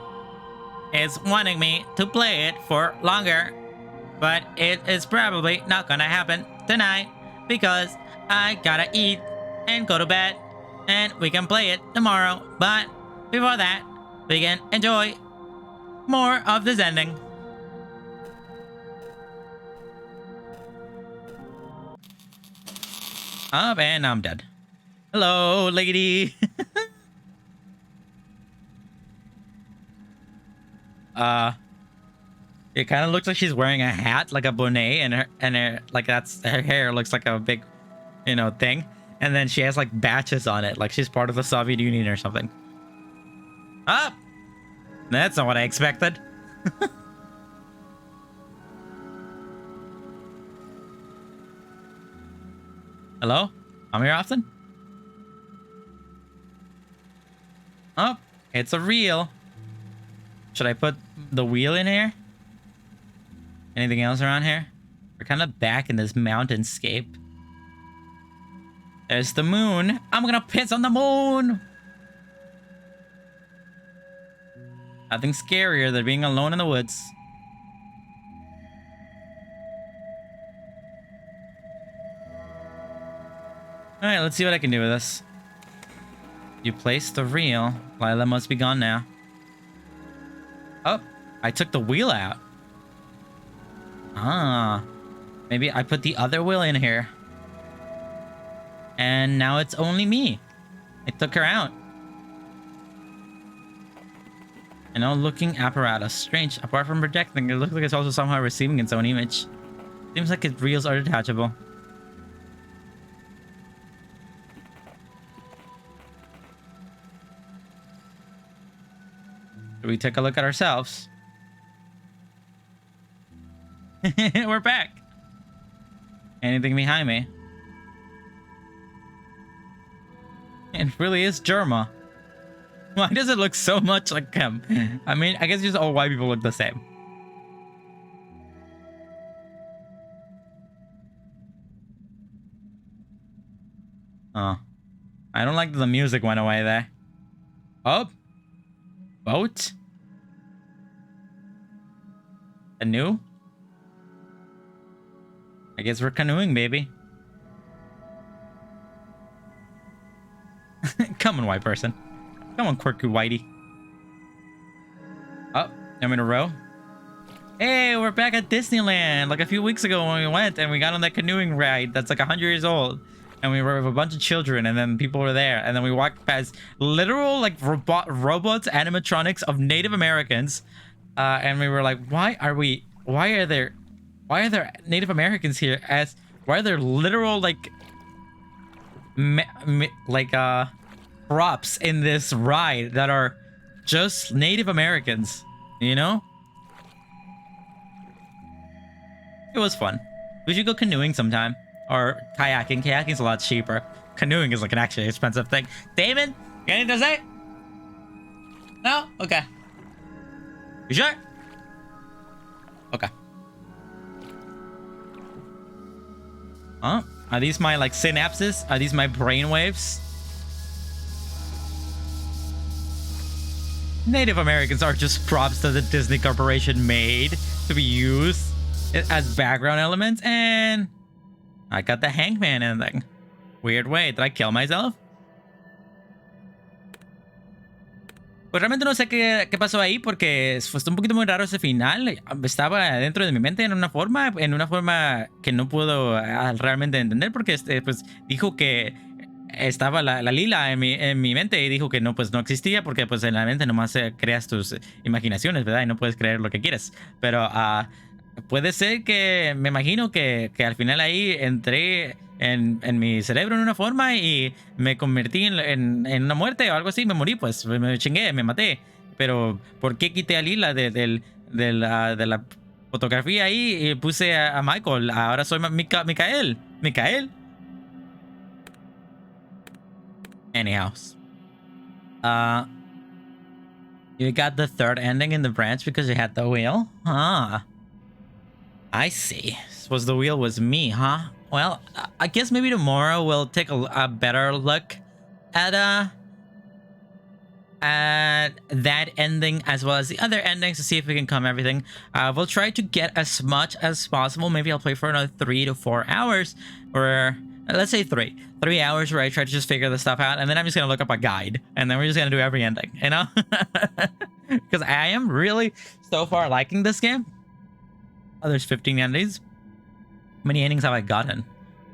is wanting me to play it for longer. But it is probably not gonna happen tonight because I gotta eat and go to bed, and we can play it tomorrow. But before that, we can enjoy more of this ending. Up, and I'm dead. Hello, lady. It kind of looks like she's wearing a hat, like a bonnet, and her like her hair looks like a big, thing. And then she has like batches on it, like she's part of the Soviet Union or something. Ah, that's not what I expected. Hello? I'm here often? Oh, it's a reel. Should I put the wheel in here? Anything else around here? We're kind of back in this mountainscape. There's the moon. I'm gonna piss on the moon. Nothing scarier than being alone in the woods. Alright, let's see what I can do with this. You placed the reel. Lila must be gone now. Oh, I took the wheel out. Ah, maybe I put the other wheel in here. And now it's only me. I took her out. Looking apparatus. Strange. Apart from projecting, it looks like it's also somehow receiving its own image. Seems like its reels are detachable. Do we take a look at ourselves? We're back. Anything behind me? It really is Germa. Why does it look so much like him? I mean, I guess just all white people look the same. Oh. I don't like that the music went away there. Oh. Boat? Canoe? I guess we're canoeing, baby. Come on, white person. Come on, quirky whitey. Oh, I'm in a row. Hey, we're back at Disneyland. Like a few weeks ago when we went and we got on that canoeing ride that's like 100 years old. And we were with a bunch of children, and then people were there. And then we walked past literal like robots, animatronics of Native Americans. And we were like, why are there Native Americans here? Why are there literal like props in this ride that are just Native Americans, you know? It was fun. We should go canoeing sometime. Or kayaking. Kayaking's a lot cheaper. Canoeing is like an actually expensive thing. Damon, you got anything to say? No? Okay. You sure? Okay. Huh? Are these my like synapses? Are these my brainwaves? Native Americans are just props that the Disney Corporation made to be used as background elements, and I got the hangman ending. Weird way. Did I kill myself? Pues realmente no sé qué pasó ahí porque fue un poquito muy raro ese final. Estaba dentro de mi mente en una forma que no puedo realmente entender porque pues dijo que estaba la Lila en mi mente y dijo que no, pues no existía porque pues en la mente nomás creas tus imaginaciones, ¿verdad? Y no puedes creer lo que quieres. Pero puede ser que me imagino que al final ahí entré en mi cerebro en una forma y me convertí en una muerte o algo así. Me morí, pues me chingué, me maté. Pero ¿por qué quité a Lila de la fotografía ahí y puse a Michael? Ahora soy Mikael. ¿Mikael? Anyhow. You got the third ending in the branch because you had the wheel? Ah. I see. Suppose the wheel was me, huh? Well, I guess maybe tomorrow we'll take a better look at that ending as well as the other endings to see if we can come everything. We'll try to get as much as possible. Maybe I'll play for another 3 to 4 hours, or let's say 3 hours where I try to just figure this stuff out, and then I'm just gonna look up a guide, and then we're just gonna do every ending, you know? Because I am really so far liking this game. Oh, there's 15 endings. How many endings have I gotten?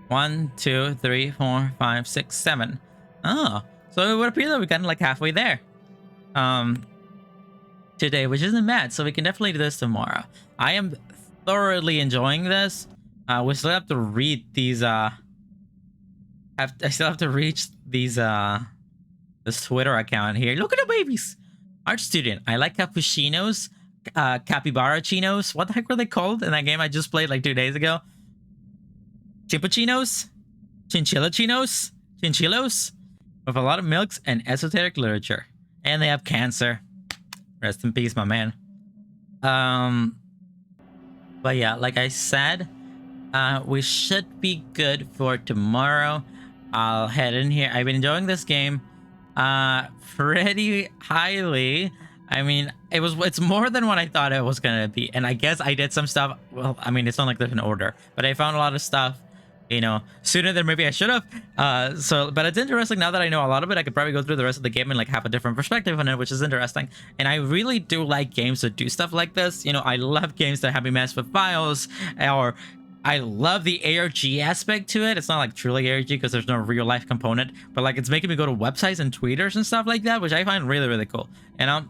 1, 1, 2, 3, 4, 5, 6, 7. Oh, so it would appear that we're kind of like halfway there. Today, which isn't bad. So we can definitely do this tomorrow. I am thoroughly enjoying this. We still have to read these. I still have to reach these. This Twitter account here. Look at the babies. Art student. I like cappuccinos. Capybara chinos. What the heck were they called in that game I just played like 2 days ago? Chimpuchinos? Chinchillachinos? Chinchillos? With a lot of milks and esoteric literature. And they have cancer. Rest in peace, my man. But yeah, like I said, we should be good for tomorrow. I'll head in here. I've been enjoying this game pretty highly. I mean, it's more than what I thought it was gonna be, and I guess I did some stuff. Well, I mean, it's not like there's an order, but I found a lot of stuff, you know, sooner than maybe I should have. But it's interesting now that I know a lot of it. I could probably go through the rest of the game and like have a different perspective on it, which is interesting. And I really do like games that do stuff like this. You know, I love games that have me mess with files, or I love the ARG aspect to it. It's not like truly ARG because there's no real life component, but like it's making me go to websites and tweeters and stuff like that, which I find really, really cool. You know,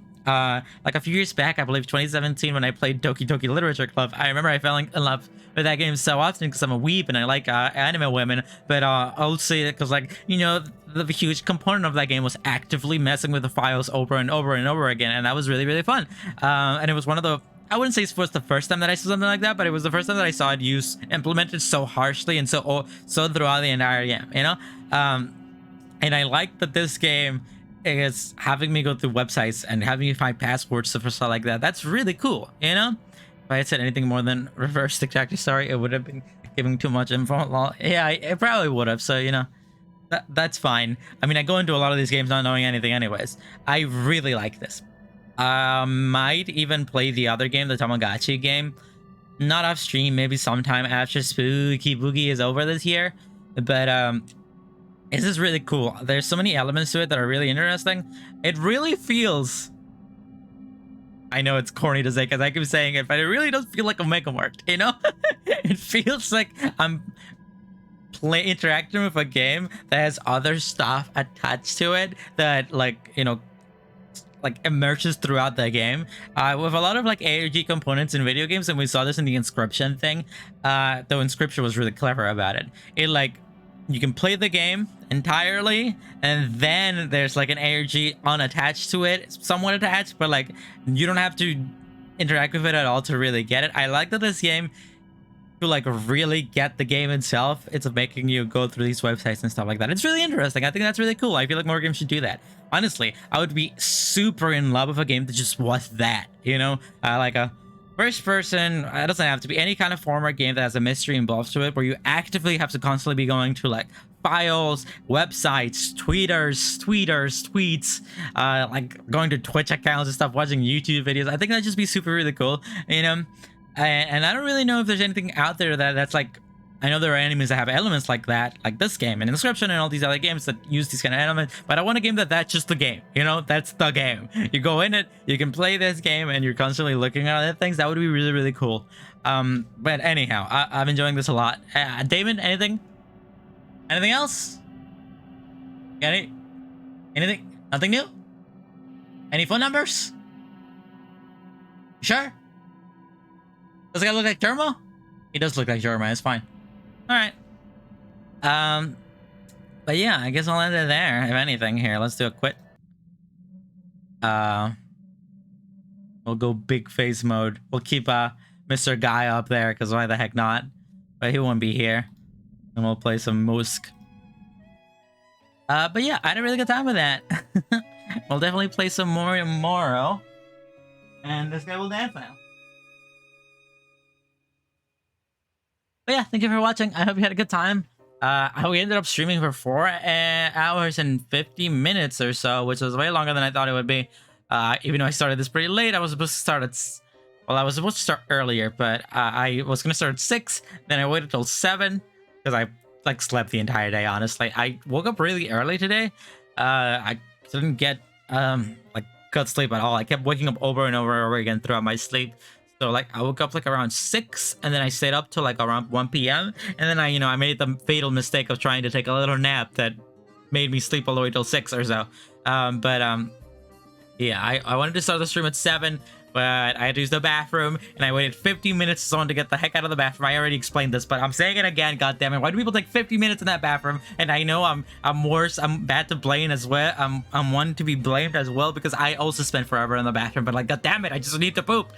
like a few years back, I believe 2017, when I played Doki Doki Literature Club, I remember I fell in love with that game so often because I'm a weeb and I like anime women. But I'll say it because, like, you know, the huge component of that game was actively messing with the files over and over and over again, and that was really, really fun. And it was one of the, I wouldn't say it was the first time that I saw something like that, but it was the first time that I saw it implemented so harshly and so throughout the entire game, you know? And I like that this game is having me go through websites and having me find passwords for stuff like that. That's really cool, you know? If I had said anything more than reverse exactly sorry, it would have been giving too much info. Yeah, it probably would have, so, you know, that's fine. I mean, I go into a lot of these games not knowing anything anyways. I really like this. Might even play the other game, the Tamagotchi game. Not off stream, maybe sometime after Spooky Boogie is over this year. But this is really cool. There's so many elements to it that are really interesting. It really feels, I know it's corny to say because I keep saying it, but it really does feel like Omega Mart, you know? It feels like I'm interacting with a game that has other stuff attached to it that, like, you know, like emerges throughout the game with a lot of like ARG components in video games, and we saw this in the Inscription thing. Though Inscription was really clever about it. It, like, you can play the game entirely, and then there's like an ARG unattached to it, somewhat attached, but like you don't have to interact with it at all to really get it. I like that this game, to like really get the game itself, it's making you go through these websites and stuff like that. It's really interesting. I think that's really cool. I feel like more games should do that. Honestly, I would be super in love with a game that just was that, you know, like a first person. It doesn't have to be any kind of format game that has a mystery involved to it, where you actively have to constantly be going to like files, websites, tweets, like going to Twitch accounts and stuff, watching YouTube videos. I think that'd just be super really cool, you know. And I don't really know if there's anything out there that's like, I know there are enemies that have elements like that, like this game and Inscription and all these other games that use these kind of elements, but I want a game that's just the game, you know? That's the game. You go in it, you can play this game, and you're constantly looking at other things. That would be really, really cool. But anyhow, I'm enjoying this a lot. Damon, anything else? Anything? Nothing new? Any phone numbers? Sure? Does the guy look like Jerma? He does look like Jerma. It's fine. All right. But yeah, I guess I'll end it there. If anything, here, let's do a quit. We'll go big face mode. We'll keep Mr. Guy up there, because why the heck not? But he won't be here. And we'll play some Musk. But yeah, I had a really good time with that. We'll definitely play some more tomorrow. And this guy will dance now. But yeah, thank you for watching. I hope you had a good time. We ended up streaming for 4 hours and 50 minutes or so, which was way longer than I thought it would be. Even though I started this pretty late, I was supposed to start at... Well, I was supposed to start earlier, but I was going to start at 6. Then I waited till 7, because I like slept the entire day, honestly. I woke up really early today. I didn't get like good sleep at all. I kept waking up over and over and over again throughout my sleep. So like I woke up like around 6, and then I stayed up till like around 1 p.m. And then I made the fatal mistake of trying to take a little nap that made me sleep all the way till 6 or so. Yeah, I wanted to start the stream at 7, but I had to use the bathroom, and I waited 50 minutes for someone to get the heck out of the bathroom. I already explained this, but I'm saying it again, goddammit. Why do people take 50 minutes in that bathroom? And I know I'm worse. I'm bad to blame as well. I'm one to be blamed as well, because I also spent forever in the bathroom, but like, goddammit, I just need to poop.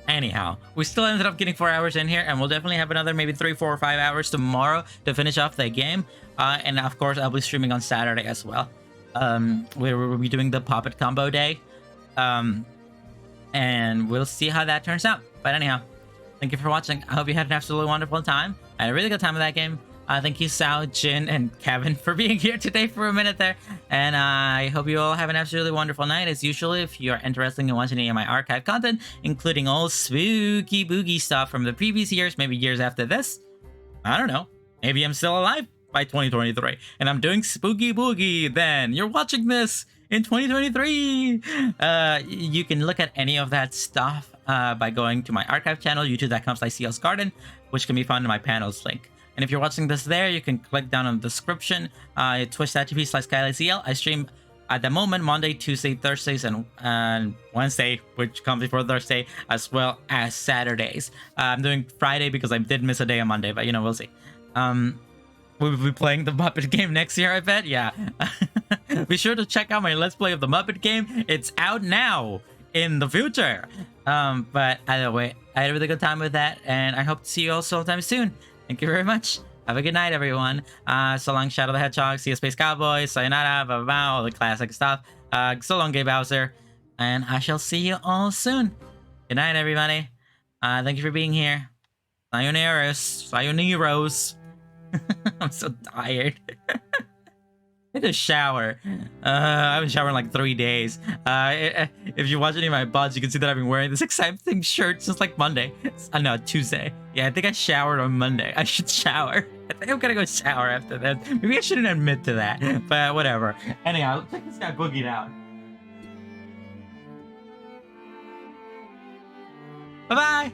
Anyhow, we still ended up getting 4 hours in here, and we'll definitely have another maybe 3, 4, or 5 hours tomorrow to finish off the game. And of course, I'll be streaming on Saturday as well. We'll be doing the puppet combo day, and we'll see how that turns out. But anyhow, thank you for watching. I hope you had an absolutely wonderful time. I had a really good time with that game. Thank you, Sao, Jin, and Kevin for being here today for a minute there. And I hope you all have an absolutely wonderful night. As usual, if you're interested in watching any of my archive content, including all spooky boogie stuff from the previous years, maybe years after this, I don't know. Maybe I'm still alive by 2023, and I'm doing Spooky Boogie, then you're watching this in 2023. You can look at any of that stuff by going to my archive channel, youtube.com/CLsGarden, which can be found in my panels link. And if you're watching this there, you can click down on the description, twitch.tv/SkylightCL. I stream at the moment Monday, Tuesday, Thursdays, and Wednesday, which comes before Thursday, as well as Saturdays. I'm doing Friday because I did miss a day on Monday, but we'll see. We'll be playing the Muppet game next year, I bet. Yeah. Be sure to check out my Let's Play of the Muppet game. It's out now in the future. But either way, I had a really good time with that, and I hope to see you all sometime soon. Thank you very much. Have a good night, everyone. So long, Shadow the Hedgehog. See you, Space Cowboy. Sayonara, bye-bye, all the classic stuff. So long, Gay Bowser. And I shall see you all soon. Good night, everybody. Thank you for being here. Sayonara. Sayoniros. I'm so tired. I had a shower. I haven't showered in like 3 days. If you watch any of my VODs, you can see that I've been wearing this exact same shirt since like Monday. No, Tuesday. Yeah, I think I showered on Monday. I should shower. I think I'm gonna go shower after that. Maybe I shouldn't admit to that, but whatever. Anyhow, check this guy boogied out. Bye-bye.